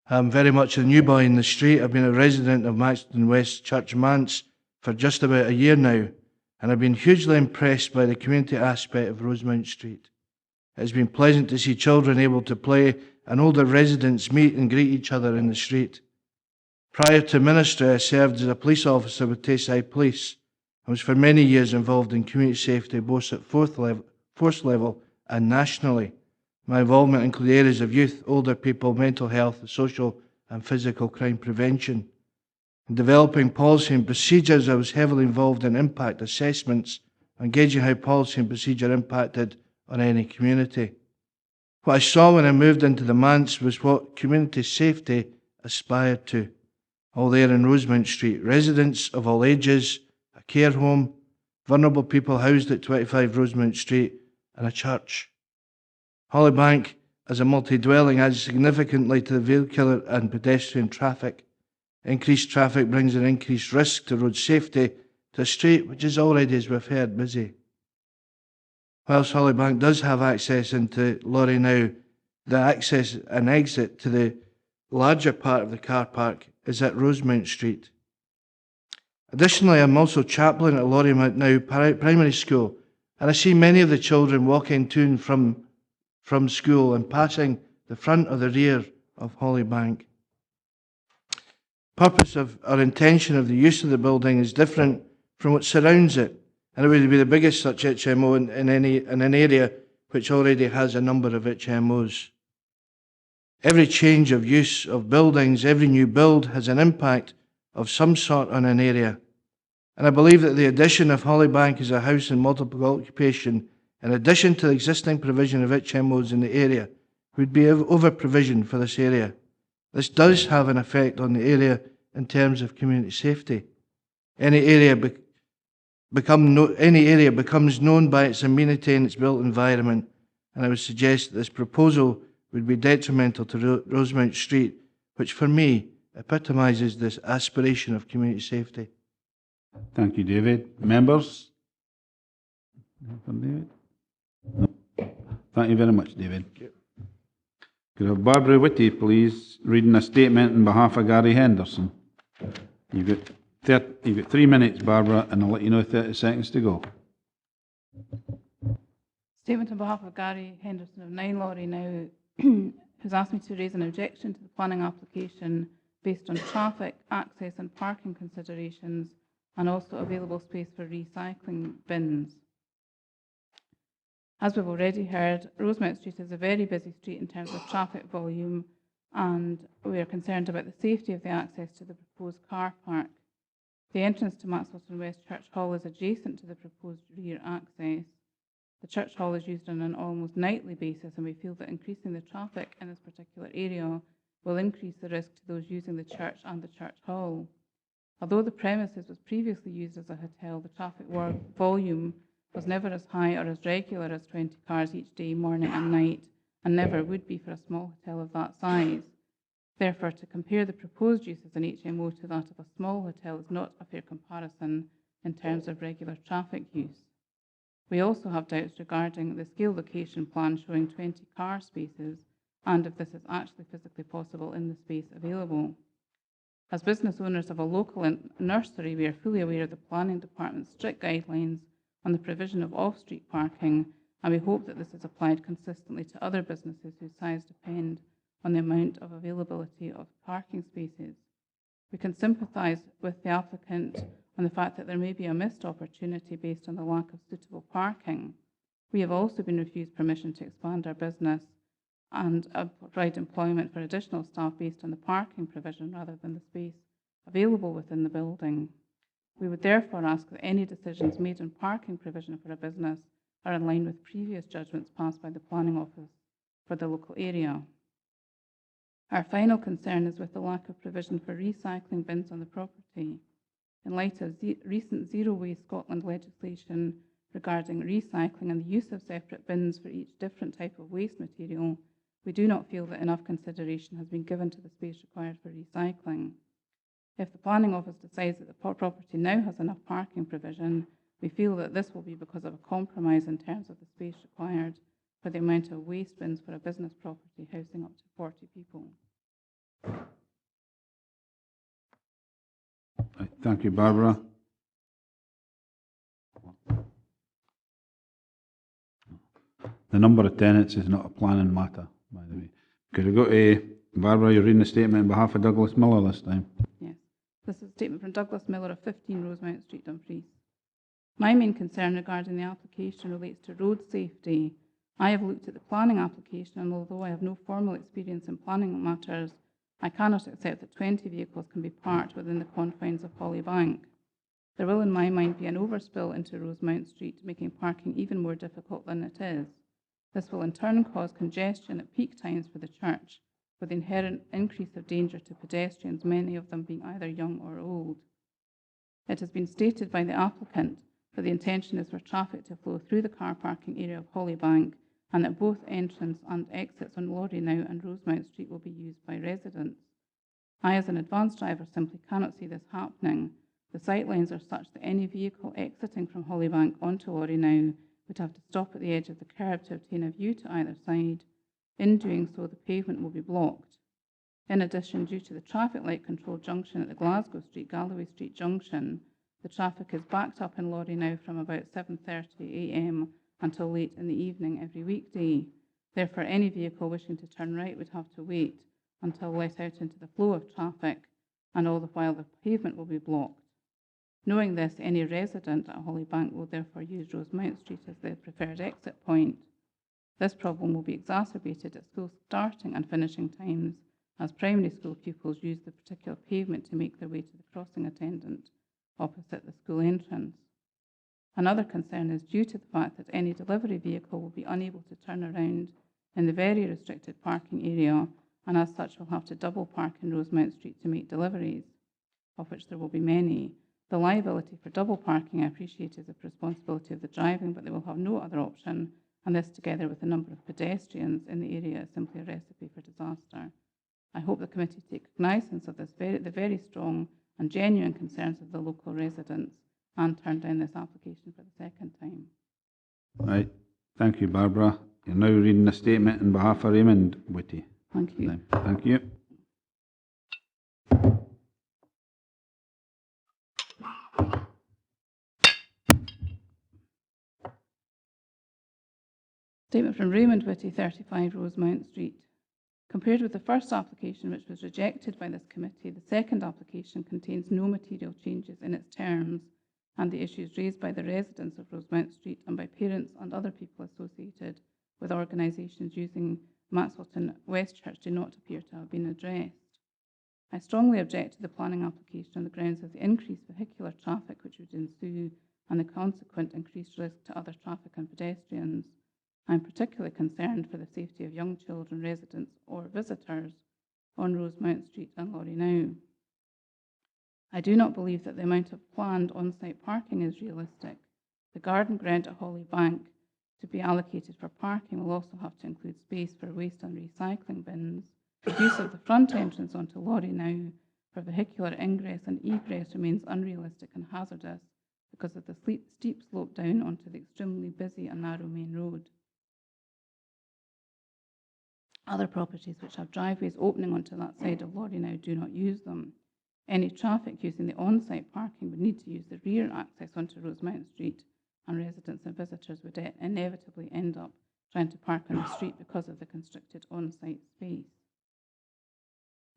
I'm very much a new boy in the street. I've been a resident of Maxwellton West Church Manse for just about a year now, and I've been hugely impressed by the community aspect of Rosemount Street. It's been pleasant to see children able to play and older residents meet and greet each other in the street. Prior to ministry, I served as a police officer with Tayside Police. I was for many years involved in community safety, both at force level and nationally. My involvement included areas of youth, older people, mental health, social and physical crime prevention. In developing policy and procedures, I was heavily involved in impact assessments, engaging how policy and procedure impacted on any community. What I saw when I moved into the manse was what community safety aspired to. All there in Rosemount Street, residents of all ages, a care home, vulnerable people housed at 25 Rosemount Street, and a church. Hollybank, as a multi-dwelling, adds significantly to the vehicular and pedestrian traffic. Increased traffic brings an increased risk to road safety to a street which is already, as we've heard, busy. Whilst Hollybank does have access into Laurieknowe, the access and exit to the larger part of the car park is at Rosemount Street. Additionally, I'm also chaplain at Laurieknowe Primary School, and I see many of the children walking to and from school and passing the front or the rear of Hollybank. Purpose of or intention of the use of the building is different from what surrounds it, and it would be the biggest such HMO in an area which already has a number of HMOs. Every change of use of buildings, every new build has an impact of some sort on an area. And I believe that the addition of Hollybank as a house in multiple occupation, in addition to the existing provision of HMOs in the area, would be over-provision for this area. This does have an effect on the area in terms of community safety. Any area becomes known by its amenity and its built environment, and I would suggest that this proposal would be detrimental to Rosemount Street, which for me epitomises this aspiration of community safety. Thank you, David. Members? David? Thank you very much, David. Could I have Barbara Whitty, please, reading a statement on behalf of Gary Henderson? You've got 3 minutes, Barbara, and I'll let you know 30 seconds to go. Statement on behalf of Gary Henderson of 9 Laurieknowe, who's asked me to raise an objection to the planning application based on traffic, access and parking considerations, and also available space for recycling bins. As we've already heard, Rosemount Street is a very busy street in terms of traffic volume, and we are concerned about the safety of the access to the proposed car park. The entrance to Maxwellton West Church Hall is adjacent to the proposed rear access. The church hall is used on an almost nightly basis, and we feel that increasing the traffic in this particular area will increase the risk to those using the church and the church hall. Although the premises was previously used as a hotel, the traffic volume was never as high or as regular as 20 cars each day, morning and night, and never would be for a small hotel of that size. Therefore, to compare the proposed use as an HMO to that of a small hotel is not a fair comparison in terms of regular traffic use. We also have doubts regarding the scale location plan showing 20 car spaces and if this is actually physically possible in the space available. As business owners of a local nursery, we are fully aware of the planning department's strict guidelines on the provision of off-street parking, and we hope that this is applied consistently to other businesses whose size depend on the amount of availability of parking spaces. We can sympathise with the applicant on the fact that there may be a missed opportunity based on the lack of suitable parking. We have also been refused permission to expand our business and provide employment for additional staff based on the parking provision rather than the space available within the building. We would therefore ask that any decisions made on parking provision for a business are in line with previous judgments passed by the Planning Office for the local area. Our final concern is with the lack of provision for recycling bins on the property. In light of recent Zero Waste Scotland legislation regarding recycling and the use of separate bins for each different type of waste material, we do not feel that enough consideration has been given to the space required for recycling. If the Planning Office decides that the property now has enough parking provision, we feel that this will be because of a compromise in terms of the space required for the amount of waste bins for a business property housing up to 40 people. Thank you, Barbara. The number of tenants is not a planning matter, by the way. Could we go to Barbara? You're reading a statement on behalf of Douglas Miller this time. Yes. This is a statement from Douglas Miller of 15 Rosemount Street, Dumfries. My main concern regarding the application relates to road safety. I have looked at the planning application, and although I have no formal experience in planning matters, I cannot accept that 20 vehicles can be parked within the confines of Hollybank. There will, in my mind, be an overspill into Rosemount Street, making parking even more difficult than it is. This will in turn cause congestion at peak times for the church, with the inherent increase of danger to pedestrians, many of them being either young or old. It has been stated by the applicant that the intention is for traffic to flow through the car parking area of Hollybank, and that both entrance and exits on Laurieknowe and Rosemount Street will be used by residents. I, as an advanced driver, simply cannot see this happening. The sightlines are such that any vehicle exiting from Hollybank onto Laurieknowe would have to stop at the edge of the curb to obtain a view to either side. In doing so, the pavement will be blocked. In addition, due to the traffic light control junction at the Glasgow Street Galloway Street junction, the traffic is backed up in Laurieknowe from about 7:30 a.m. until late in the evening every weekday. Therefore, any vehicle wishing to turn right would have to wait until let out into the flow of traffic, and all the while the pavement will be blocked. Knowing this, any resident at Hollybank will therefore use Rosemount Street as their preferred exit point. This problem will be exacerbated at school starting and finishing times, as primary school pupils use the particular pavement to make their way to the crossing attendant opposite the school entrance. Another concern is due to the fact that any delivery vehicle will be unable to turn around in the very restricted parking area, and as such will have to double park in Rosemount Street to make deliveries, of which there will be many. The liability for double parking, I appreciate, is the responsibility of the driving, but they will have no other option, and this, together with the number of pedestrians in the area, is simply a recipe for disaster. I hope the committee take cognizance of this the very strong and genuine concerns of the local residents and turn down this application for the second time. Right. Thank you, Barbara. You're now reading a statement on behalf of Raymond Whitty. Thank you. Thank you. Statement from Raymond Whitty, 35 Rosemount Street. Compared with the first application, which was rejected by this committee, the second application contains no material changes in its terms, and the issues raised by the residents of Rosemount Street and by parents and other people associated with organisations using Maxwellton West Church do not appear to have been addressed. I strongly object to the planning application on the grounds of the increased vehicular traffic which would ensue and the consequent increased risk to other traffic and pedestrians. I am particularly concerned for the safety of young children, residents or visitors on Rosemount Street and Laurieknowe. I do not believe that the amount of planned on-site parking is realistic. The garden ground at Hollybank to be allocated for parking will also have to include space for waste and recycling bins. The use of the front entrance onto Laurieknowe for vehicular ingress and egress remains unrealistic and hazardous because of the steep slope down onto the extremely busy and narrow main road. Other properties which have driveways opening onto that side of Laurieknowe do not use them. Any traffic using the on-site parking would need to use the rear access onto Rosemount Street, and residents and visitors would inevitably end up trying to park on the street because of the constricted on-site space.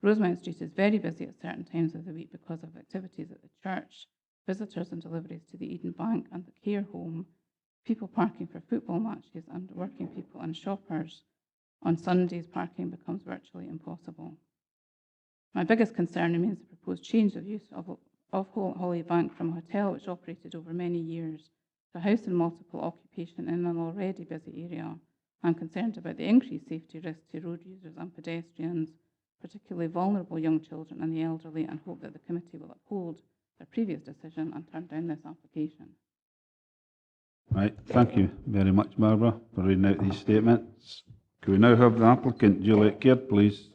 Rosemount Street is very busy at certain times of the week because of activities at the church, visitors and deliveries to the Eden Bank and the care home, people parking for football matches, and working people and shoppers. On Sundays, parking becomes virtually impossible. My biggest concern remains the proposed change of use of Hollybank from a hotel which operated over many years to a house in multiple occupation in an already busy area. I'm concerned about the increased safety risk to road users and pedestrians, particularly vulnerable young children and the elderly, and hope that the committee will uphold their previous decision and turn down this application. Right, thank you very much, Barbara, for reading out these statements. Can we now have the applicant, Juliet Keir, please?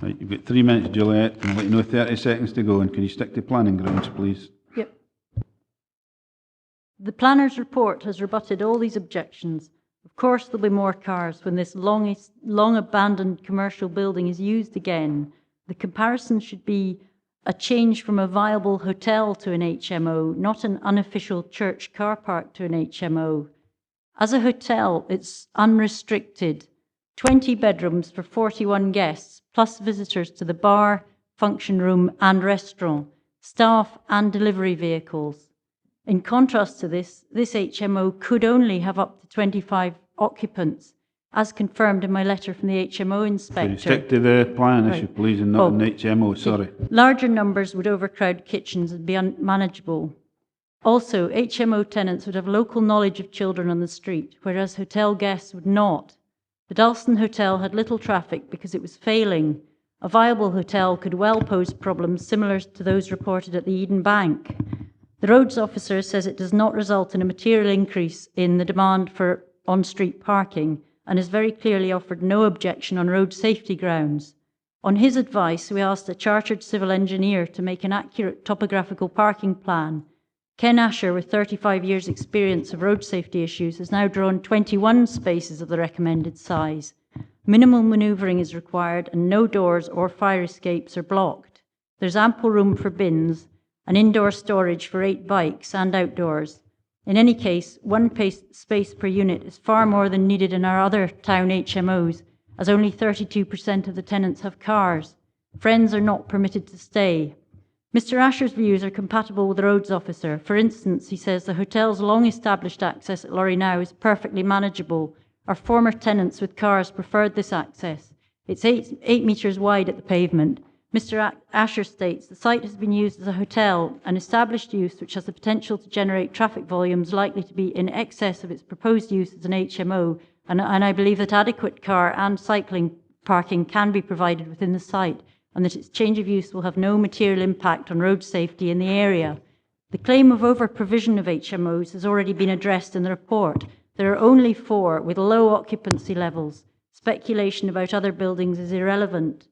Right, you've got 3 minutes, Juliet, and I'll let you know 30 seconds to go, and can you stick to planning grounds, please? Yep. The planner's report has rebutted all these objections. Of course there'll be more cars when this long abandoned commercial building is used again. The comparison should be a change from a viable hotel to an HMO, not an unofficial church car park to an HMO. As a hotel, it's unrestricted. 20 bedrooms for 41 guests, plus visitors to the bar, function room and restaurant, staff and delivery vehicles. In contrast to this HMO could only have up to 25 occupants, as confirmed in my letter from the HMO inspector. Could you stick to the plan issue, please, and not an HMO, sorry. Larger numbers would overcrowd kitchens and be unmanageable. Also, HMO tenants would have local knowledge of children on the street, whereas hotel guests would not. The Dalston Hotel had little traffic because it was failing. A viable hotel could well pose problems similar to those reported at the Eden Bank. The roads officer says it does not result in a material increase in the demand for on-street parking, and has very clearly offered no objection on road safety grounds. On his advice, we asked a chartered civil engineer to make an accurate topographical parking plan. Ken Asher, with 35 years' experience of road safety issues, has now drawn 21 spaces of the recommended size. Minimal manoeuvring is required and no doors or fire escapes are blocked. There's ample room for bins and indoor storage for 8 bikes and outdoors. In any case, one space per unit is far more than needed in our other town HMOs, as only 32% of the tenants have cars. Friends are not permitted to stay. Mr. Asher's views are compatible with the roads officer. For instance, he says the hotel's long-established access at Laurieknowe is perfectly manageable. Our former tenants with cars preferred this access. It's 8 metres wide at the pavement. Mr. Asher states the site has been used as a hotel, an established use which has the potential to generate traffic volumes likely to be in excess of its proposed use as an HMO, and I believe that adequate car and cycling parking can be provided within the site, and that its change of use will have no material impact on road safety in the area. The claim of over-provision of HMOs has already been addressed in the report. There are only 4 with low occupancy levels. Speculation about other buildings is irrelevant.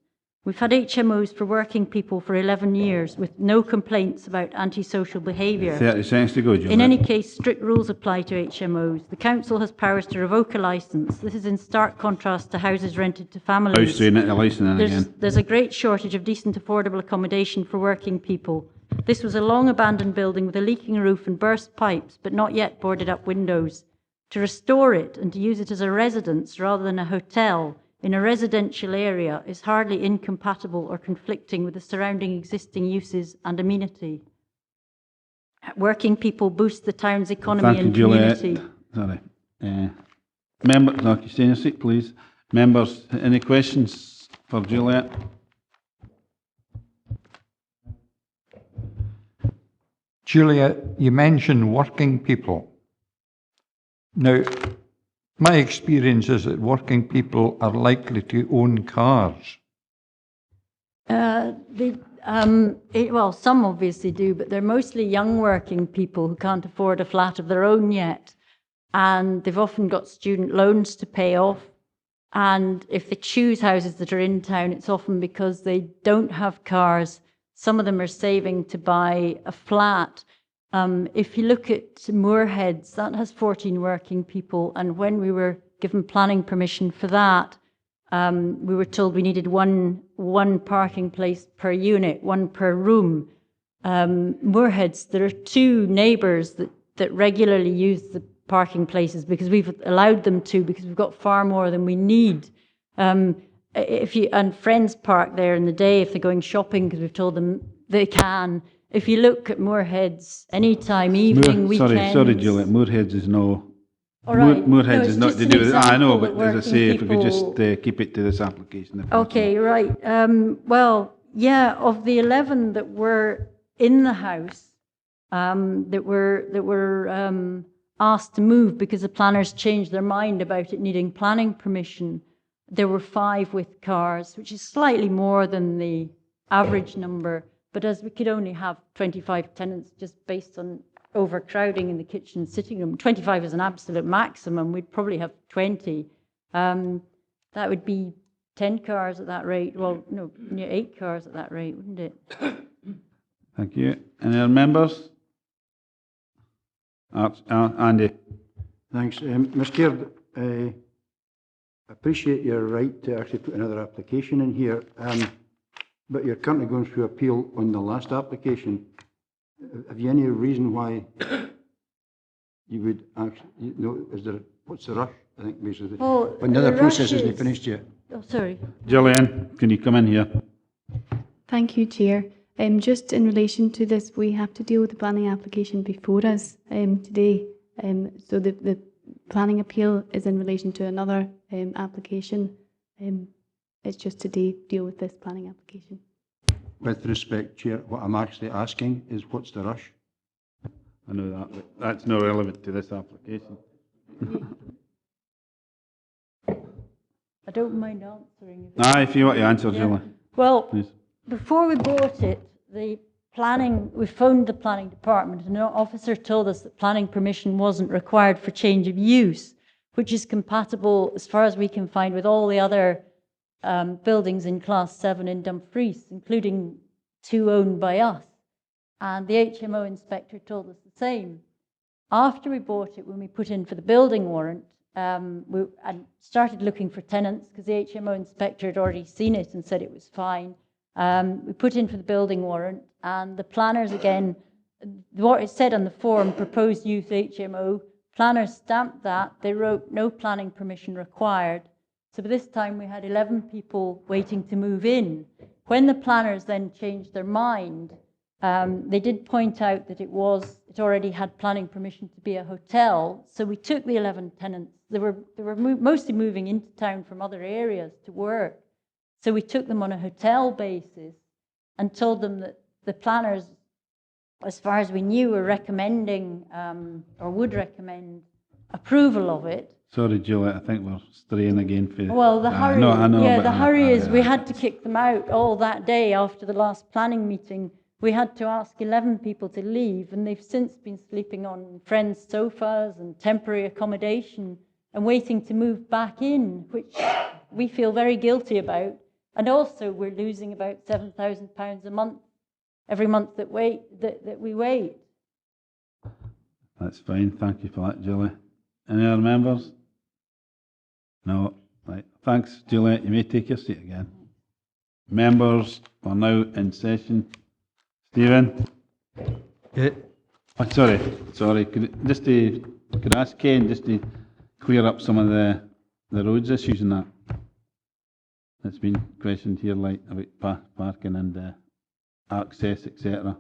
We've had HMOs for working people for 11 years with no complaints about antisocial behaviour. 30 seconds to go, Juliet. In any case, strict rules apply to HMOs. The council has powers to revoke a licence. This is in stark contrast to houses rented to families. House straight into licensing again. There's a great shortage of decent, affordable accommodation for working people. This was a long abandoned building with a leaking roof and burst pipes, but not yet boarded up windows. To restore it and to use it as a residence rather than a hotel in a residential area is hardly incompatible or conflicting with the surrounding existing uses and amenity. Working people boost the town's economy and community. Sorry. Members, no, you stay in your seat, please. Members, any questions for Juliet? Juliet, you mentioned working people. Now, my experience is that working people are likely to own cars. Well, some obviously do, but they're mostly young working people who can't afford a flat of their own yet. And they've often got student loans to pay off. And if they choose houses that are in town, it's often because they don't have cars. Some of them are saving to buy a flat. If you look at Moorheads, that has 14 working people, and when we were given planning permission for that, we were told we needed one parking place per unit, one per room. Moorheads, there are 2 neighbours that regularly use the parking places because we've allowed them to, because we've got far more than we need. And friends park there in the day if they're going shopping because we've told them they can. If you look at Moorheads, anytime, evening, weekends... Sorry, Juliet, Moorheads is no... All right. Moorheads No, is not just to an do with it. I know, example but that as I say, if we could working just keep it to this application. Okay, right. Well, yeah, of the 11 that were in the house, that were asked to move because the planners changed their mind about it needing planning permission, there were 5 with cars, which is slightly more than the average number. But as we could only have 25 tenants just based on overcrowding in the kitchen and sitting room, 25 is an absolute maximum, we'd probably have 20. That would be 10 cars at that rate. Well, no, 8 cars at that rate, wouldn't it? Thank you. Any other members? Andy. Thanks. Mr. Keir, I appreciate your right to actually put another application in here. But you're currently going through appeal on the last application. Have you any reason why you would actually, what's the rush, I think, basically? Well, when the other process isn't finished yet. Oh, sorry. Gillian, can you come in here? Thank you, Chair. Just in relation to this, we have to deal with the planning application before us today. So the planning appeal is in relation to another application. It's just to deal with this planning application. With respect, Chair, what I'm actually asking is what's the rush? I know that, but that's not relevant to this application. I don't mind answering. If you want to answer, Gillian. Well, please. Before we bought it, we phoned the planning department, and an officer told us that planning permission wasn't required for change of use, which is compatible, as far as we can find, with all the other buildings in Class 7 in Dumfries, including 2 owned by us. And the HMO inspector told us the same. After we bought it, when we put in for the building warrant, we started looking for tenants because the HMO inspector had already seen it and said it was fine. We put in for the building warrant, and the planners, again, what it said on the form, proposed use HMO, planners stamped that. They wrote no planning permission required. So by this time we had 11 people waiting to move in. When the planners then changed their mind, they did point out that it already had planning permission to be a hotel. So we took the 11 tenants. They were mostly moving into town from other areas to work. So we took them on a hotel basis and told them that the planners, as far as we knew, were recommending or would recommend approval of it. Sorry, Juliet, I think we're straying again for... Well, the hurry, the hurry is we had to kick them out all that day after the last planning meeting. We had to ask 11 people to leave, and they've since been sleeping on friends' sofas and temporary accommodation and waiting to move back in, which we feel very guilty about. And also, we're losing about £7,000 a month every month that we wait. That's fine. Thank you for that, Julie. Any other members? No. Right. Thanks, Juliet. You may take your seat again. Members are now in session. Stephen? Yeah. Oh, sorry. Could I ask Ken just to clear up some of the roads issues and that? That's been questioned here, like about parking and access, etc.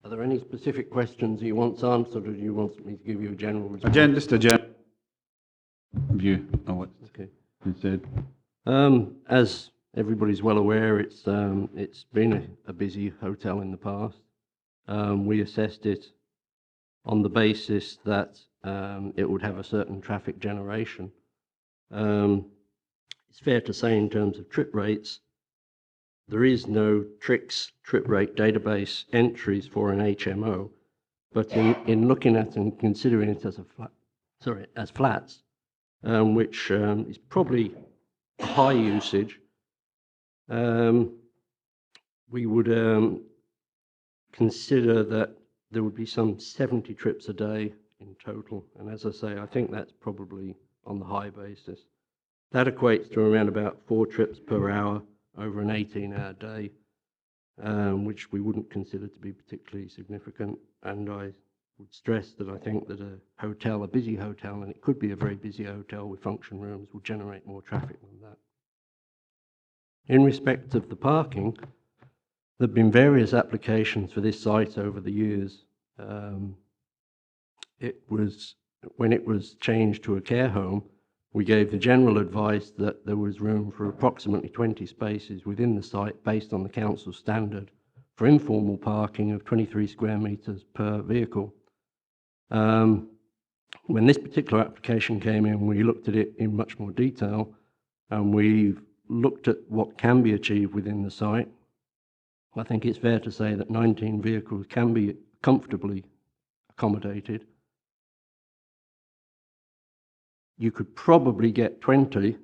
Are there any specific questions he wants answered, or do you want me to give you a general response? Just a general view of what's been said. As everybody's well aware, it's been a busy hotel in the past. We assessed it on the basis that it would have a certain traffic generation. It's fair to say in terms of trip rates, there is no trip rate database entries for an HMO, but in looking at and considering it as as flats, which is probably a high usage, we would consider that there would be some 70 trips a day in total. And as I say, I think that's probably on the high basis. That equates to around about 4 trips per hour over an 18-hour day, which we wouldn't consider to be particularly significant. And I would stress that I think that a busy hotel, and it could be a very busy hotel with function rooms, will generate more traffic than that. In respect of the parking, there have been various applications for this site over the years. When it was changed to a care home, we gave the general advice that there was room for approximately 20 spaces within the site based on the council standard for informal parking of 23 square metres per vehicle. When this particular application came in, we looked at it in much more detail, and we've looked at what can be achieved within the site. I think it's fair to say that 19 vehicles can be comfortably accommodated. You could probably get 20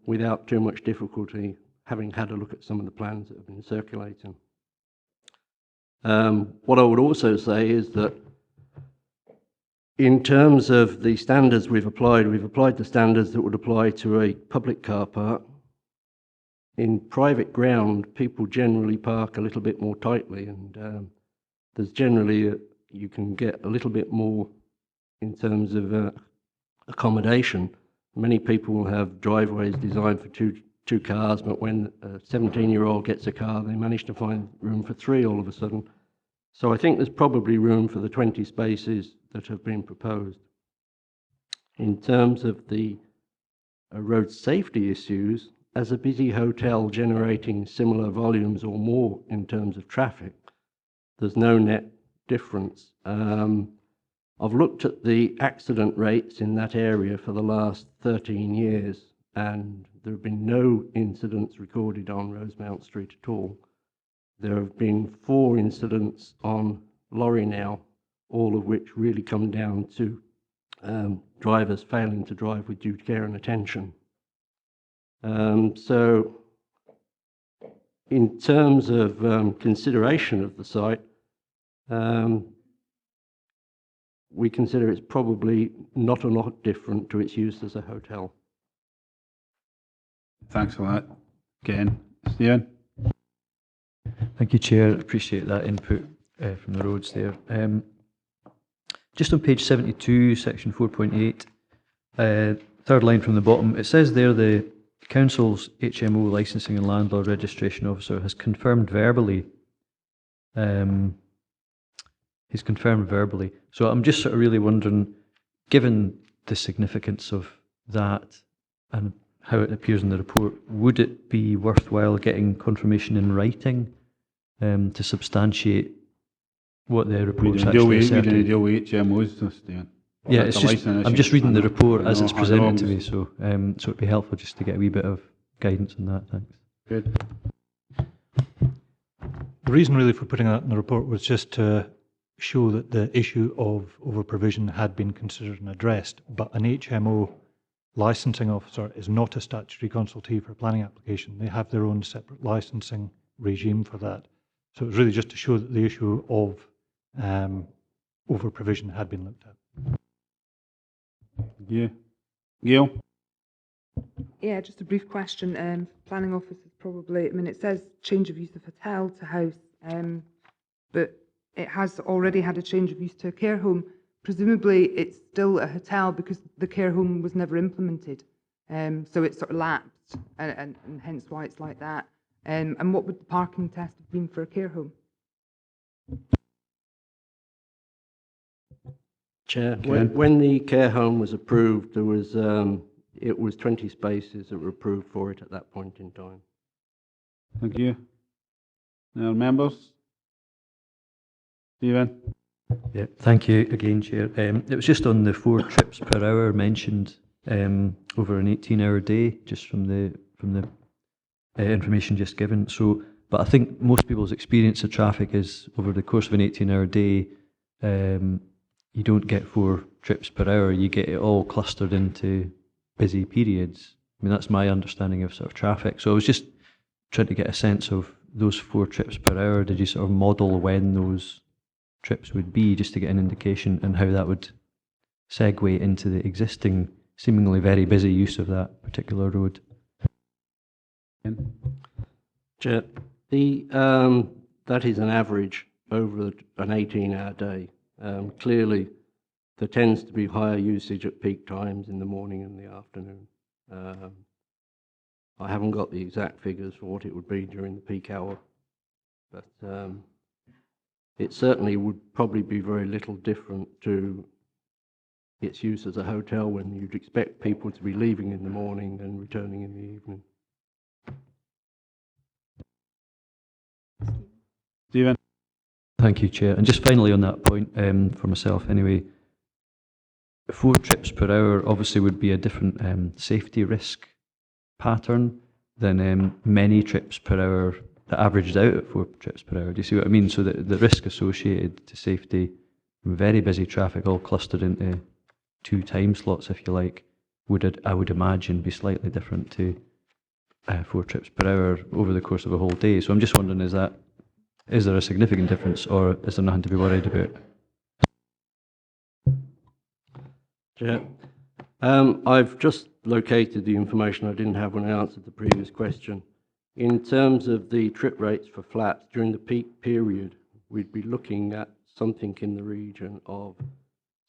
without too much difficulty, having had a look at some of the plans that have been circulating. What I would also say is that in terms of the standards we've applied the standards that would apply to a public car park. In private ground, people generally park a little bit more tightly, and there's generally you can get a little bit more in terms of accommodation. Many people will have driveways designed for two cars, but when a 17-year-old gets a car, they manage to find room for 3 all of a sudden. So I think there's probably room for the 20 spaces that have been proposed. In terms of the road safety issues, as a busy hotel generating similar volumes or more in terms of traffic, there's no net difference. I've looked at the accident rates in that area for the last 13 years, and there have been no incidents recorded on Rosemount Street at all. There have been 4 incidents on Laurieknowe, all of which really come down to drivers failing to drive with due care and attention. So in terms of consideration of the site, we consider it's probably not a lot different to its use as a hotel. Thanks for that, Ken. Stephen? Thank you, Chair. Appreciate that input from the roads there. Just on page 72, section 4.8, third line from the bottom, it says there the Council's HMO licensing and landlord registration officer has confirmed verbally. He's confirmed verbally. So I'm just sort of really wondering, given the significance of that and how it appears in the report, would it be worthwhile getting confirmation in writing to substantiate what the report's actually asserting? We didn't deal with HMOs, so Stephen. Yeah, it's just, I'm just reading the report as it's presented to me, so it'd be helpful just to get a wee bit of guidance on that. Thanks. Good. The reason really for putting that in the report was just to show that the issue of over-provision had been considered and addressed, but an HMO licensing officer is not a statutory consultee for a planning application. They have their own separate licensing regime for that. So it was really just to show that the issue of over-provision had been looked at. Yeah. Gail? Yeah, just a brief question. Planning officers probably, I mean, it says change of use of hotel to house, but it has already had a change of use to a care home. Presumably it's still a hotel because the care home was never implemented. So it's sort of lapsed and hence why it's like that. And what would the parking test have been for a care home? Chair, when the care home was approved, there was it was 20 spaces that were approved for it at that point in time. Thank you. Now, members? Stephen? Yeah, thank you again, Chair. It was just on the 4 trips per hour mentioned over an 18-hour day, just from the information just given. So, but I think most people's experience of traffic is over the course of an 18-hour day, you don't get 4 trips per hour. You get it all clustered into busy periods. I mean, that's my understanding of sort of traffic. So I was just trying to get a sense of those 4 trips per hour. Did you sort of model when those trips would be, just to get an indication, and how that would segue into the existing seemingly very busy use of that particular road? Chair, that is an average over an 18-hour day. Clearly, there tends to be higher usage at peak times in the morning and the afternoon. I haven't got the exact figures for what it would be during the peak hour, but it certainly would probably be very little different to its use as a hotel, when you'd expect people to be leaving in the morning and returning in the evening. Stephen? Thank you, Chair. And just finally on that point, for myself anyway, 4 trips per hour obviously would be a different safety risk pattern than many trips per hour that averaged out at 4 trips per hour. Do you see what I mean? So the risk associated to safety from very busy traffic all clustered into 2 time slots, if you like, I would imagine be slightly different to 4 trips per hour over the course of a whole day. So I'm just wondering, is there a significant difference, or is there nothing to be worried about? Yeah. I've just located the information I didn't have when I answered the previous question. In terms of the trip rates for flats during the peak period, we'd be looking at something in the region of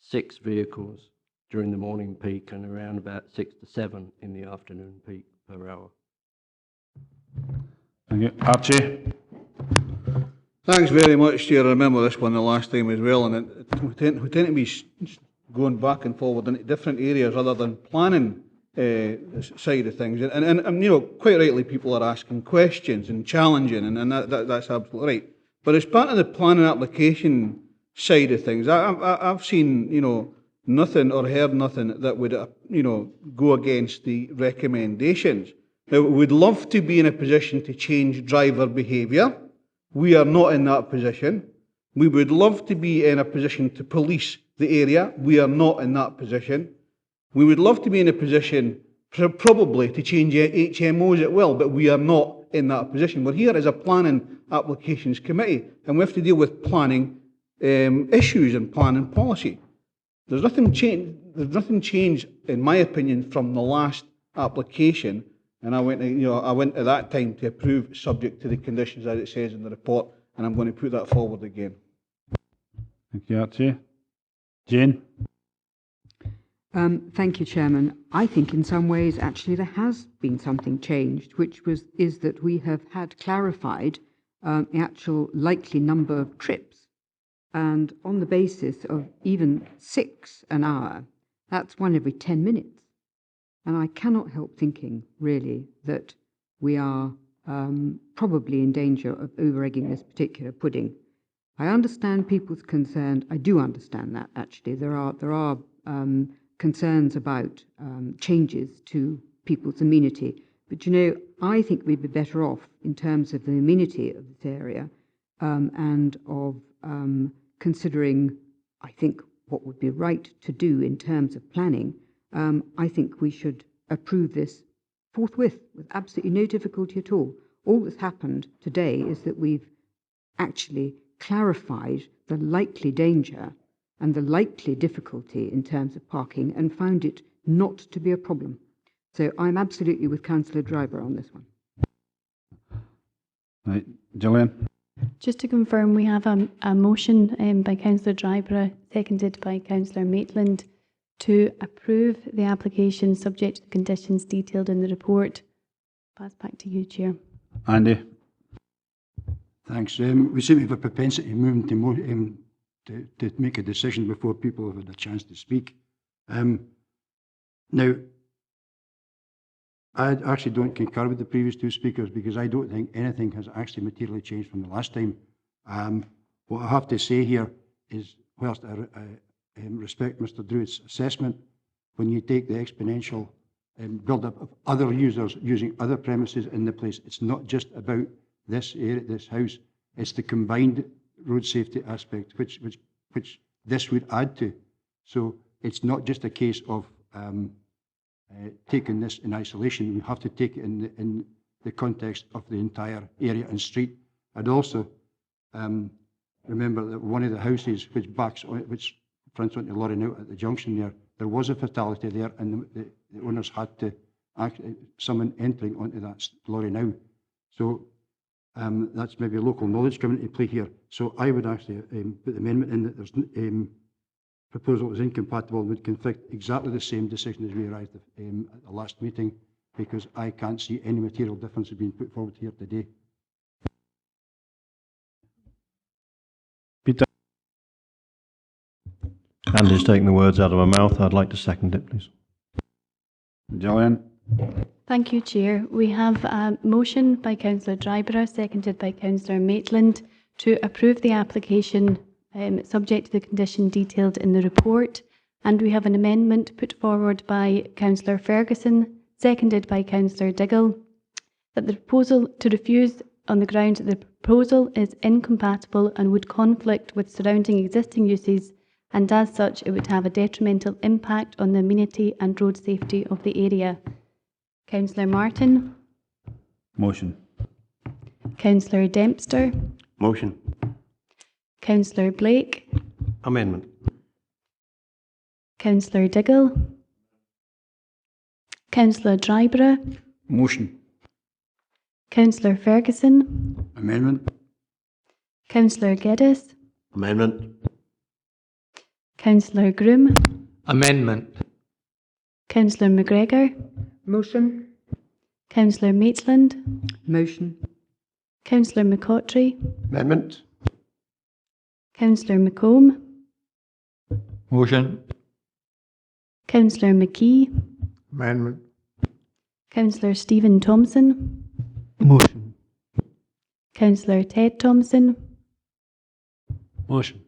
6 vehicles during the morning peak and around about 6 to 7 in the afternoon peak per hour. Thank you. Archie? Thanks very much, Chair. I remember this one the last time as well, and we tend to be going back and forward into different areas other than planning side of things. And you know, quite rightly, people are asking questions and challenging, and that's absolutely right. But as part of the planning application side of things, I've seen, you know, nothing or heard nothing that would, you know, go against the recommendations. Now, we'd love to be in a position to change driver behaviour. We are not in that position. We would love to be in a position to police the area. We are not in that position. We would love to be in a position probably to change HMOs at will, but we are not in that position. We're here as a planning applications committee, and we have to deal with planning issues and planning policy. There's nothing changed, in my opinion, from the last application. And I went at that time to approve subject to the conditions as it says in the report, and I'm going to put that forward again. Thank you, Archie. Jane? Thank you, Chairman. I think in some ways actually there has been something changed, which is that we have had clarified the actual likely number of trips, and on the basis of even 6 an hour, that's 1 every 10 minutes. And I cannot help thinking, really, that we are probably in danger of over-egging this particular pudding. I understand people's concern. I do understand that, actually. There are concerns about changes to people's amenity. But, you know, I think we'd be better off in terms of the amenity of this area and of considering, I think, what would be right to do in terms of planning I think we should approve this forthwith with absolutely no difficulty at all. All that's happened today is that we've actually clarified the likely danger and the likely difficulty in terms of parking and found it not to be a problem. So I'm absolutely with Councillor Driver on this one. Right, Gillian? Just to confirm, we have a motion by Councillor Driver, seconded by Councillor Maitland, to approve the application subject to the conditions detailed in the report. Pass back to you, Chair. Andy? Thanks. We seem to have a propensity moving to make a decision before people have had a chance to speak. Now, I actually don't concur with the previous two speakers because I don't think anything has actually materially changed from the last time. What I have to say here is, whilst I respect Mr. Druitt's assessment, when you take the exponential build-up of other users using other premises in the place, it's not just about this area, this house, it's the combined road safety aspect which this would add to. So it's not just a case of taking this in isolation. We have to take it in the context of the entire area and street. I'd also remember that one of the houses which fronts onto Laurieknowe at the junction there was a fatality there, and the owners had to summon entering onto that Laurieknowe. So that's maybe a local knowledge coming into play here. So I would actually put the amendment in that there's proposal was incompatible and would conflict exactly the same decision as we arrived at the last meeting, because I can't see any material difference being put forward here today. Peter? Andy's taking the words out of my mouth. I'd like to second it, please. Gillian? Thank you, Chair. We have a motion by Councillor Dryborough, seconded by Councillor Maitland, to approve the application subject to the condition detailed in the report. And we have an amendment put forward by Councillor Ferguson, seconded by Councillor Diggle, that the proposal to refuse on the grounds that the proposal is incompatible and would conflict with surrounding existing uses, and as such it would have a detrimental impact on the amenity and road safety of the area. Councillor Martin? Motion. Councillor Dempster? Motion. Councillor Blake? Amendment. Councillor Diggle? Councillor Dryborough? Motion. Councillor Ferguson? Amendment. Councillor Geddes? Amendment. Councillor Groom? Amendment. Councillor McGregor? Motion. Councillor Maitland? Motion. Councillor McCautry? Amendment. Councillor McComb? Motion. Councillor McKee? Amendment. Councillor Stephen Thompson? Motion. Councillor Ted Thompson? Motion.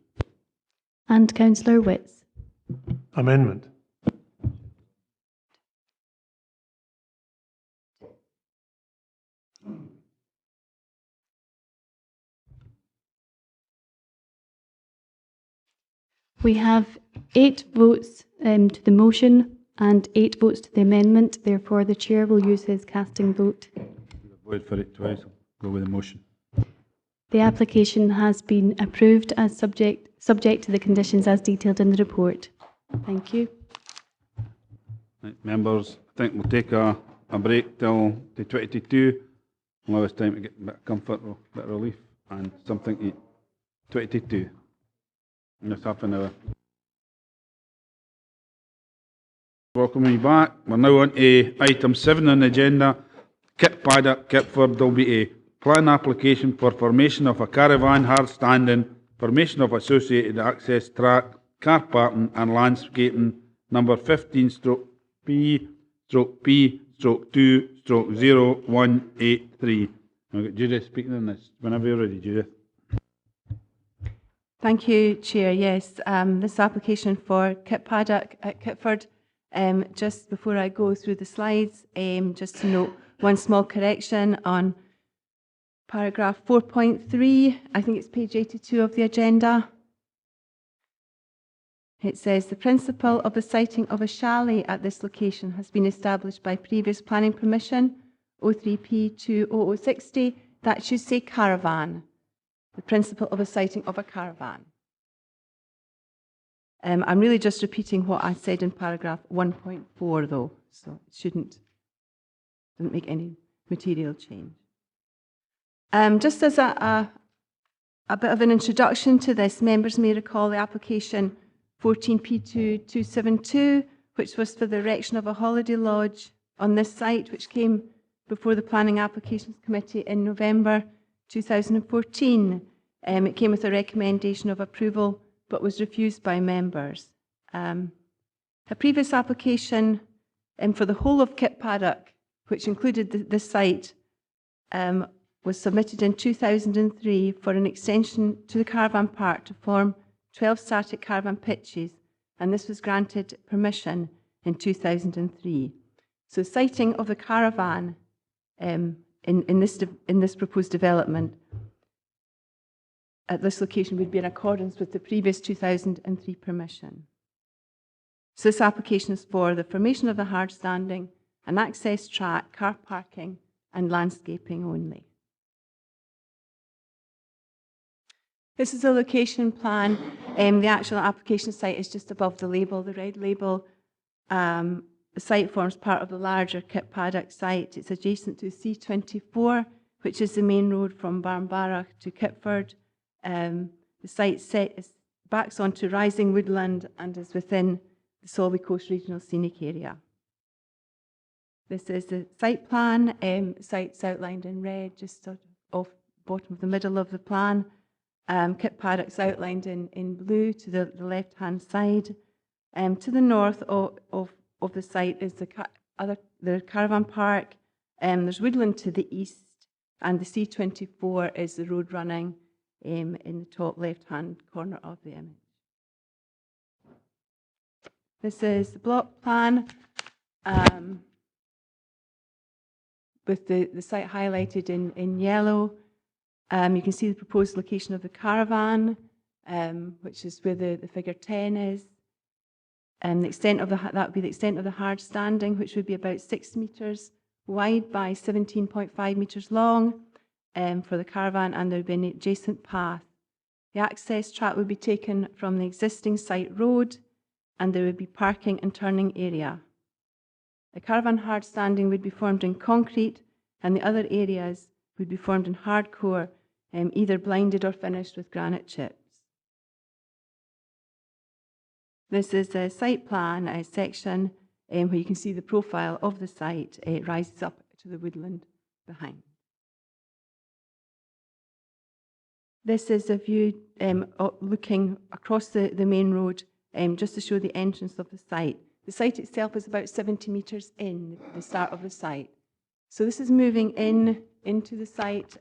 And Councillor Witts? Amendment. We have 8 votes to the motion and 8 votes to the amendment. Therefore, the Chair will use his casting vote. Vote for it twice. Go with the motion. The application has been approved as subject to the conditions as detailed in the report. Thank you. Right, members, I think we'll take a break till the 22. Allow us time to get a bit of comfort, a bit of relief, and something to eat. 22. In this half an hour. Welcome you back. We're now on to item 7 on the agenda. Kipp, Paddock, Kippford, Dalbeattie. Plan application for formation of a caravan hardstanding, formation of associated access track, car parking and landscaping, number 15/P/P/2/0183. I've got Judith speaking on this. Whenever you're ready, Judith. Thank you, Chair. Yes, this application for Kipp Paddock at Kippford. Just before I go through the slides, just to note one small correction on paragraph 4.3. I think it's page 82 of the agenda. It says the principle of the siting of a chalet at this location has been established by previous planning permission, 03P 20060. That should say caravan. The principle of the siting of a caravan. I'm really just repeating what I said in paragraph 1.4 though, so it doesn't make any material change. Just as a bit of an introduction to this, members may recall the application 14P2272, which was for the erection of a holiday lodge on this site, which came before the Planning Applications Committee in November 2014. It came with a recommendation of approval, but was refused by members. A previous application for the whole of Kipp Paddock, which included this site, was submitted in 2003 for an extension to the caravan park to form 12 static caravan pitches, and this was granted permission in 2003. So siting of the caravan in this proposed development at this location would be in accordance with the previous 2003 permission. So this application is for the formation of the hardstanding, an access track, car parking and landscaping only. This is a location plan. The actual application site is just above the label, the red label. The site forms part of the larger Kipp Paddock site. It's adjacent to C24, which is the main road from Barnbarach to Kippford. The site backs onto rising woodland and is within the Solway Coast Regional Scenic Area. This is the site plan. The site's outlined in red, just sort of off bottom of the middle of the plan. Kipp Paddock's outlined in blue to the left-hand side. To the north of the site is the caravan park. There's woodland to the east, and the C24 is the road running in the top left-hand corner of the image. This is the block plan with the site highlighted in yellow. You can see the proposed location of the caravan, which is where the figure 10 is. The extent of that would be the extent of the hardstanding, which would be about 6 metres wide by 17.5 metres long for the caravan, and there would be an adjacent path. The access track would be taken from the existing site road, and there would be parking and turning area. The caravan hardstanding would be formed in concrete, and the other areas would be formed in hardcore, either blinded or finished with granite chips. This is a site plan section where you can see the profile of the site. It rises up to the woodland behind. This is a view looking across the main road just to show the entrance of the site. The site itself is about 70 metres in the start of the site. So this is moving into the site,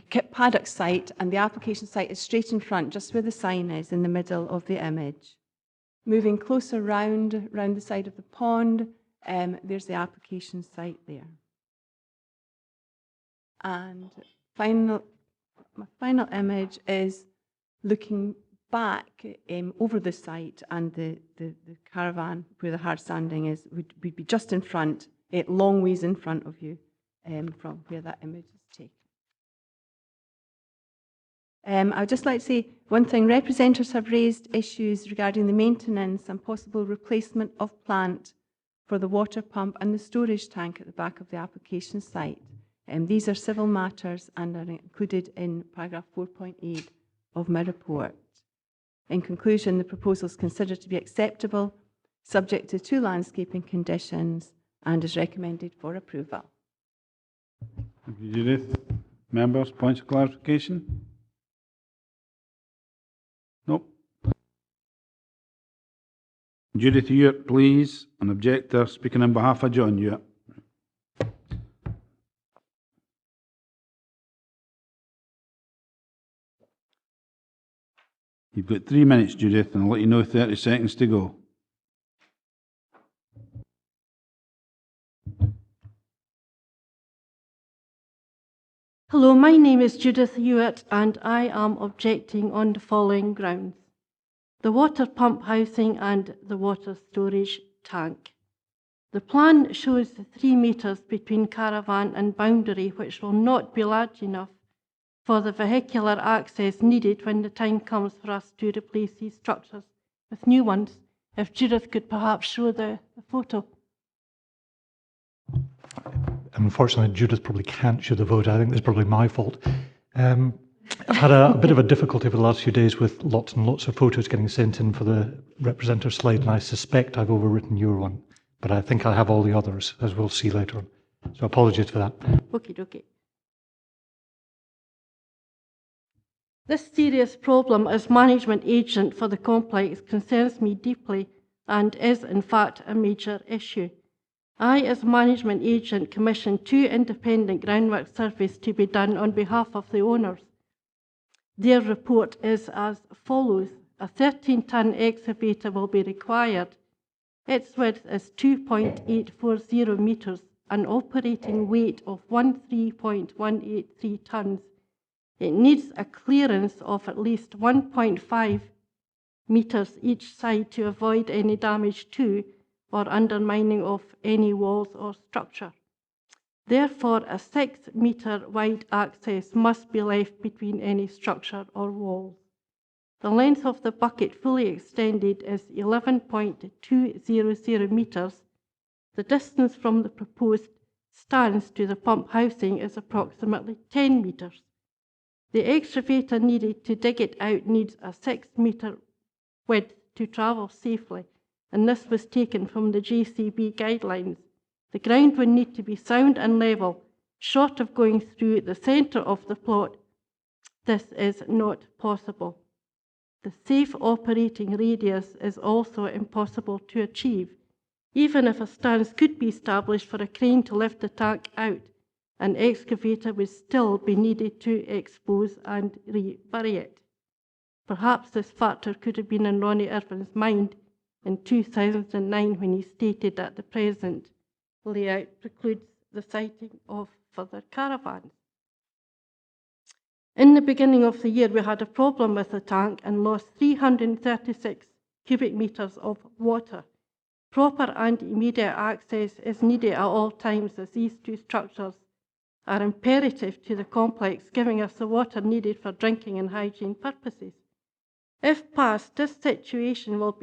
Kipp Paddock site, and the application site is straight in front, just where the sign is in the middle of the image. Moving closer round the side of the pond, there's the application site there. And my final image is looking back over the site, and the caravan where the hardstanding is would be just in front, long ways in front of you from where that image is taken. I would just like to say one thing. Representatives have raised issues regarding the maintenance and possible replacement of plant for the water pump and the storage tank at the back of the application site. These are civil matters and are included in paragraph 4.8 of my report. In conclusion, the proposal is considered to be acceptable, subject to 2 landscaping conditions, and is recommended for approval. Thank you, Judith. Members, points of clarification? Nope. Judith Ewart, please. An objector speaking on behalf of John Ewart. You've got 3 minutes, Judith, and I'll let you know 30 seconds to go. Hello, my name is Judith Hewitt and I am objecting on the following grounds. The water pump housing and the water storage tank. The plan shows 3 metres between caravan and boundary, which will not be large enough for the vehicular access needed when the time comes for us to replace these structures with new ones. If Judith could perhaps show the photo. Unfortunately, Judith probably can't show the vote. I think that's probably my fault. I've had a bit of a difficulty over the last few days with lots and lots of photos getting sent in for the representative slide, and I suspect I've overwritten your one, but I think I have all the others, as we'll see later on. So apologies for that. Okay. This serious problem as management agent for the complex concerns me deeply and is in fact a major issue. I, as management agent, commissioned 2 independent groundwork surveys to be done on behalf of the owners. Their report is as follows. A 13-ton excavator will be required. Its width is 2.840 metres, an operating weight of 13.183 tonnes. It needs a clearance of at least 1.5 metres each side to avoid any damage to or undermining of any walls or structure. Therefore, a 6-metre wide access must be left between any structure or walls. The length of the bucket fully extended is 11.200 metres. The distance from the proposed stands to the pump housing is approximately 10 metres. The excavator needed to dig it out needs a 6-metre width to travel safely, and this was taken from the JCB guidelines. The ground would need to be sound and level, short of going through the centre of the plot. This is not possible. The safe operating radius is also impossible to achieve. Even if a stance could be established for a crane to lift the tank out, an excavator would still be needed to expose and rebury it. Perhaps this factor could have been in Ronnie Irvin's mind in 2009 when he stated that the present layout precludes the siting of further caravans. In the beginning of the year, we had a problem with the tank and lost 336 cubic metres of water. Proper and immediate access is needed at all times, as these 2 structures are imperative to the complex, giving us the water needed for drinking and hygiene purposes. If passed, this situation will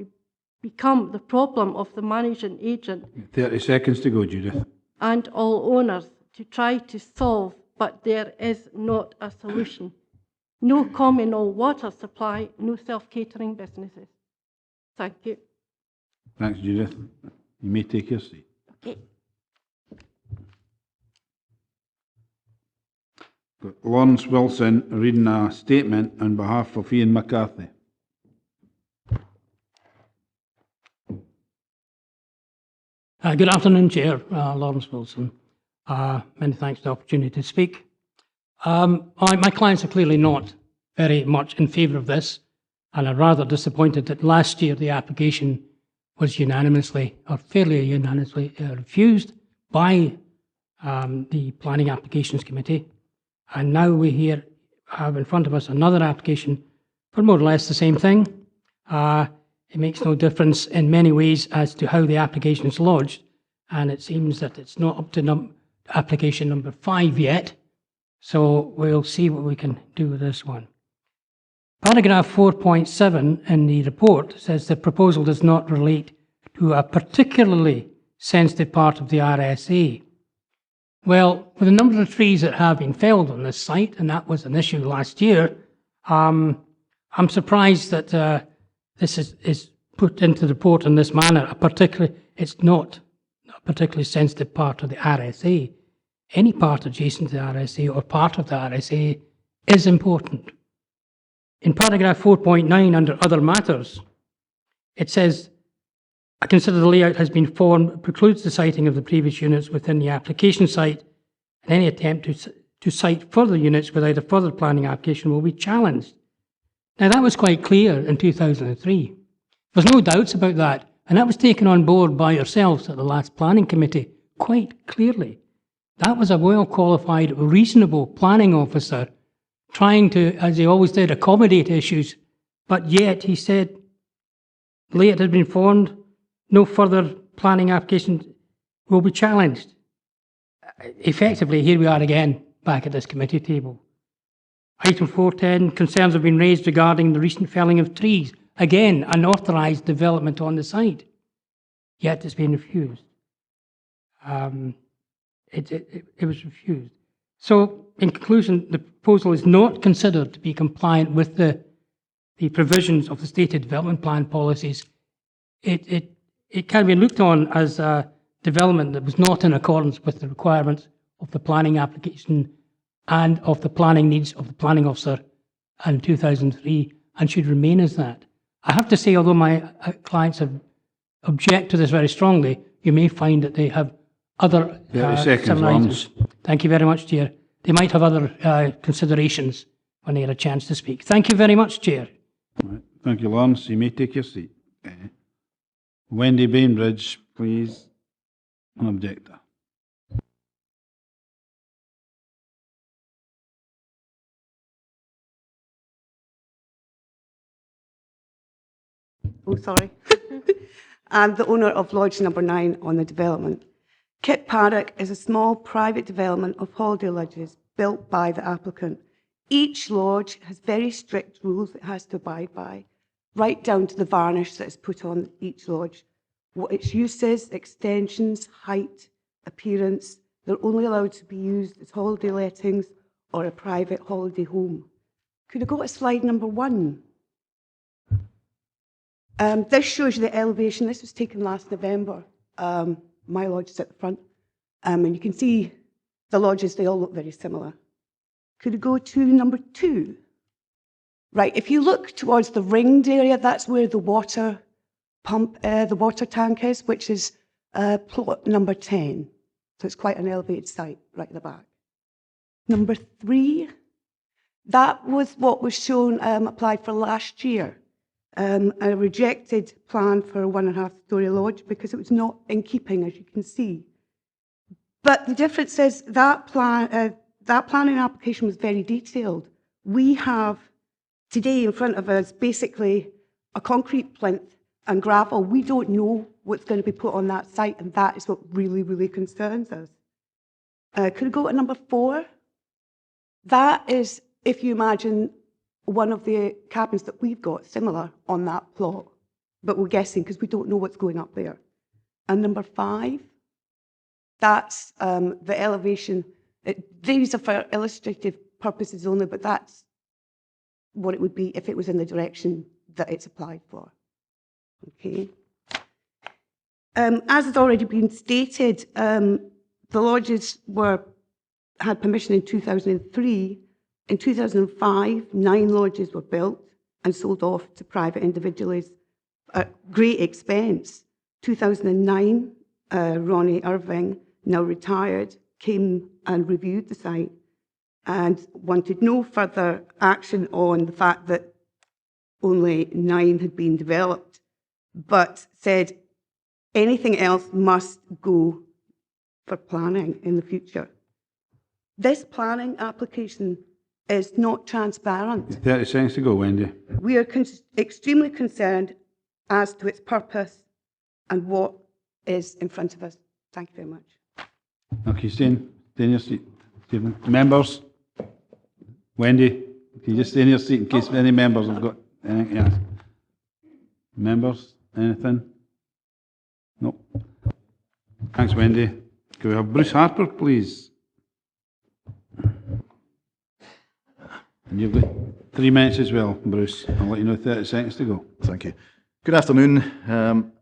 become the problem of the managing agent 30 seconds to go, Judith. and all owners to try to solve, but there is not a solution. No communal water supply, no self-catering businesses. Thank you. Thanks, Judith. You may take your seat. Okay. Got Lawrence Wilson reading a statement on behalf of Ian McCarthy. Good afternoon, Chair. Lawrence Wilson. Many thanks for the opportunity to speak. My clients are clearly not very much in favour of this, and are rather disappointed that last year the application was unanimously, or fairly unanimously, refused by the Planning Applications Committee. And now we have in front of us another application for more or less the same thing. It makes no difference in many ways as to how the application is lodged, and it seems that it's not up to application number 5 yet, so we'll see what we can do with this one. Paragraph 4.7 in the report says the proposal does not relate to a particularly sensitive part of the RSA. Well, with the number of trees that have been felled on this site, and that was an issue last year, I'm surprised that this is put into the report in this manner. It's not a particularly sensitive part of the RSA. Any part adjacent to the RSA or part of the RSA is important. In paragraph 4.9 under other matters, it says, I consider the layout has been formed, precludes the siting of the previous units within the application site, and any attempt to site further units without a further planning application will be challenged. Now that was quite clear in 2003. There's no doubts about that, and that was taken on board by yourselves at the last planning committee quite clearly, That was a well-qualified, reasonable planning officer trying to, as he always did, accommodate issues, but yet he said, late has been formed, no further planning applications will be challenged. Effectively, here we are again, back at this committee table. Item 410, concerns have been raised regarding the recent felling of trees. Again, unauthorised development on the site, yet it's been refused. It was refused. So, in conclusion, the proposal is not considered to be compliant with the provisions of the stated development plan policies. It can be looked on as a development that was not in accordance with the requirements of the planning application and of the planning needs of the planning officer in 2003, and should remain as that. I have to say, although my clients have object to this very strongly, you may find that they have other 30 seconds, similar items. Lawrence. Thank you very much, Chair. They might have other considerations when they get a chance to speak. Thank you very much, Chair. Right. Thank you, Lawrence. You may take your seat. Wendy Bainbridge, please, an objector. Oh, sorry. I'm the owner of Lodge number 9 on the development. Kipp Paddock is a small private development of holiday lodges built by the applicant. Each lodge has very strict rules it has to abide by, right down to the varnish that is put on each lodge. What its use is, extensions, height, appearance, they're only allowed to be used as holiday lettings or a private holiday home. Could I go to slide number 1? This shows you the elevation. This was taken last November. My lodge is at the front. And you can see the lodges, they all look very similar. Could we go to number 2? Right, if you look towards the ringed area, that's where the water pump, the water tank is, which is plot number 10. So it's quite an elevated site right at the back. Number 3, that was what was shown, applied for last year. A rejected plan for a 1.5-storey lodge because it was not in keeping, as you can see. But the difference is that planning application was very detailed. We have today in front of us basically a concrete plinth and gravel. We don't know what's going to be put on that site, and that is what really, really concerns us. Could we go to number 4? That is, if you imagine, one of the cabins that we've got similar on that plot, but we're guessing because we don't know what's going up there. And number 5, that's the elevation. These are for illustrative purposes only, but that's what it would be if it was in the direction that it's applied for. Okay. As has already been stated, the lodges had permission in 2003. In 2005, 9 lodges were built and sold off to private individuals at great expense. 2009, Ronnie Irving, now retired, came and reviewed the site and wanted no further action on the fact that only 9 had been developed, but said anything else must go for planning in the future. This planning application is not transparent. 30 seconds to go, Wendy. We are extremely concerned as to its purpose and what is in front of us. Thank you very much. Okay, stay in your seat. Stephen. Members? Wendy, can you just stay in your seat in case any members have got anything else? Members? Anything? No. Thanks, Wendy. Can we have Bruce Harper, please? And you've got 3 minutes as well, Bruce. I'll let you know 30 seconds to go. Thank you. Good afternoon.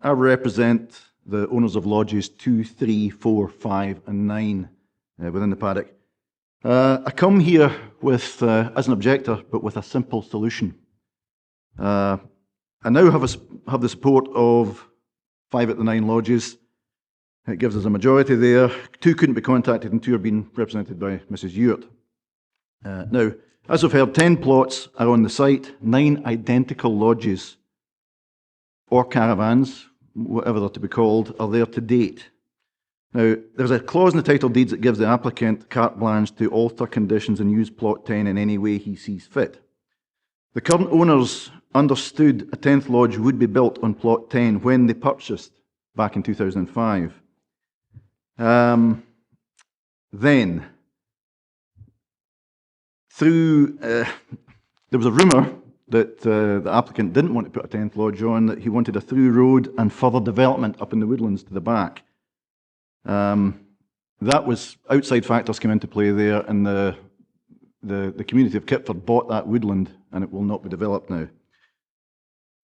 I represent the owners of lodges 2, 3, 4, 5 and 9 within the paddock. I come here with, as an objector, but with a simple solution. I now have the support of 5 at the 9 lodges. It gives us a majority there. 2 couldn't be contacted and 2 are being represented by Mrs. Ewart. Now, as we've heard, 10 plots are on the site, 9 identical lodges or caravans, whatever they're to be called, are there to date. Now, there's a clause in the title deeds that gives the applicant carte blanche to alter conditions and use plot 10 in any way he sees fit. The current owners understood a 10th lodge would be built on plot 10 when they purchased back in 2005. Then, through, there was a rumour that the applicant didn't want to put a 10th lodge on, that he wanted a through road and further development up in the woodlands to the back. That was, outside factors came into play there, and the community of Kippford bought that woodland, and it will not be developed now.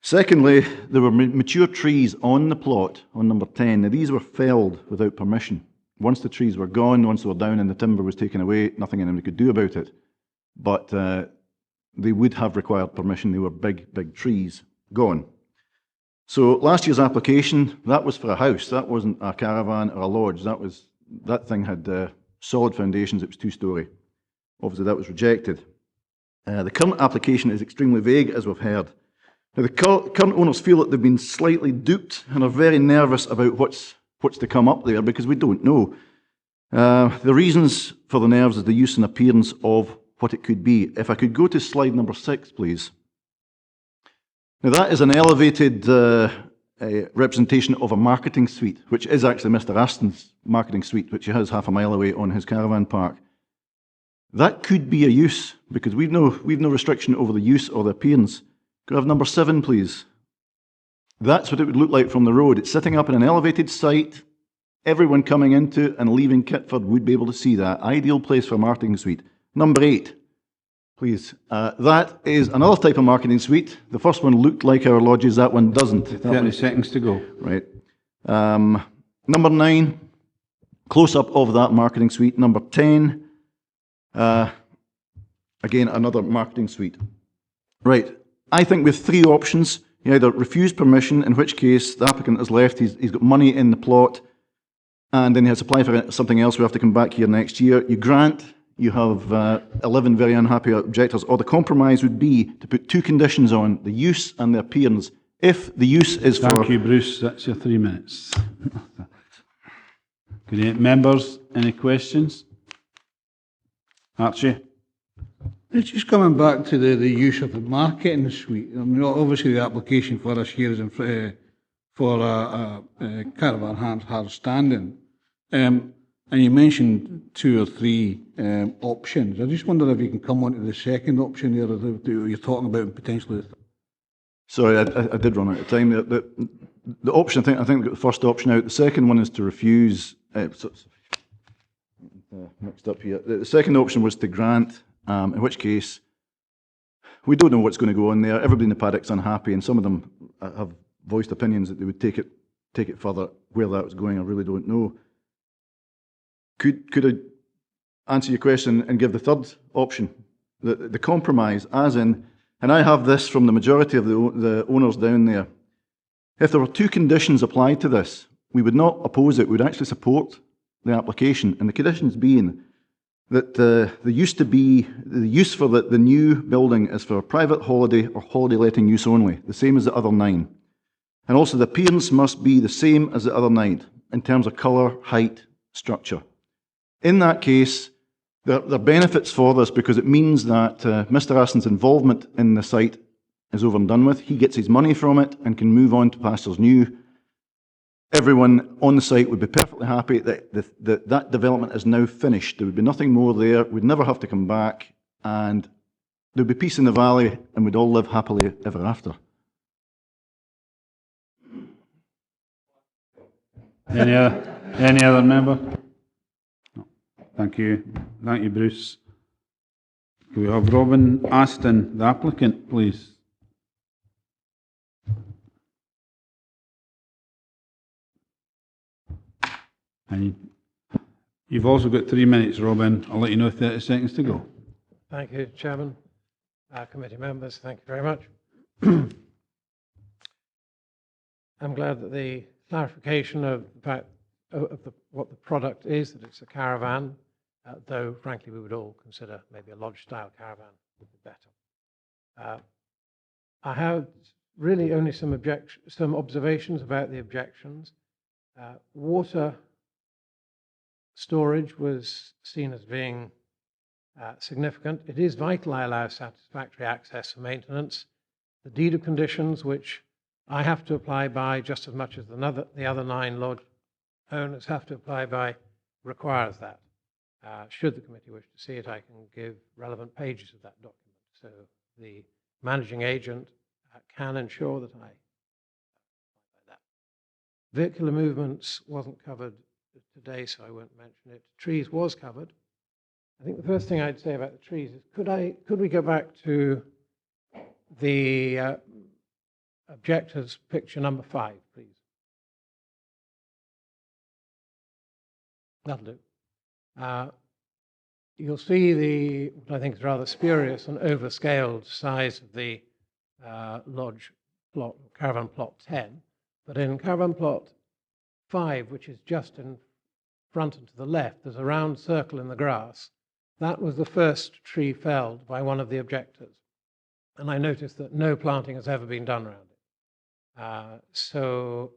Secondly, there were mature trees on the plot on number 10. Now, these were felled without permission. Once the trees were gone, once they were down and the timber was taken away, nothing anyone could do about it. But they would have required permission. They were big, big trees gone. So last year's application, that was for a house. That wasn't a caravan or a lodge. That thing had solid foundations. It was 2-storey. Obviously, that was rejected. The current application is extremely vague, as we've heard. Now, the current owners feel that they've been slightly duped and are very nervous about what's to come up there, because we don't know. The reasons for the nerves is the use and appearance of what it could be. If I could go to slide number 6, please. Now, that is an elevated representation of a marketing suite, which is actually Mr. Aston's marketing suite, which he has half a mile away on his caravan park. That could be a use, because we've no restriction over the use or the appearance. Could I have number 7, please? That's what it would look like from the road. It's sitting up in an elevated site. Everyone coming into and leaving Kippford would be able to see that. Ideal place for a marketing suite. Number 8, please. That is another type of marketing suite. The first one looked like our lodges. That one doesn't. 30 seconds to go. Right. Number 9, close-up of that marketing suite. Number 10, again, another marketing suite. Right. I think with 3 options, you either refuse permission, in which case the applicant has left, he's got money in the plot, and then he has to apply for something else. We have to come back here next year. You grant, you have 11 very unhappy objectors, or the compromise would be to put 2 conditions on, the use and the appearance. If the use is for... Thank you, Bruce. That's your 3 minutes. Good. Members, any questions? Archie? It's just coming back to the use of the marketing suite. I mean, obviously the application for us here is for a caravan hardstanding. And you mentioned 2 or 3 options. I just wonder if you can come on to the second option there that you're talking about potentially. Sorry, I did run out of time. The option, I think we've got the first option out. The second one is to refuse. Mixed up here. The second option was to grant, in which case we don't know what's going to go on there. Everybody in the paddock's unhappy, and some of them have voiced opinions that they would take it further. Where that was going, I really don't know. Could I answer your question and give the third option, the compromise, as in, and I have this from the majority of the owners down there. If there were 2 conditions applied to this, we would not oppose it. We would actually support the application, and the conditions being that the use for the new building is for private holiday or holiday letting use only, the same as the other 9. And also the appearance must be the same as the other 9 in terms of colour, height, structure. In that case, there are benefits for this, because it means that Mr. Aston's involvement in the site is over and done with. He gets his money from it and can move on to pastures new. Everyone on the site would be perfectly happy that that development is now finished. There would be nothing more there. We'd never have to come back, and there would be peace in the valley, and we'd all live happily ever after. Any other member? No. Thank you. Thank you, Bruce. Can we have Robin Aston, the applicant, please? And you've also got 3 minutes, Robin. I'll let you know 30 seconds to go. Thank you, Chairman. Committee members, thank you very much. I'm glad that the clarification of the fact what the product is, that it's a caravan, though frankly we would all consider maybe a lodge-style caravan would be better. I have really only some observations about the objections. Water storage was seen as being significant. It is vital I allow satisfactory access for maintenance. The deed of conditions, which I have to apply by just as much as the other 9 lodge owners have to apply by, requires that. Should the committee wish to see it, I can give relevant pages of that document. So the managing agent can ensure that I that. Vehicular movements wasn't covered today, so I won't mention it. Trees was covered. I think the first thing I'd say about the trees is could we go back to the objectives picture number 5, please? That'll do. You'll see what I think is rather spurious and overscaled size of the lodge plot, caravan plot 10. But in caravan plot 5, which is just in front and to the left, there's a round circle in the grass. That was the first tree felled by one of the objectors. And I noticed that no planting has ever been done around it. So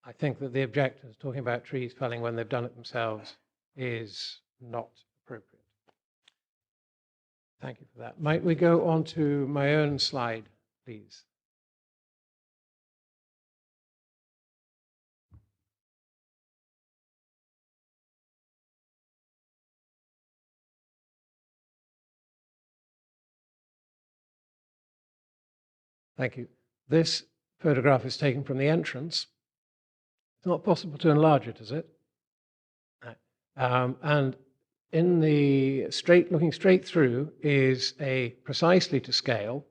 I think that the objectors talking about trees felling when they've done it themselves is not appropriate. Thank you for that. Might we go on to my own slide, please? Thank you. This photograph is taken from the entrance. It's not possible to enlarge it, is it? And in the looking straight through is a precisely to scale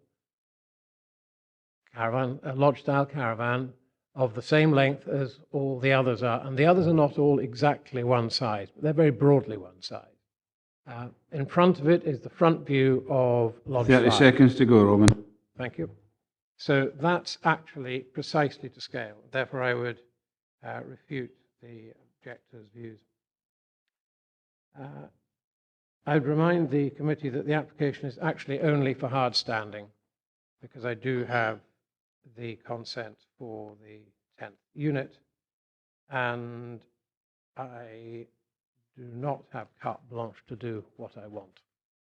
caravan, a lodge-style caravan of the same length as all the others are. And the others are not all exactly one size, but they're very broadly one size. In front of it is the front view of Lodge 30 5. seconds to go, Robin. Thank you. So that's actually precisely to scale. Therefore, I would refute the objector's views. I would remind the committee that the application is actually only for hardstanding, because I do have the consent for the 10th unit, and I do not have carte blanche to do what I want.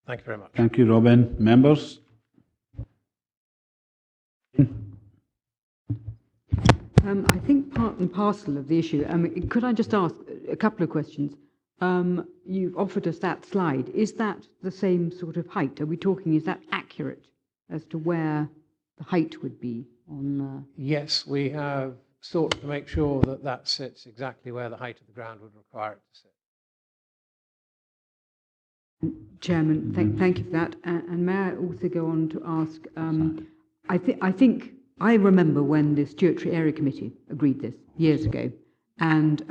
Thank you very much. Thank you, Robin. Members? I think part and parcel of the issue, could I just ask a couple of questions? You've offered us that slide. Is that the same sort of height? Are we talking, is that accurate as to where the height would be on? Yes, we have sought to make sure that that sits exactly where the height of the ground would require it to sit. Chairman, thank you for that. And may I also go on to ask, I think I remember when the Stewardship Area Committee agreed this years ago, and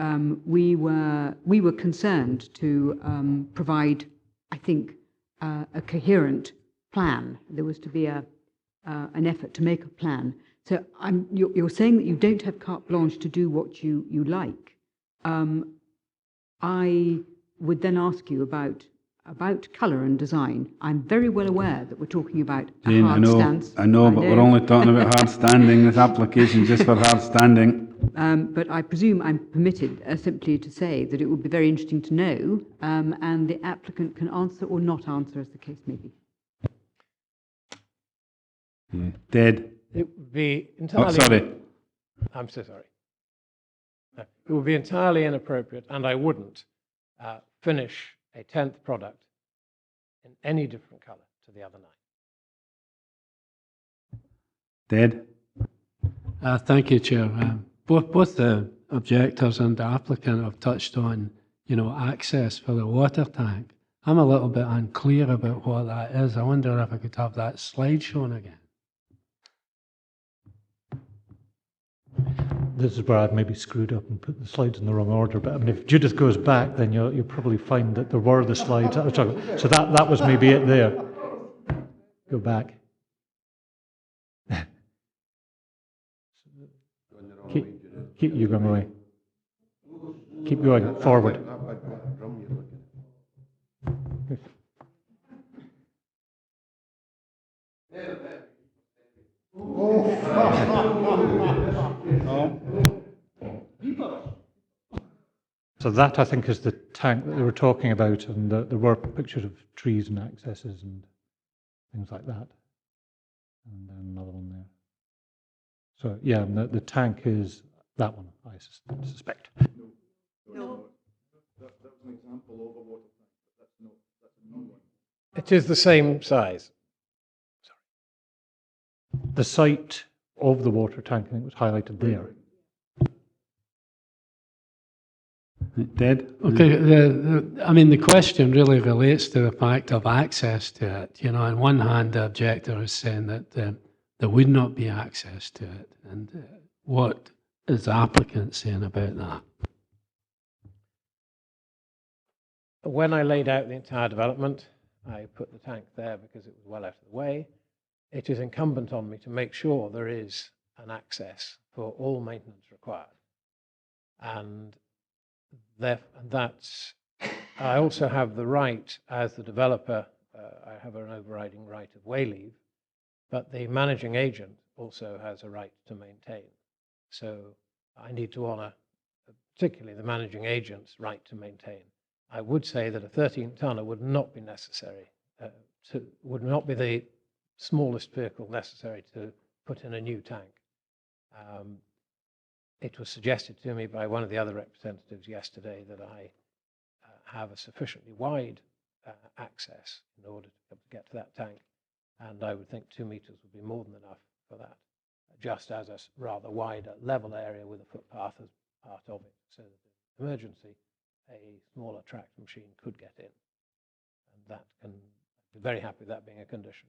we were concerned to provide, I think, a coherent plan. There was to be an effort to make a plan. So you're saying that you don't have carte blanche to do what you like. I would then ask you about colour and design. I'm very well aware that we're talking about Jane, hard stance. I know, but we're only talking about hard standing. This application just for hard standing. But I presume I'm permitted simply to say that it would be very interesting to know, and the applicant can answer or not answer as the case may be. Yeah. Dead. It would be entirely... Oh, sorry. I'm so sorry. No, it would be entirely inappropriate, and I wouldn't finish a 10th product in any different colour to the other 9. Dead. Thank you, Chair. Both the objectors and the applicant have touched on, access for the water tank. I'm a little bit unclear about what that is. I wonder if I could have that slide shown again. This is where I've maybe screwed up and put the slides in the wrong order. But I mean, if Judith goes back, then you'll probably find that there were the slides. So that was maybe it there. Go back. Keep you going away. Keep going forward. So that, I think, is the tank that they were talking about, and there were pictures of trees and accesses and things like that. And then another one there. So, yeah, the tank is that one, I suspect. No. That was an example of a water tank, but that's a new one. It is the same size. The site of the water tank, I think, was highlighted there. Ted? Okay, I mean, the question really relates to the fact of access to it. You know, on one hand, the objector is saying that there would not be access to it. And what is the applicant saying about that? When I laid out the entire development, I put the tank there because it was well out of the way. It is incumbent on me to make sure there is an access for all maintenance required. And that's, I also have the right, as the developer, I have an overriding right of way leave, but the managing agent also has a right to maintain. So I need to honour particularly the managing agent's right to maintain. I would say that a 13-tonner would not be necessary, would not be the smallest vehicle necessary to put in a new tank. It was suggested to me by one of the other representatives yesterday that I have a sufficiently wide access in order to be able to get to that tank, and I would think 2 meters would be more than enough for that, just as a rather wider level area with a footpath as part of it, so that in emergency a smaller tractor machine could get in, and that can be very happy with that being a condition.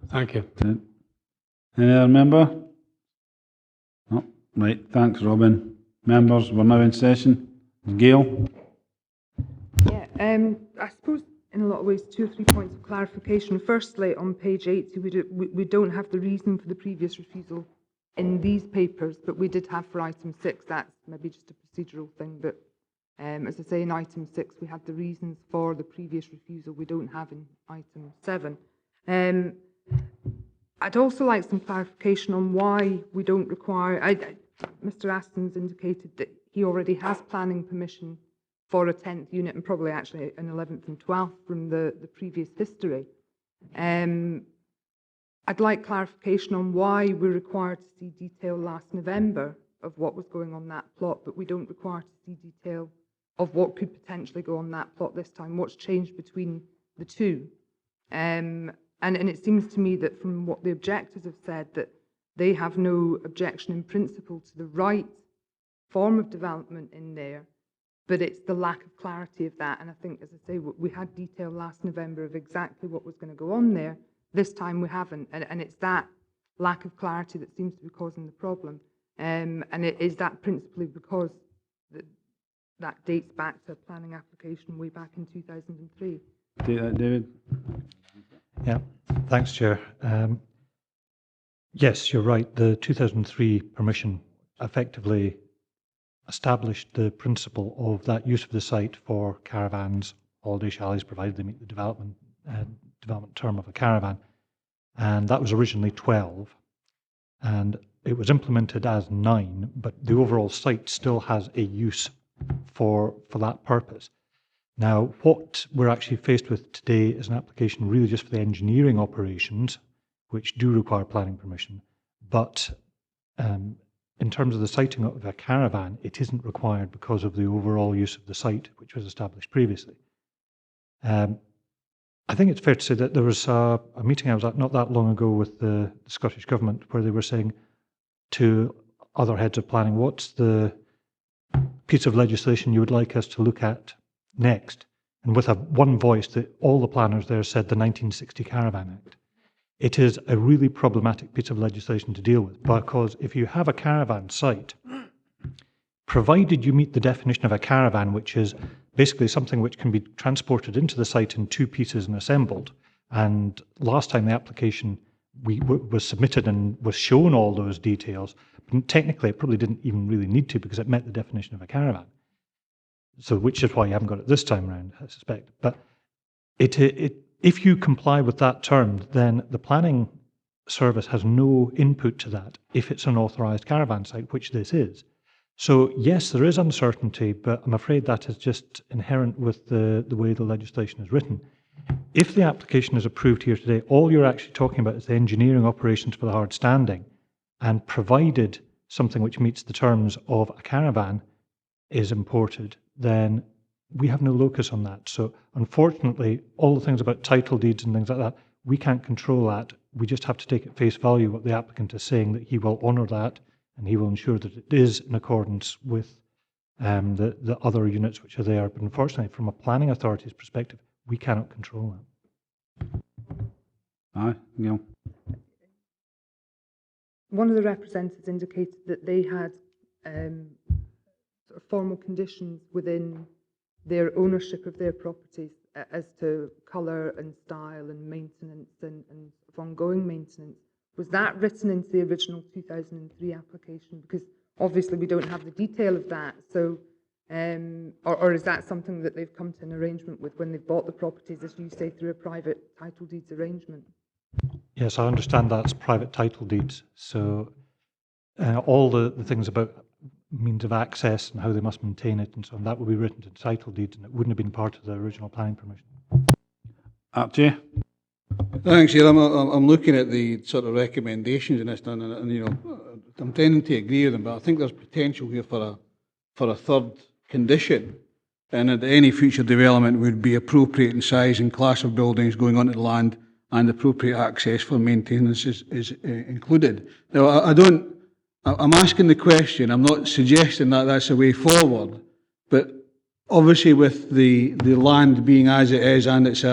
Thank you. Any other member? No. Right, thanks, Robin. Members, we're now in session. Gail? Yeah, I suppose in a lot of ways 2 or 3 points of clarification. Firstly, on page 80, we don't have the reason for the previous refusal in these papers, but we did have for item 6. That's maybe just a procedural thing, but as I say, in item 6 we had the reasons for the previous refusal we don't have in item 7. I'd also like some clarification on why we don't require, Mr. Aston's indicated that he already has planning permission for a 10th unit and probably actually an 11th and 12th from the previous history. I'd like clarification on why we're required to see detail last November of what was going on that plot, but we don't require to see detail of what could potentially go on that plot this time. What's changed between the two? And it seems to me that from what the objectors have said, that they have no objection in principle to the right form of development in there, but it's the lack of clarity of that. And I think, as I say, we had detail last November of exactly what was going to go on there. This time we haven't, and it's that lack of clarity that seems to be causing the problem. And it is that principally because that dates back to a planning application way back in 2003. David? Yeah, thanks, Chair. Yes, you're right. The 2003 permission effectively established the principle of that use of the site for caravans, holiday chalets, provided they meet the development term of a caravan. And that was originally 12. And it was implemented as 9, but the overall site still has a use for that purpose. Now, what we're actually faced with today is an application really just for the engineering operations, which do require planning permission. But in terms of the siting of a caravan, it isn't required because of the overall use of the site, which was established previously. I think it's fair to say that there was a meeting I was at not that long ago with the Scottish Government where they were saying to other heads of planning, what's the piece of legislation you would like us to look at next? And with one voice, all the planners there said the 1960 Caravan Act. It is a really problematic piece of legislation to deal with, because if you have a caravan site, provided you meet the definition of a caravan, which is basically something which can be transported into the site in 2 pieces and assembled, and last time the application was submitted and was shown all those details, but technically it probably didn't even really need to because it met the definition of a caravan. So, which is why you haven't got it this time around, I suspect. But if you comply with that term, then the planning service has no input to that if it's an authorised caravan site, which this is. So yes, there is uncertainty, but I'm afraid that is just inherent with the way the legislation is written. If the application is approved here today, all you're actually talking about is the engineering operations for the hardstanding, and provided something which meets the terms of a caravan is imported, then we have no locus on that. So unfortunately, all the things about title deeds and things like that, we can't control that. We just have to take at face value what the applicant is saying, that he will honour that and he will ensure that it is in accordance with the other units which are there. But unfortunately, from a planning authority's perspective, we cannot control that. Aye, Neil. One of the representatives indicated that they had sort of formal conditions within their ownership of their properties as to colour and style and maintenance and ongoing maintenance. Was that written into the original 2003 application? Because obviously we don't have the detail of that. So, or is that something that they've come to an arrangement with when they've bought the properties, as you say, through a private title deeds arrangement? Yes, I understand that's private title deeds. So all the things about means of access and how they must maintain it and so on, that will be written to title deeds, and it wouldn't have been part of the original planning permission. Archie? Thanks, Chair. I'm looking at the sort of recommendations in this, and you know, I'm tending to agree with them, but I think there's potential here for a third condition, and that any future development would be appropriate in size and class of buildings going onto the land, and appropriate access for maintenance is included. Now, I'm asking the question, I'm not suggesting that that's the way forward, but obviously with the land being as it is, and it's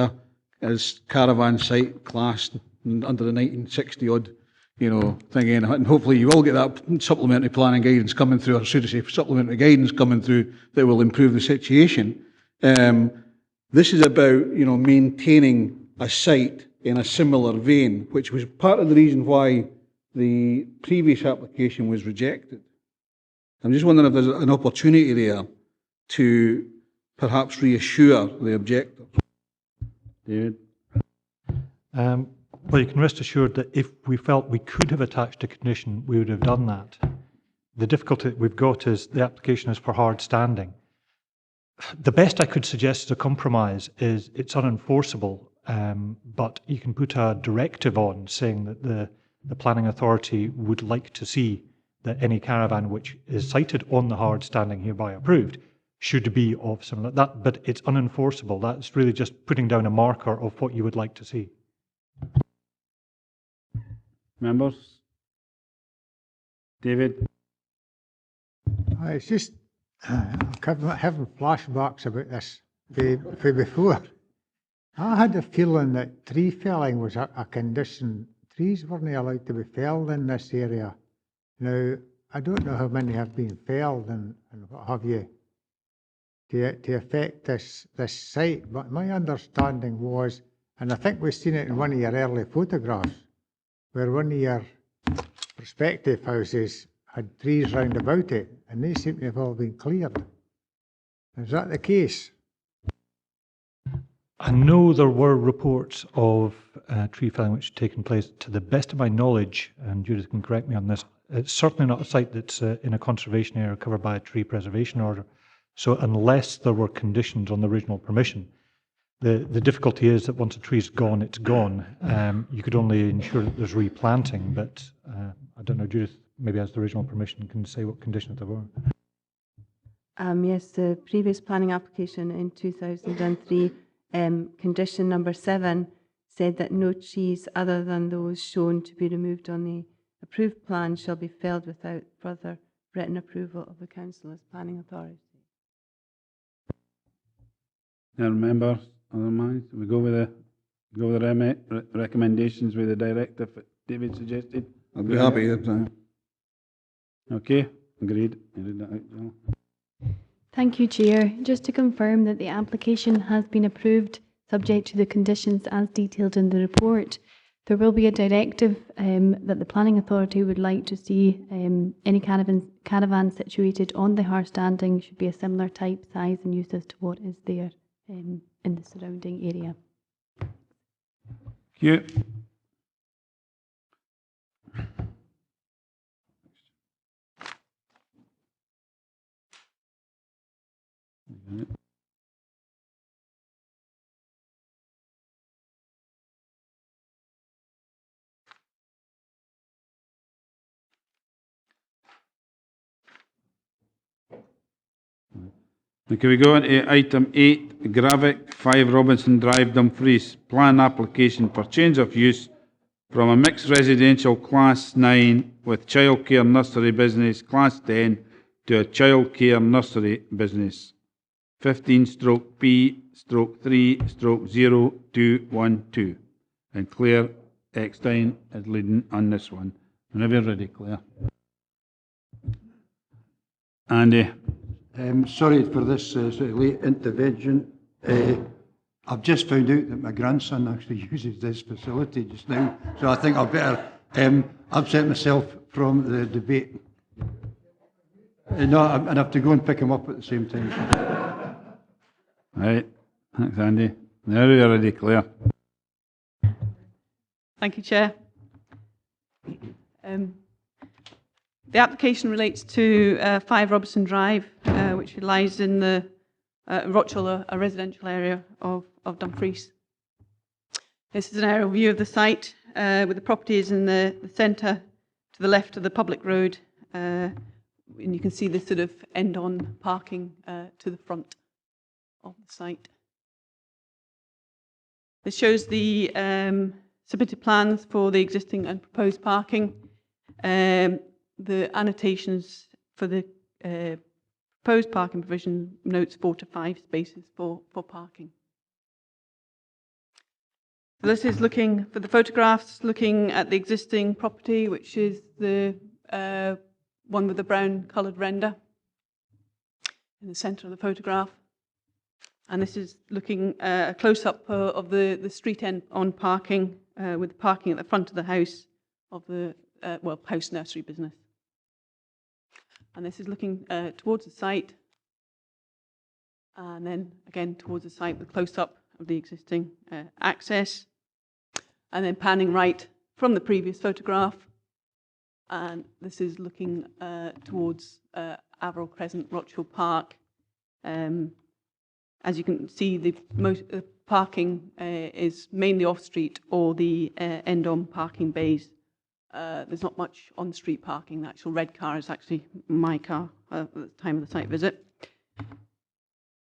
as caravan site classed under the 1960 odd, you know, thing, and hopefully you will get that supplementary planning guidance coming through, or should I say supplementary guidance coming through that will improve the situation. This is about, you know, maintaining a site in a similar vein, which was part of the reason why the previous application was rejected. I'm just wondering if there's an opportunity there to perhaps reassure the objector. David? Well, you can rest assured that if we felt we could have attached a condition, we would have done that. The difficulty we've got is the application is for hard standing. The best I could suggest as a compromise is it's unenforceable, but you can put a directive on saying that the planning authority would like to see that any caravan which is cited on the hard standing hereby approved should be of similar that, but it's unenforceable. That's really just putting down a marker of what you would like to see. Members? David? It's just I'm having flashbacks about this for before. I had a feeling that tree felling was a condition. Trees weren't allowed to be felled in this area. Now, I don't know how many have been felled and what have you to affect this site, but my understanding was, and I think we've seen it in one of your early photographs, where one of your prospective houses had trees round about it, and they seem to have all been cleared. Is that the case? I know there were reports of tree felling which had taken place. To the best of my knowledge, and Judith can correct me on this, it's certainly not a site that's in a conservation area covered by a tree preservation order. So unless there were conditions on the original permission, the difficulty is that once a tree's gone, it's gone. You could only ensure that there's replanting, but I don't know, Judith, maybe as the original permission can say what conditions there were. Yes, the previous planning application in 2003, condition number 7 said that no trees other than those shown to be removed on the approved plan shall be felled without further written approval of the council as planning authority. Now, members, otherwise, we go with the recommendations with the directive that David suggested. I'd be happy with that. Okay, agreed. I read that out, Jill. Thank you, Chair. Just to confirm that the application has been approved subject to the conditions as detailed in the report. There will be a directive that the planning authority would like to see any caravan situated on the Hardstanding should be a similar type, size and use as to what is there in the surrounding area. Thank you. Can we go into item 8, Gravic, 5 Robison Drive, Dumfries, plan application for change of use from a mixed residential class 9 with childcare nursery business class 10 to a childcare nursery business. 15/P/3/0212. And Claire Eckstein is leading on this one. Whenever you're ready, Claire. Andy. Sorry for this sort of late intervention. I've just found out that my grandson actually uses this facility just now, so I think I'll better absent myself from the debate. No, I have to go and pick him up at the same time. Right, thanks Andy. Now you're ready, Claire. Thank you, Chair. The application relates to 5 Robison Drive, which lies in the Rochelle, a residential area of Dumfries. This is an aerial view of the site, with the properties in the centre to the left of the public road, and you can see the sort of end-on parking to the front of the site. This shows the submitted plans for the existing and proposed parking. The annotations for the proposed parking provision notes 4 to 5 spaces for parking. So this is looking for the photographs, looking at the existing property, which is the one with the brown coloured render in the centre of the photograph. And this is looking a close-up of the street end on parking, with the parking at the front of the house of the house nursery business. And this is looking towards the site, and then again towards the site with close-up of the existing access, and then panning right from the previous photograph. And this is looking towards Averell Crescent, Rochelle Park. As you can see, the parking is mainly off-street or the end-on parking bays. There's not much on-street parking. The actual red car is actually my car at the time of the site visit.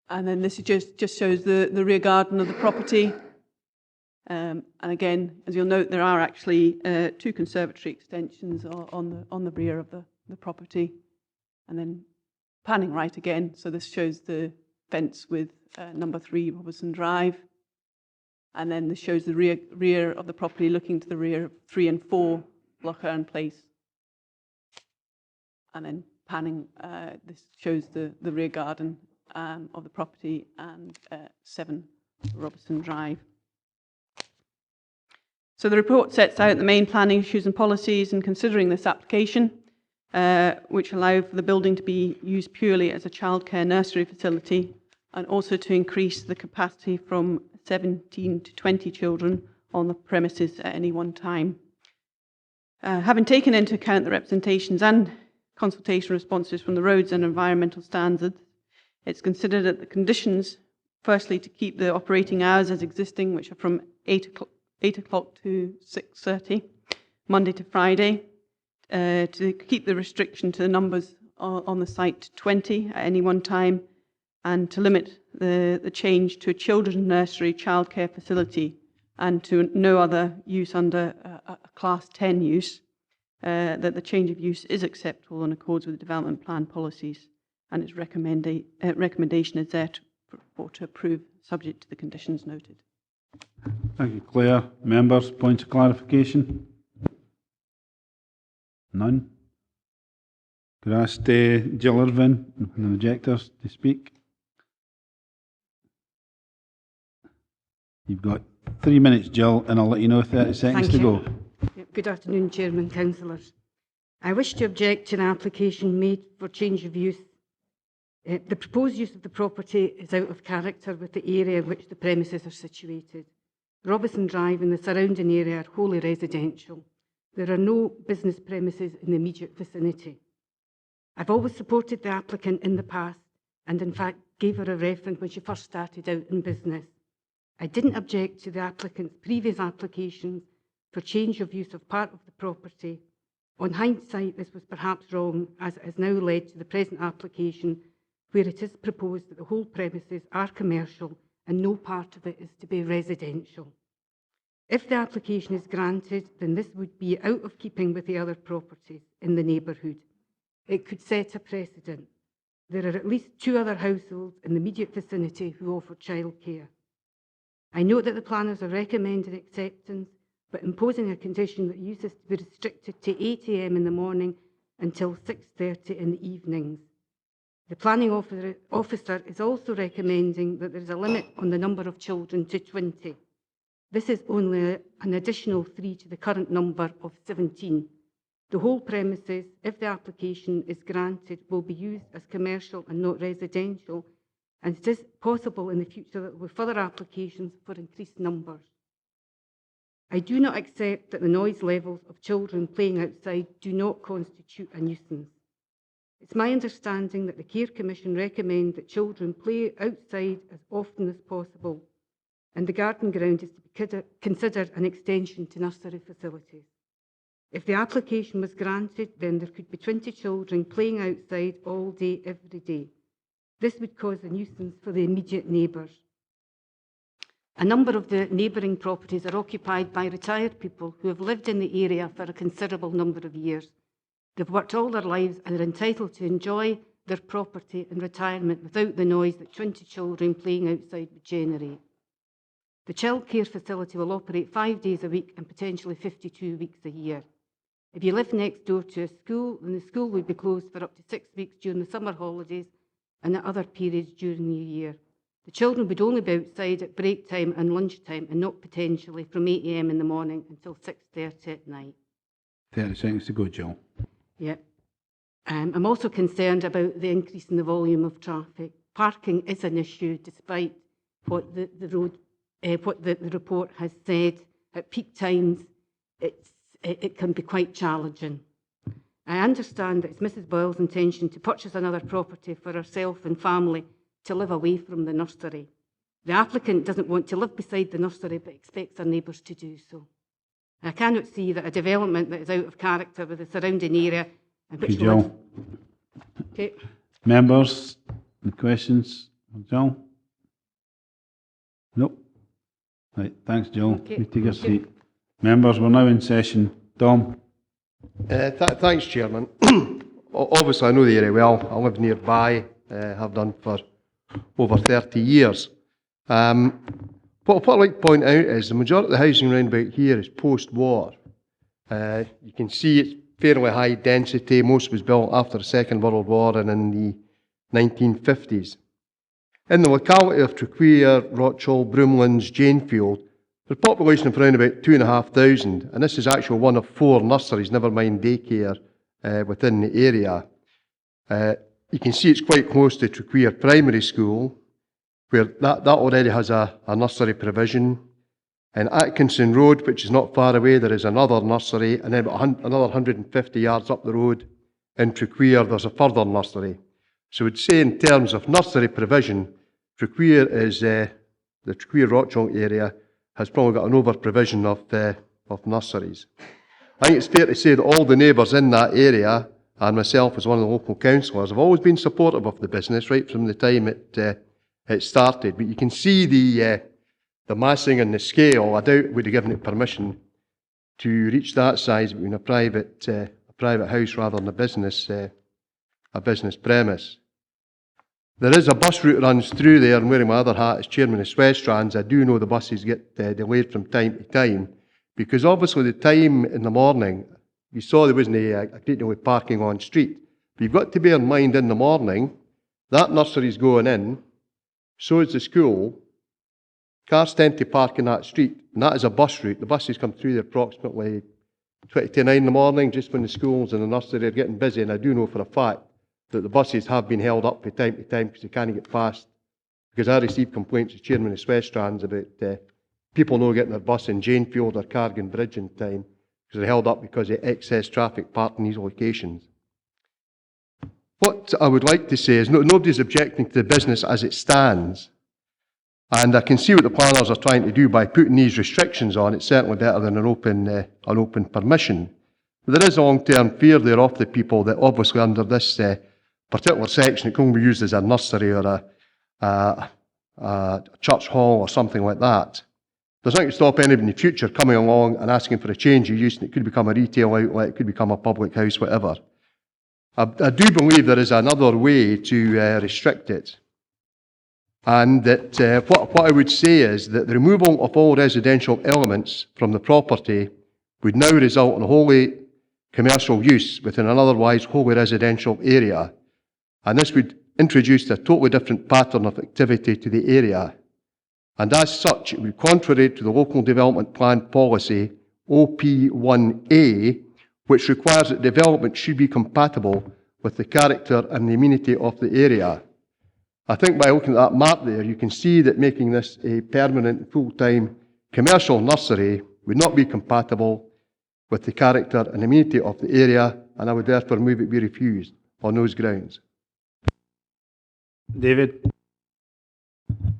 And then this is just shows the rear garden of the property. And again, as you'll note, there are actually 2 conservatory extensions on the rear of the property. And then panning right again, so this shows the fence with number 3 Robison Drive. And then this shows the rear of the property looking to the rear of 3 and 4 Lochern Place. And then panning, this shows the rear garden of the property and 7 Robison Drive. So the report sets out the main planning issues and policies in considering this application, which allow for the building to be used purely as a childcare nursery facility, and also to increase the capacity from 17 to 20 children on the premises at any one time. Having taken into account the representations and consultation responses from the roads and environmental standards, it's considered that the conditions, firstly, to keep the operating hours as existing, which are from 8 o'clock to 6:30, Monday to Friday, to keep the restriction to the numbers on the site to 20 at any one time, and to limit the change to a children's nursery childcare facility and to no other use under a Class 10 use, that the change of use is acceptable in accordance with the development plan policies, and its recommendation is there to approve, subject to the conditions noted. Thank you, Claire. Members, points of clarification? None? Could I ask Jill Irvin and the objectors to speak? You've got 3 minutes, Jill, and I'll let you know 30 seconds to go. Good afternoon, Chairman, Councillors. I wish to object to an application made for change of use. The proposed use of the property is out of character with the area in which the premises are situated. Robison Drive and the surrounding area are wholly residential. There are no business premises in the immediate vicinity. I've always supported the applicant in the past, and in fact gave her a reference when she first started out in business. I didn't object to the applicant's previous applications for change of use of part of the property. On hindsight, this was perhaps wrong, as it has now led to the present application, where it is proposed that the whole premises are commercial and no part of it is to be residential. If the application is granted, then this would be out of keeping with the other properties in the neighbourhood. It could set a precedent. There are at least 2 other households in the immediate vicinity who offer childcare. I note that the planners are recommending acceptance, but imposing a condition that use is to be restricted to 8 AM in the morning until 6:30 in the evenings. The planning officer is also recommending that there is a limit on the number of children to 20. This is only an additional 3 to the current number of 17. The whole premises, if the application is granted, will be used as commercial and not residential, and it is possible in the future that there will be further applications for increased numbers. I do not accept that the noise levels of children playing outside do not constitute a nuisance. It's my understanding that the Care Commission recommend that children play outside as often as possible, and the garden ground is to be considered an extension to nursery facilities. If the application was granted, then there could be 20 children playing outside all day, every day. This would cause a nuisance for the immediate neighbours. A number of the neighbouring properties are occupied by retired people who have lived in the area for a considerable number of years. They've worked all their lives and are entitled to enjoy their property in retirement without the noise that 20 children playing outside would generate. The childcare facility will operate 5 days a week and potentially 52 weeks a year. If you live next door to a school, then the school would be closed for up to 6 weeks during the summer holidays and at other periods during the year. The children would only be outside at break time and lunchtime and not potentially from 8 AM in the morning until 6:30 at night. 30 seconds to go, Jill. Yep. I'm also concerned about the increase in the volume of traffic. Parking is an issue despite what the report has said. At peak times, it can be quite challenging. I understand that it's Mrs. Boyle's intention to purchase another property for herself and family to live away from the nursery. The applicant doesn't want to live beside the nursery but expects her neighbours to do so. I cannot see that a development that is out of character with the surrounding area and which will have... Okay. Members, any questions? Jill? Nope. Right, thanks, Jill. Okay. You take your seat. Members, we're now in session. Dom? Thanks, Chairman. Obviously, I know the area well. I live nearby, have done for over 30 years. What I'd like to point out is the majority of the housing around about here is post-war. You can see it's fairly high density. Most was built after the Second World War and in the 1950s. In the locality of Trequeer, Rochall, Broomlands, Janefield, there's a population of around about 2,500, and this is actually one of 4 nurseries, never mind daycare, within the area. You can see it's quite close to Trequeer Primary School, where that already has a nursery provision. In Atkinson Road, which is not far away, there is another nursery, and then about another 150 yards up the road in Trequeer, there's a further nursery. So I'd say in terms of nursery provision, Trequeer is, the Trequeer Rochall area has probably got an over-provision of nurseries. I think it's fair to say that all the neighbours in that area, and myself as one of the local councillors, have always been supportive of the business right from the time it started. But you can see the massing and the scale. I doubt we'd have given it permission to reach that size between a private house rather than a business premise. There is a bus route runs through there, and wearing my other hat as chairman of Swestrands, I do know the buses get delayed from time to time, because obviously the time in the morning, you saw there wasn't a great deal of parking on street, but you've got to bear in mind in the morning, that nursery's going in, so is the school, cars tend to park in that street, and that is a bus route. The buses come through there approximately 20 to 9 in the morning, just when the schools and the nursery are getting busy, and I do know for a fact that the buses have been held up from time to time because they can't get past. Because I received complaints as chairman of Swestrands about people not getting their bus in Janefield or Cargan Bridge in time because they're held up because of excess traffic parked in these locations. What I would like to say is nobody's objecting to the business as it stands. And I can see what the planners are trying to do by putting these restrictions on. It's certainly better than an open permission. But there is a long-term fear there of the people that obviously under this particular section, it can be used as a nursery or a church hall or something like that. There's nothing to stop anybody in the future coming along and asking for a change of use, and it could become a retail outlet, it could become a public house, whatever. I do believe there is another way to restrict it. And that what I would say is that the removal of all residential elements from the property would now result in wholly commercial use within an otherwise wholly residential area. And this would introduce a totally different pattern of activity to the area. And as such, it would be contrary to the Local Development Plan Policy, OP1A, which requires that development should be compatible with the character and the amenity of the area. I think by looking at that map there, you can see that making this a permanent, full-time commercial nursery would not be compatible with the character and amenity of the area, and I would therefore move it be refused on those grounds. David?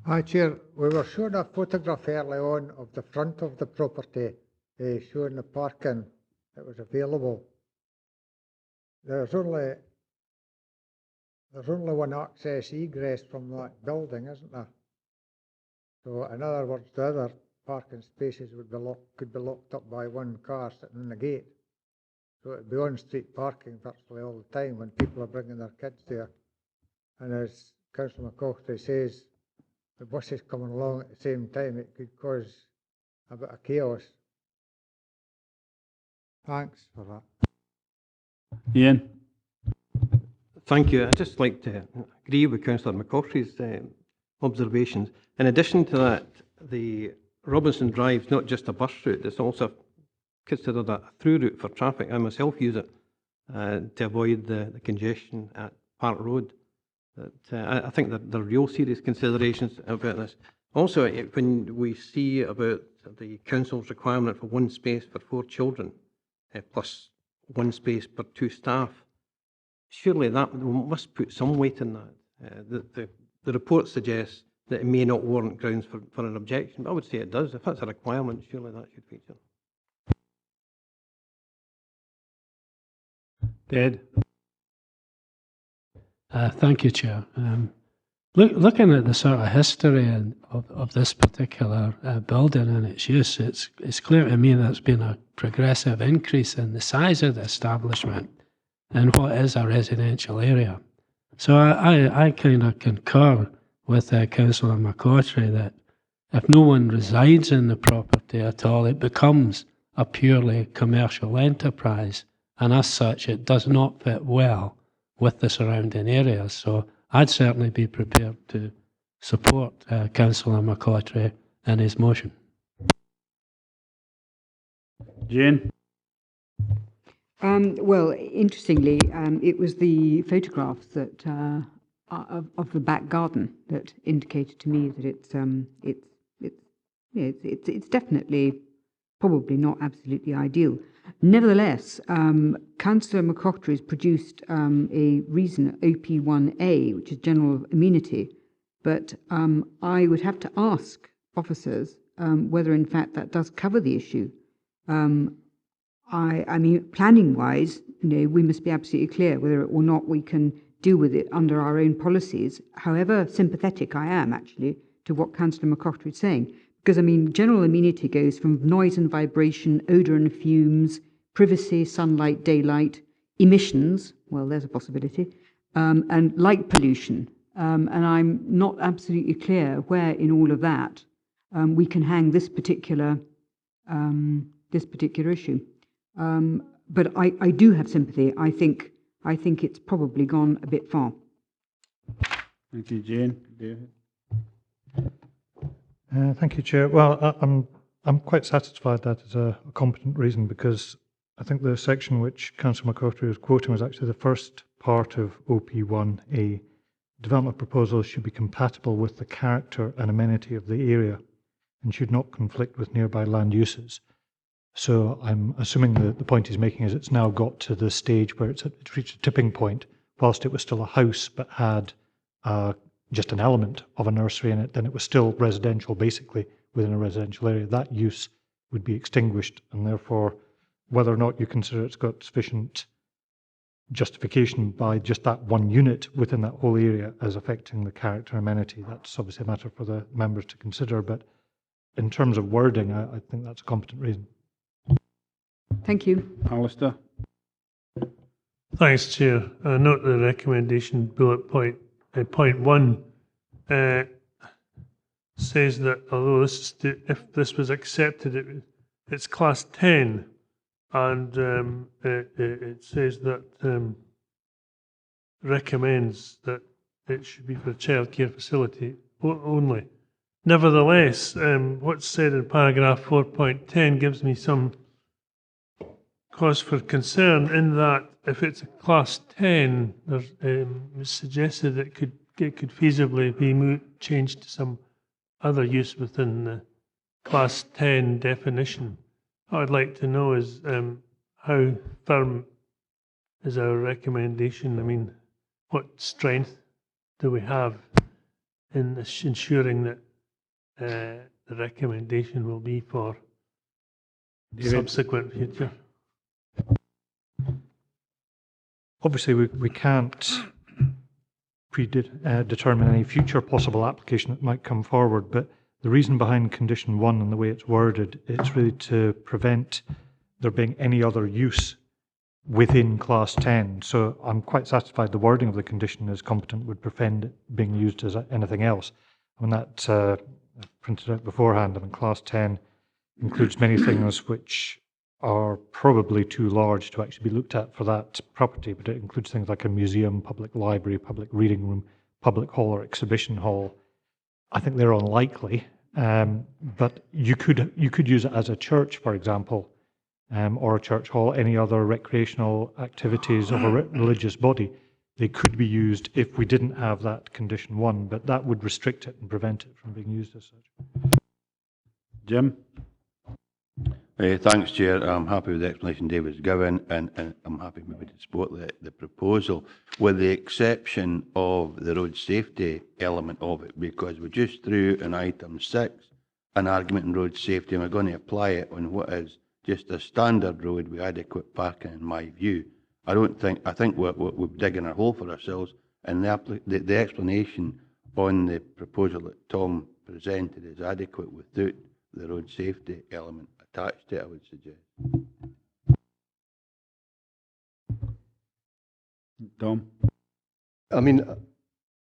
Hi, Chair. We were shown a photograph early on of the front of the property, showing the parking that was available. There's only one access egress from that building, isn't there? So, in other words, the other parking spaces could be locked up by one car sitting in the gate. So it'd be on-street parking virtually all the time when people are bringing their kids there. And as Councillor McCaughey says, the buses coming along at the same time, it could cause a bit of chaos. Thanks for that. Ian? Thank you. I'd just like to agree with Councillor McCaughey's observations. In addition to that, the Robison Drive is not just a bus route, it's also considered a through route for traffic. I myself use it to avoid the congestion at Park Road. I think that there are real serious considerations about this. Also, when we see about the council's requirement for one space for 4 children, plus one space per 2 staff, surely that must put some weight in that. The report suggests that it may not warrant grounds for an objection, but I would say it does. If that's a requirement, surely that should feature. Ted? Thank you, Chair. Looking at the sort of history of this particular building and its use, it's clear to me that there's been a progressive increase in the size of the establishment in what is a residential area. So I kind of concur with Councillor McCaughey that if no one resides in the property at all, it becomes a purely commercial enterprise, and as such it does not fit well with the surrounding areas. So I'd certainly be prepared to support Councillor McCaughey in his motion. Jane? Well, interestingly, it was the photographs that of the back garden that indicated to me that it's definitely probably not absolutely ideal. Nevertheless, Councillor McCaughey has produced a reason, OP1A, which is general amenity, but I would have to ask officers whether in fact that does cover the issue. I mean, planning-wise, we must be absolutely clear whether or not we can deal with it under our own policies, however sympathetic I am actually to what Councillor McCaughey is saying. Because, I mean, general amenity goes from noise and vibration, odour and fumes, privacy, sunlight, daylight, emissions, well, there's a possibility, and light pollution. And I'm not absolutely clear where in all of that we can hang this particular issue. But I do have sympathy. I think it's probably gone a bit far. Thank you, Jane. David? Thank you, Chair. Well, I'm quite satisfied that is a competent reason, because I think the section which Councillor McCaughey was quoting was actually the first part of OP1A. Development proposals should be compatible with the character and amenity of the area and should not conflict with nearby land uses. So I'm assuming that the point he's making is it's now got to the stage where it's reached a tipping point. Whilst it was still a house but had just an element of a nursery in it, then it was still residential, basically, within a residential area. That use would be extinguished, and therefore, whether or not you consider it's got sufficient justification by just that one unit within that whole area as affecting the character amenity. That's obviously a matter for the members to consider, but in terms of wording, I think that's a competent reason. Thank you. Alistair? Thanks, Chair. I note the recommendation bullet point, point 1, says that although this is if this was accepted, it's class 10, and it says that recommends that it should be for a childcare facility only. Nevertheless, what's said in paragraph 4.10 gives me some cause for concern in that if it's a class 10, there's it's suggested it could feasibly be changed to some other use within the class 10 definition. What I'd like to know is how firm is our recommendation? I mean, what strength do we have in ensuring that the recommendation will be for subsequent future? Obviously, we can't determine any future possible application that might come forward, but the reason behind condition 1 and the way it's worded, it's really to prevent there being any other use within class 10. So I'm quite satisfied the wording of the condition is competent, would prevent it being used as anything else. When that printed out beforehand, I mean, class 10 includes many things which are probably too large to actually be looked at for that property, but it includes things like a museum, public library, public reading room, public hall or exhibition hall. I think they're unlikely, but you could use it as a church, for example, or a church hall, any other recreational activities of a religious body. They could be used if we didn't have that condition 1, but that would restrict it and prevent it from being used as such. Jim? Thanks, Chair. I'm happy with the explanation David's given, and I'm happy maybe to support the proposal, with the exception of the road safety element of it, because we just threw in item 6 an argument in road safety, and we're going to apply it on what is just a standard road with adequate parking, in my view. I think we're digging a hole for ourselves, and the explanation on the proposal that Tom presented is adequate without the road safety element attached to it, I would suggest. Tom? I mean,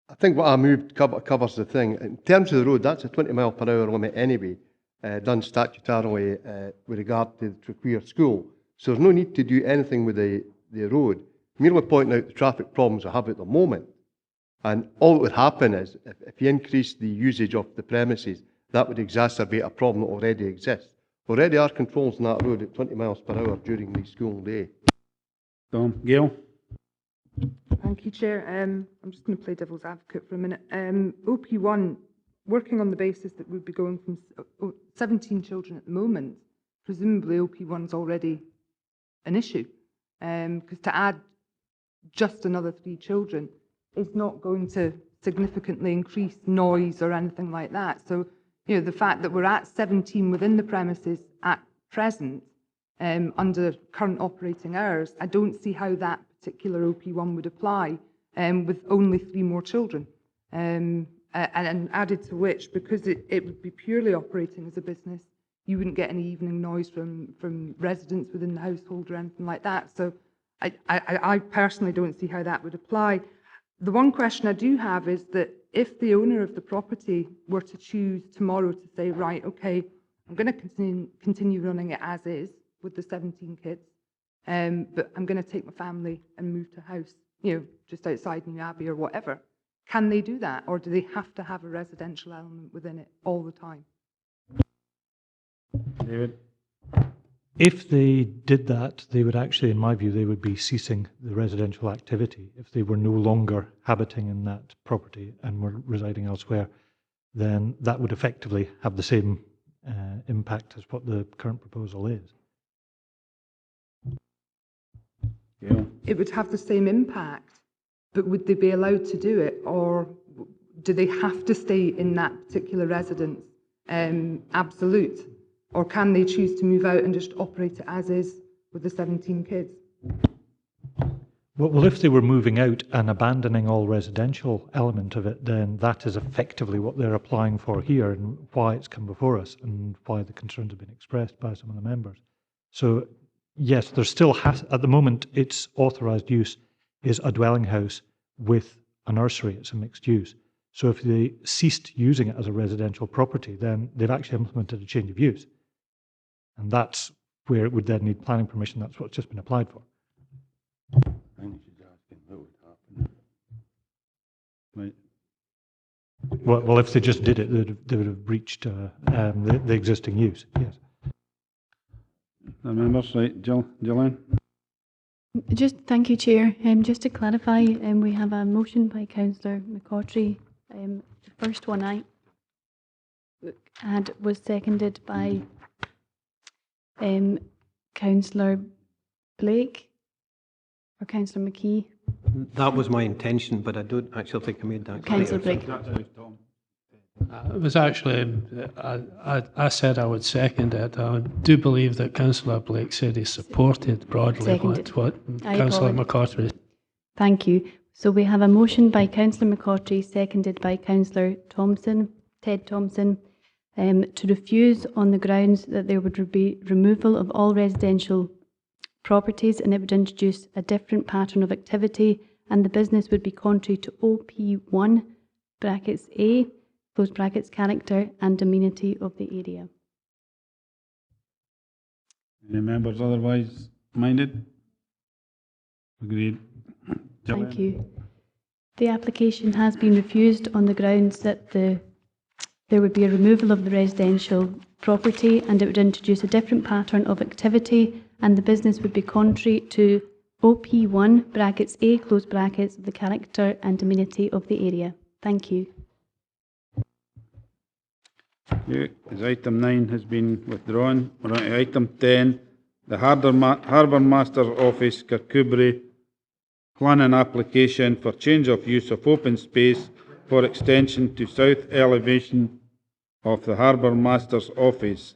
I think what I moved covers the thing. In terms of the road, that's a 20 mile per hour limit anyway, done statutorily with regard to the Queer school. So there's no need to do anything with the road. Merely pointing out the traffic problems I have at the moment. And all that would happen is, if you increase the usage of the premises, that would exacerbate a problem that already exists. Already are controls on that road at 20 miles per hour during the school day. Tom? Gail? Thank you, Chair. I'm just going to play devil's advocate for a minute. OP1, working on the basis that we'd be going from 17 children at the moment, presumably OP1 is already an issue. Because to add just another 3 children is not going to significantly increase noise or anything like that. So, you know, the fact that we're at 17 within the premises at present, under current operating hours, I don't see how that particular OP1 would apply with only 3 more children. And added to which, because it would be purely operating as a business, you wouldn't get any evening noise from residents within the household or anything like that. So I personally don't see how that would apply. The one question I do have is that if the owner of the property were to choose tomorrow to say, right, okay, I'm going to continue running it as is with the 17 kids, but I'm going to take my family and move to a house, you know, just outside New Abbey or whatever, can they do that? Or do they have to have a residential element within it all the time? David? If they did that, they would actually, in my view, they would be ceasing the residential activity. If they were no longer habiting in that property and were residing elsewhere, then that would effectively have the same impact as what the current proposal is. Yeah. It would have the same impact, but would they be allowed to do it, or do they have to stay in that particular residence? Absolute. Or can they choose to move out and just operate it as is with the 17 kids? Well, if they were moving out and abandoning all residential element of it, then that is effectively what they're applying for here and why it's come before us and why the concerns have been expressed by some of the members. So, yes, there still has, at the moment, its authorised use is a dwelling house with a nursery. It's a mixed use. So if they ceased using it as a residential property, then they've actually implemented a change of use. And that's where it would then need planning permission. That's what's just been applied for. I think she's asking what would happen. Right. Well, if they just did it, they would have breached the existing use, yes. The members, right, Gillian? Just thank you, Chair. Just to clarify, we have a motion by Councillor McCaughtry. The first one I had was seconded by Councillor Blake or Councillor McKee. That was my intention, but I don't actually think I made that clear. Councillor Blake. It was actually, I said I would second it. I do believe that Councillor Blake said he supported broadly Seconded. what I Councillor apologise. McCaughtry. Thank you. So we have a motion by Councillor McCaughtry, seconded by Councillor Ted Thompson, to refuse on the grounds that there would be removal of all residential properties and it would introduce a different pattern of activity and the business would be contrary to OP1 brackets A, close brackets, character and amenity of the area. Any members otherwise minded? Agreed. Gillian? Thank you. The application has been refused on the grounds that there would be a removal of the residential property and it would introduce a different pattern of activity and the business would be contrary to OP1 brackets A, close brackets, of the character and amenity of the area. Thank you. Okay, as item 9 has been withdrawn, we're on to item 10, the Harbour Master's Office, Kirkcudbright, planning application for change of use of open space for extension to south elevation of the Harbour Master's Office.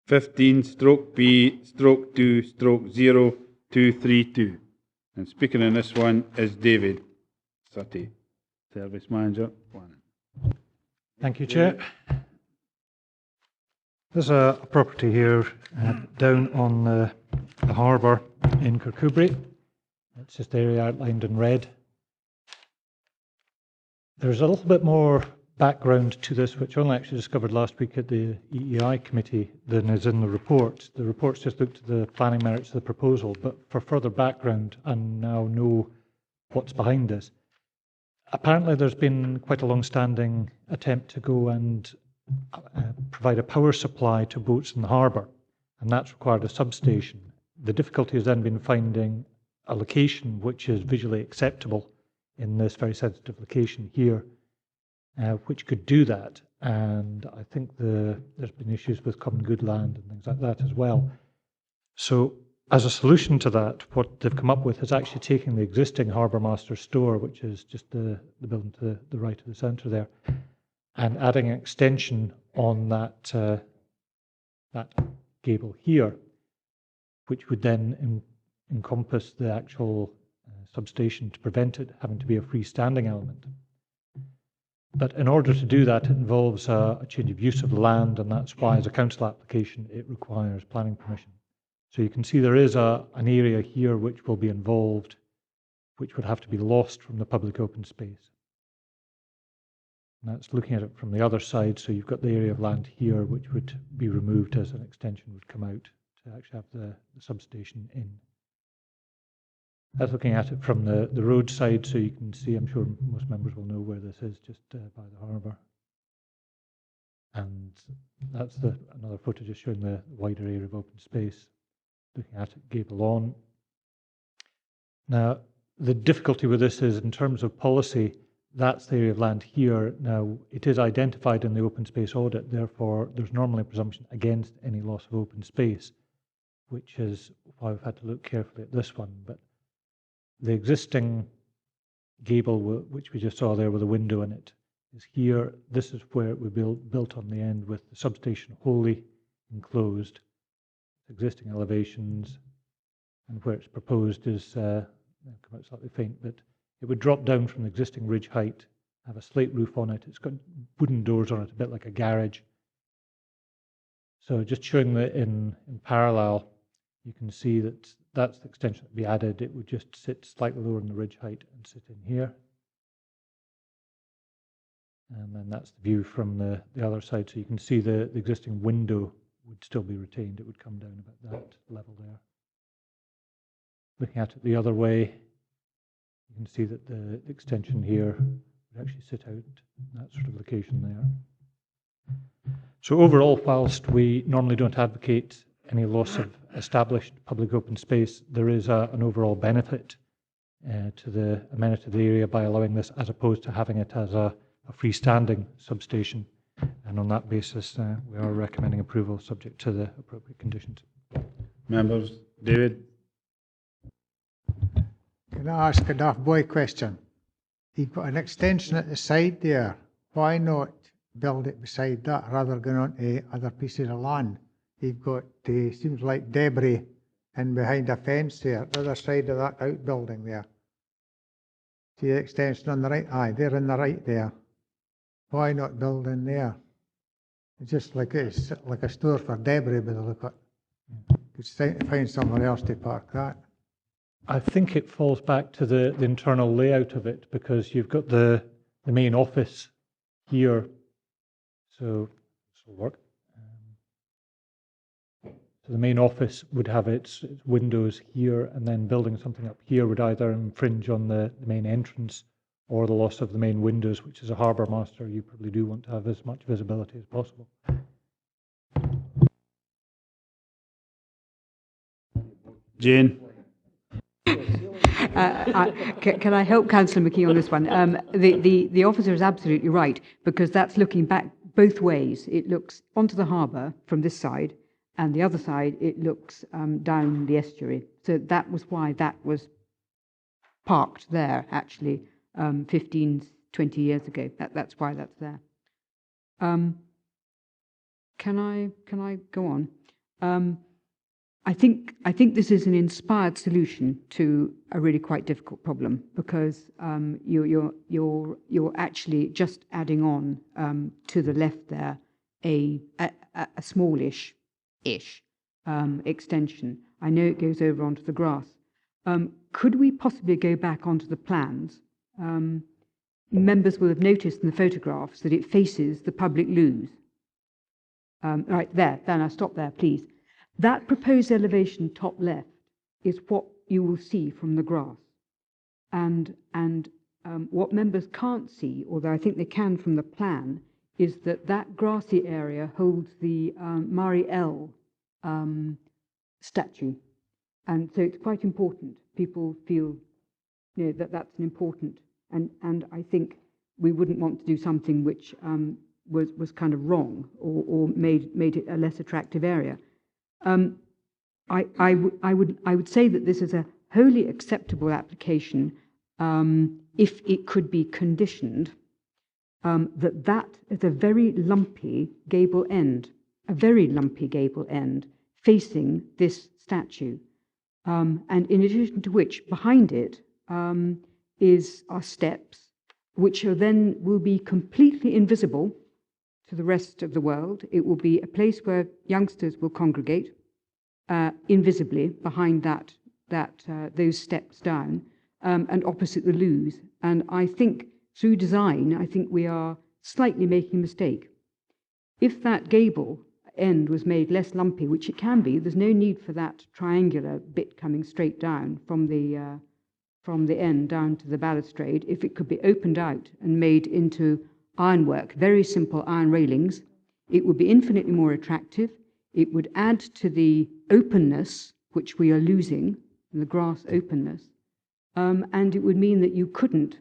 (15/P/2/0/232). And speaking on this one is David Sutty, Service Manager, Planning. Thank you, Chair. There's a property here down on the harbour in Kirkcudbright. It's just the area outlined in red. There's a little bit more background to this, which I only actually discovered last week at the EEI committee than is in the report. The report's just looked at the planning merits of the proposal, but for further background and now know what's behind this. Apparently there's been quite a long-standing attempt to go and provide a power supply to boats in the harbour, and that's required a substation. The difficulty has then been finding a location which is visually acceptable in this very sensitive location here, which could do that. And I think there's been issues with common good land and things like that as well. So as a solution to that, what they've come up with is actually taking the existing Harbour Master store, which is just the building to the right of the centre there, and adding an extension on that gable here, which would then encompass the actual substation to prevent it having to be a freestanding element. But in order to do that, it involves a change of use of the land, and that's why, as a council application, it requires planning permission. So you can see there is an area here which will be involved, which would have to be lost from the public open space. And that's looking at it from the other side, so you've got the area of land here which would be removed as an extension would come out to actually have the substation in. That's looking at it from the road side, so you can see, I'm sure most members will know where this is, just by the harbour. And that's another photo just showing the wider area of open space. Looking at it gable on. Now, the difficulty with this is in terms of policy, that's the area of land here. Now, it is identified in the open space audit, therefore there's normally a presumption against any loss of open space, which is why we've had to look carefully at this one. But the existing gable, which we just saw there with a window in it, is here. This is where it will be built on the end with the substation wholly enclosed, existing elevations, and where it's proposed is, come out slightly faint, but it would drop down from the existing ridge height, have a slate roof on it. It's got wooden doors on it, a bit like a garage. So just showing that in parallel, you can see that that's the extension that would be added. It would just sit slightly lower in the ridge height and sit in here. And then that's the view from the other side. So you can see the existing window would still be retained. It would come down about that level there. Looking at it the other way, you can see that the extension here would actually sit out in that sort of location there. So overall, whilst we normally don't advocate any loss of established public open space, there is an overall benefit to the amenity of the area by allowing this as opposed to having it as a freestanding substation. And on that basis, we are recommending approval subject to the appropriate conditions. Members, David? Can I ask a daft boy question? You've got an extension at the side there. Why not build it beside that rather than going on to other pieces of land? You've got, seems like debris in behind a fence there, the other side of that outbuilding there. See the extension on the right? Aye, they're in the right there. Why not build in there? It's just like it's like a store for debris by the look of it. You could find somewhere else to park that. I think it falls back to the internal layout of it, because you've got the main office here. So this will work. So the main office would have its windows here, and then building something up here would either infringe on the main entrance or the loss of the main windows, which as a harbour master you probably do want to have as much visibility as possible. Jane? Can I help Councillor McKee on this one? The officer is absolutely right, because that's looking back both ways. It looks onto the harbour from this side, and the other side it looks down the estuary. So that was why that was parked there, actually, 15, 20 years ago. That's why that's there. Can I go on? I think this is an inspired solution to a really quite difficult problem, because you're actually just adding on to the left there a smallish extension. I know it goes over onto the grass. Could we possibly go back onto the plans? Members will have noticed in the photographs that it faces the public loos. Right there, then I'll stop there, please. That proposed elevation top left is what you will see from the grass. And what members can't see, although I think they can from the plan, is that grassy area holds the Mari L statue. And so it's quite important. People feel that that's an important, and I think we wouldn't want to do something which was kind of wrong or made it a less attractive area. I would say that this is a wholly acceptable application if it could be conditioned that is a very lumpy gable end, facing this statue, and in addition to which, behind it are steps which will be completely invisible to the rest of the world. It will be a place where youngsters will congregate invisibly behind those steps down and opposite the loos. And I think through design, we are slightly making a mistake. If that gable end was made less lumpy, which it can be, there's no need for that triangular bit coming straight down from the end down to the balustrade. If it could be opened out and made into ironwork, very simple iron railings, it would be infinitely more attractive. It would add to the openness which we are losing, the grass openness, and it would mean that you couldn't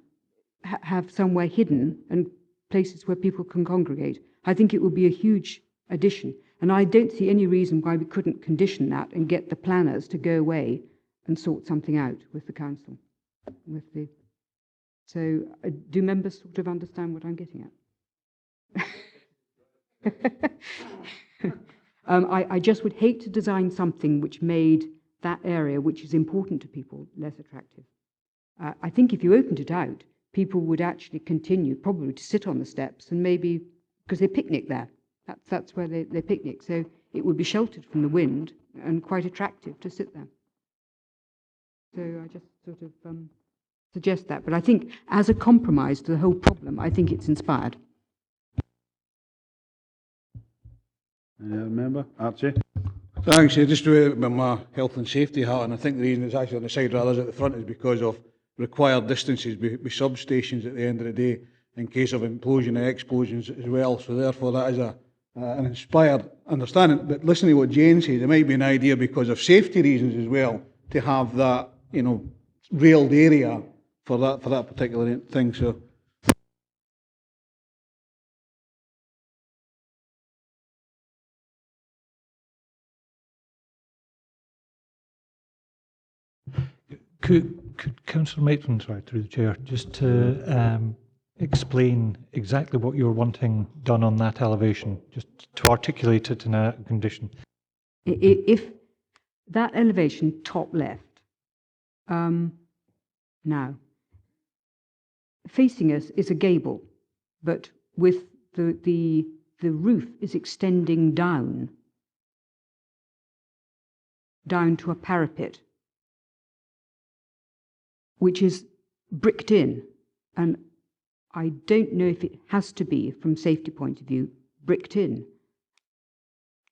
have somewhere hidden and places where people can congregate. I think it would be a huge addition, and I don't see any reason why we couldn't condition that and get the planners to go away and sort something out with the council, with the So do members sort of understand what I'm getting at? I just would hate to design something which made that area, which is important to people, less attractive. I think if you opened it out, people would actually continue probably to sit on the steps and maybe, because they picnic there. That's where they picnic. So it would be sheltered from the wind and quite attractive to sit there. So I just sort of suggest that. But I think as a compromise to the whole problem, I think it's inspired. Any other member? Archie? Thanks. Just with my health and safety hat, and I think the reason it's actually on the side rather than at the front is because of required distances with substations at the end of the day in case of implosion and explosions as well. So therefore that is an inspired understanding. But listening to what Jane says, it might be an idea because of safety reasons as well to have that, you know, railed area for that particular thing. So. Could Councillor Maitland, sorry, through the chair, just to explain exactly what you're wanting done on that elevation, just to articulate it in a condition? If that elevation, top left, now, facing us is a gable, but with the roof is extending down to a parapet, which is bricked in, and I don't know if it has to be, from safety point of view, bricked in,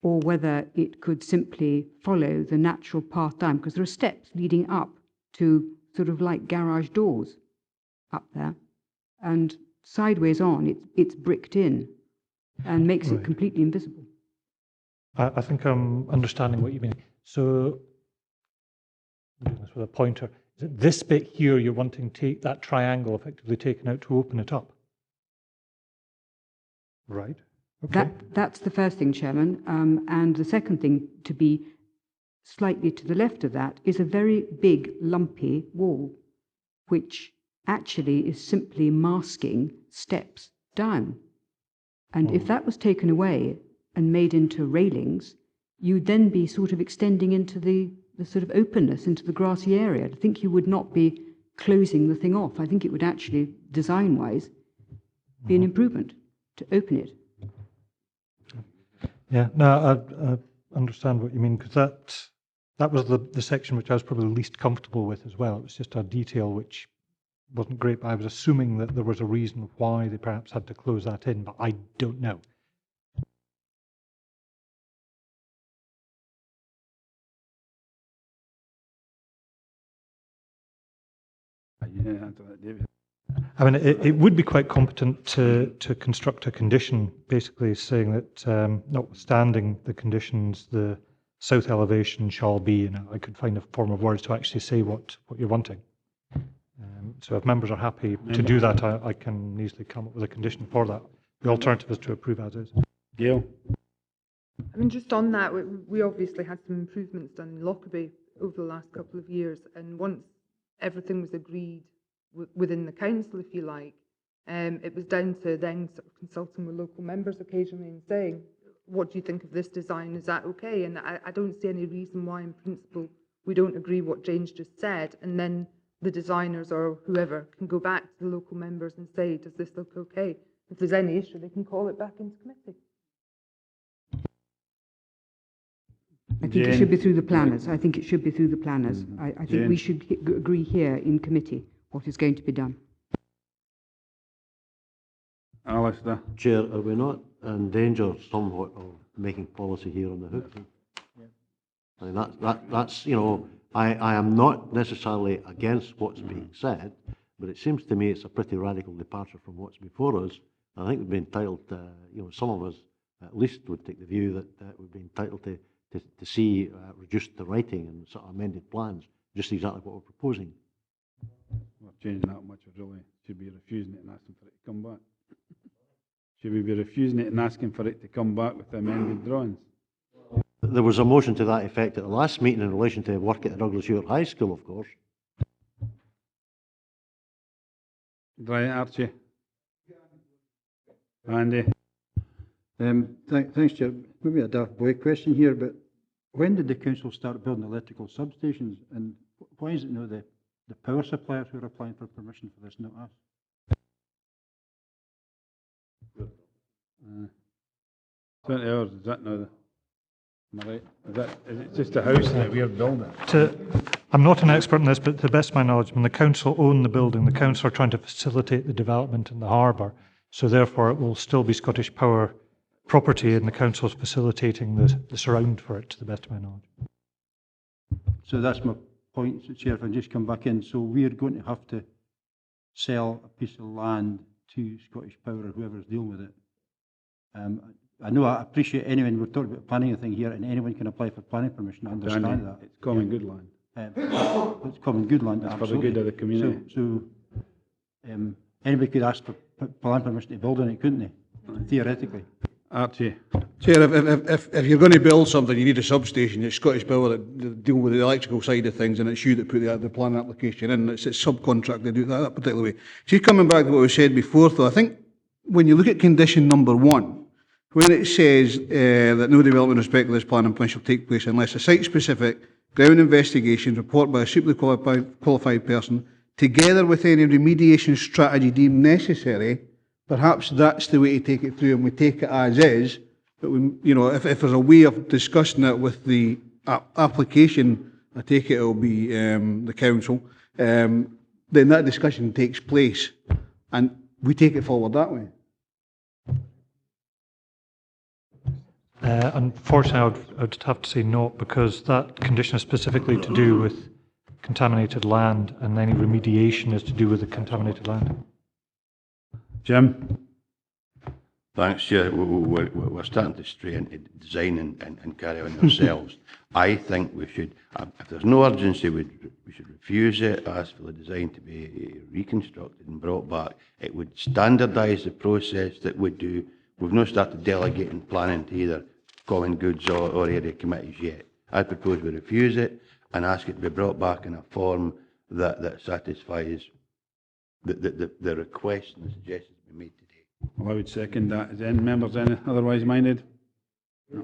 or whether it could simply follow the natural path down, because there are steps leading up to sort of like garage doors up there, and sideways on, it's bricked in and makes it completely invisible. I think I'm understanding what you mean. So, I'm doing this with a pointer. Is it this bit here you're wanting to take that triangle effectively taken out to open it up? Right. Okay. That's the first thing, Chairman. And the second thing, to be slightly to the left of that, is a very big, lumpy wall, which actually is simply masking steps down. And if that was taken away and made into railings, you'd then be sort of extending into the sort of openness into the grassy area. I think you would not be closing the thing off. I think it would actually, design-wise, be an improvement to open it. Yeah, no, I understand what you mean, because that was the section which I was probably least comfortable with as well. It was just a detail which wasn't great, but I was assuming that there was a reason why they perhaps had to close that in, but I don't know. I mean, it would be quite competent to construct a condition basically saying that notwithstanding the conditions, the south elevation shall be, you know, I could find a form of words to actually say what you're wanting. So if members are happy to do that, I can easily come up with a condition for that. The alternative is to approve as is. Gail? I mean, just on that, we obviously had some improvements done in Lockerbie over the last couple of years, and once everything was agreed within the council, if you like, it was down to then sort of consulting with local members occasionally and saying, what do you think of this design? Is that okay? And I don't see any reason why, in principle, we don't agree what Jane's just said, and then the designers or whoever can go back to the local members and say, does this look okay? If there's any issue, they can call it back into committee. I think it should be through the planners. I think it should be through the planners. I think we should agree here in committee what is going to be done. Alistair? Chair, are we not in danger somewhat of making policy here on the hook? I mean, that's, you know, I am not necessarily against what's being said, but it seems to me it's a pretty radical departure from what's before us. I think we'd be entitled, you know, some of us at least would take the view that we'd be entitled to see reduced the writing and sort of amended plans, just exactly what we're proposing. Well, changing that much, we really should be refusing it and asking for it to come back. Should we be refusing it and asking for it to come back with the amended drawings? There was a motion to that effect at the last meeting in relation to work at Douglas Ure High School, of course. Right, Archie. Andy. Thanks, Chair. Maybe a daft boy question here, but when did the council start building electrical substations, and why is it now the power suppliers who are applying for permission for this, not us? 20 hours, is that now? Am I right? Is it just a house that we're building? I'm not an expert in this, but to the best of my knowledge, when the council own the building, the council are trying to facilitate the development in the harbour. So therefore, it will still be Scottish Power property, and the council is facilitating the surround for it, to the best of my knowledge. So that's my point, so Chair, if I just come back in. So we're going to have to sell a piece of land to Scottish Power or whoever's dealing with it. I know, I appreciate anyone, we're talking about planning a thing here, and anyone can apply for planning permission, I understand Danny, that. it's common good land. It's common good land, It's for the absolutely. good of the community. So anybody could ask for planning permission to build on it, couldn't they? Theoretically. Archie. Chair, if you're going to build something, you need a substation. It's Scottish Power that deal with the electrical side of things, and it's you that put the planning application in. It's subcontract to do that particular way. Just coming back to what was said before, though, I think when you look at condition number 1, when it says that no development in respect of this planning permission shall take place unless a site-specific ground investigation report by a suitably qualified person, together with any remediation strategy deemed necessary, perhaps that's the way to take it through, and we take it as is. But we, you know, if there's a way of discussing it with the application, I take it will be the council, then that discussion takes place, and we take it forward that way. Unfortunately, I would have to say no, because that condition is specifically to do with contaminated land, and any remediation is to do with the contaminated land. Jim? Thanks, Chair. We're starting to stray into design and carry on ourselves. I think we should, if there's no urgency, we should refuse it, ask for the design to be reconstructed and brought back. It would standardise the process that we do. We've not started delegating planning to either common goods or area committees yet. I propose we refuse it and ask it to be brought back in a form that satisfies the request and the suggestions we made today. Well, I would second that. Is any members any otherwise minded? No.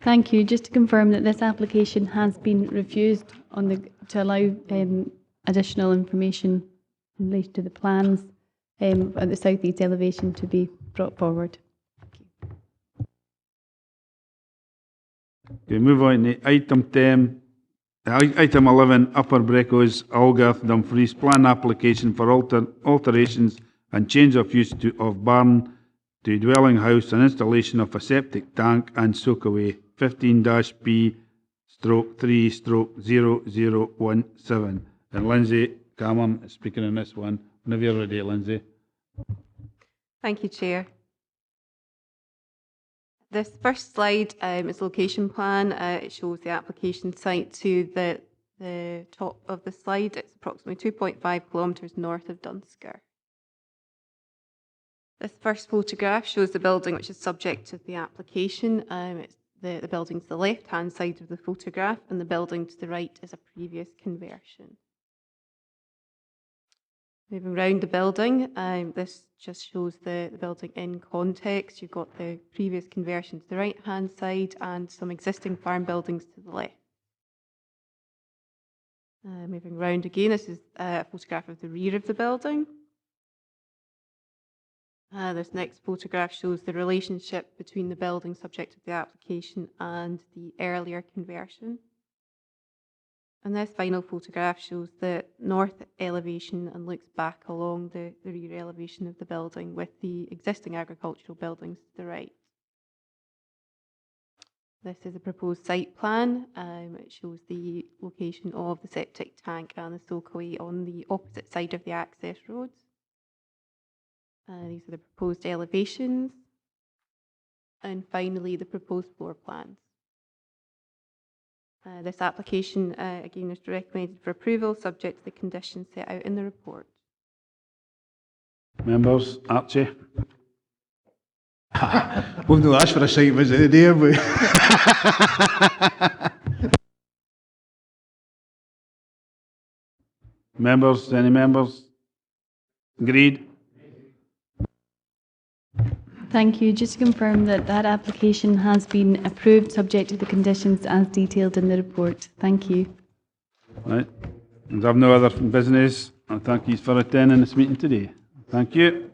Thank you. Just to confirm that this application has been refused to allow additional information in relation to the plans at the southeast elevation to be brought forward. Okay, move on to item 10. Item 11, Upper Breccoes, Auldgirth, Dumfries, plan application for alterations and change of use of barn to dwelling house and installation of a septic tank and soakaway, 15-B/3/0017. And Lindsay Cameron is speaking on this one. Whenever you're ready, Lindsay. Thank you, Chair. This first slide is location plan. It shows the application site to the top of the slide. It's approximately 2.5 kilometres north of Dunsker. This first photograph shows the building which is subject to the application. It's the building to the left-hand side of the photograph, and the building to the right is a previous conversion. Moving round the building, this just shows the building in context. You've got the previous conversion to the right-hand side and some existing farm buildings to the left. Moving round again, this is a photograph of the rear of the building. This next photograph shows the relationship between the building subject to the application and the earlier conversion. And this final photograph shows the north elevation and looks back along the rear elevation of the building with the existing agricultural buildings to the right. This is a proposed site plan. It shows the location of the septic tank and the soakaway on the opposite side of the access roads. These are the proposed elevations. And finally, the proposed floor plans. This application, again, is recommended for approval, subject to the conditions set out in the report. Members, Archie. We've not asked for a site visit today, have we? Members, any members? Agreed? Thank you. Just to confirm that that application has been approved subject to the conditions as detailed in the report. Thank you. Right. And I have no other business. I thank you for attending this meeting today. Thank you.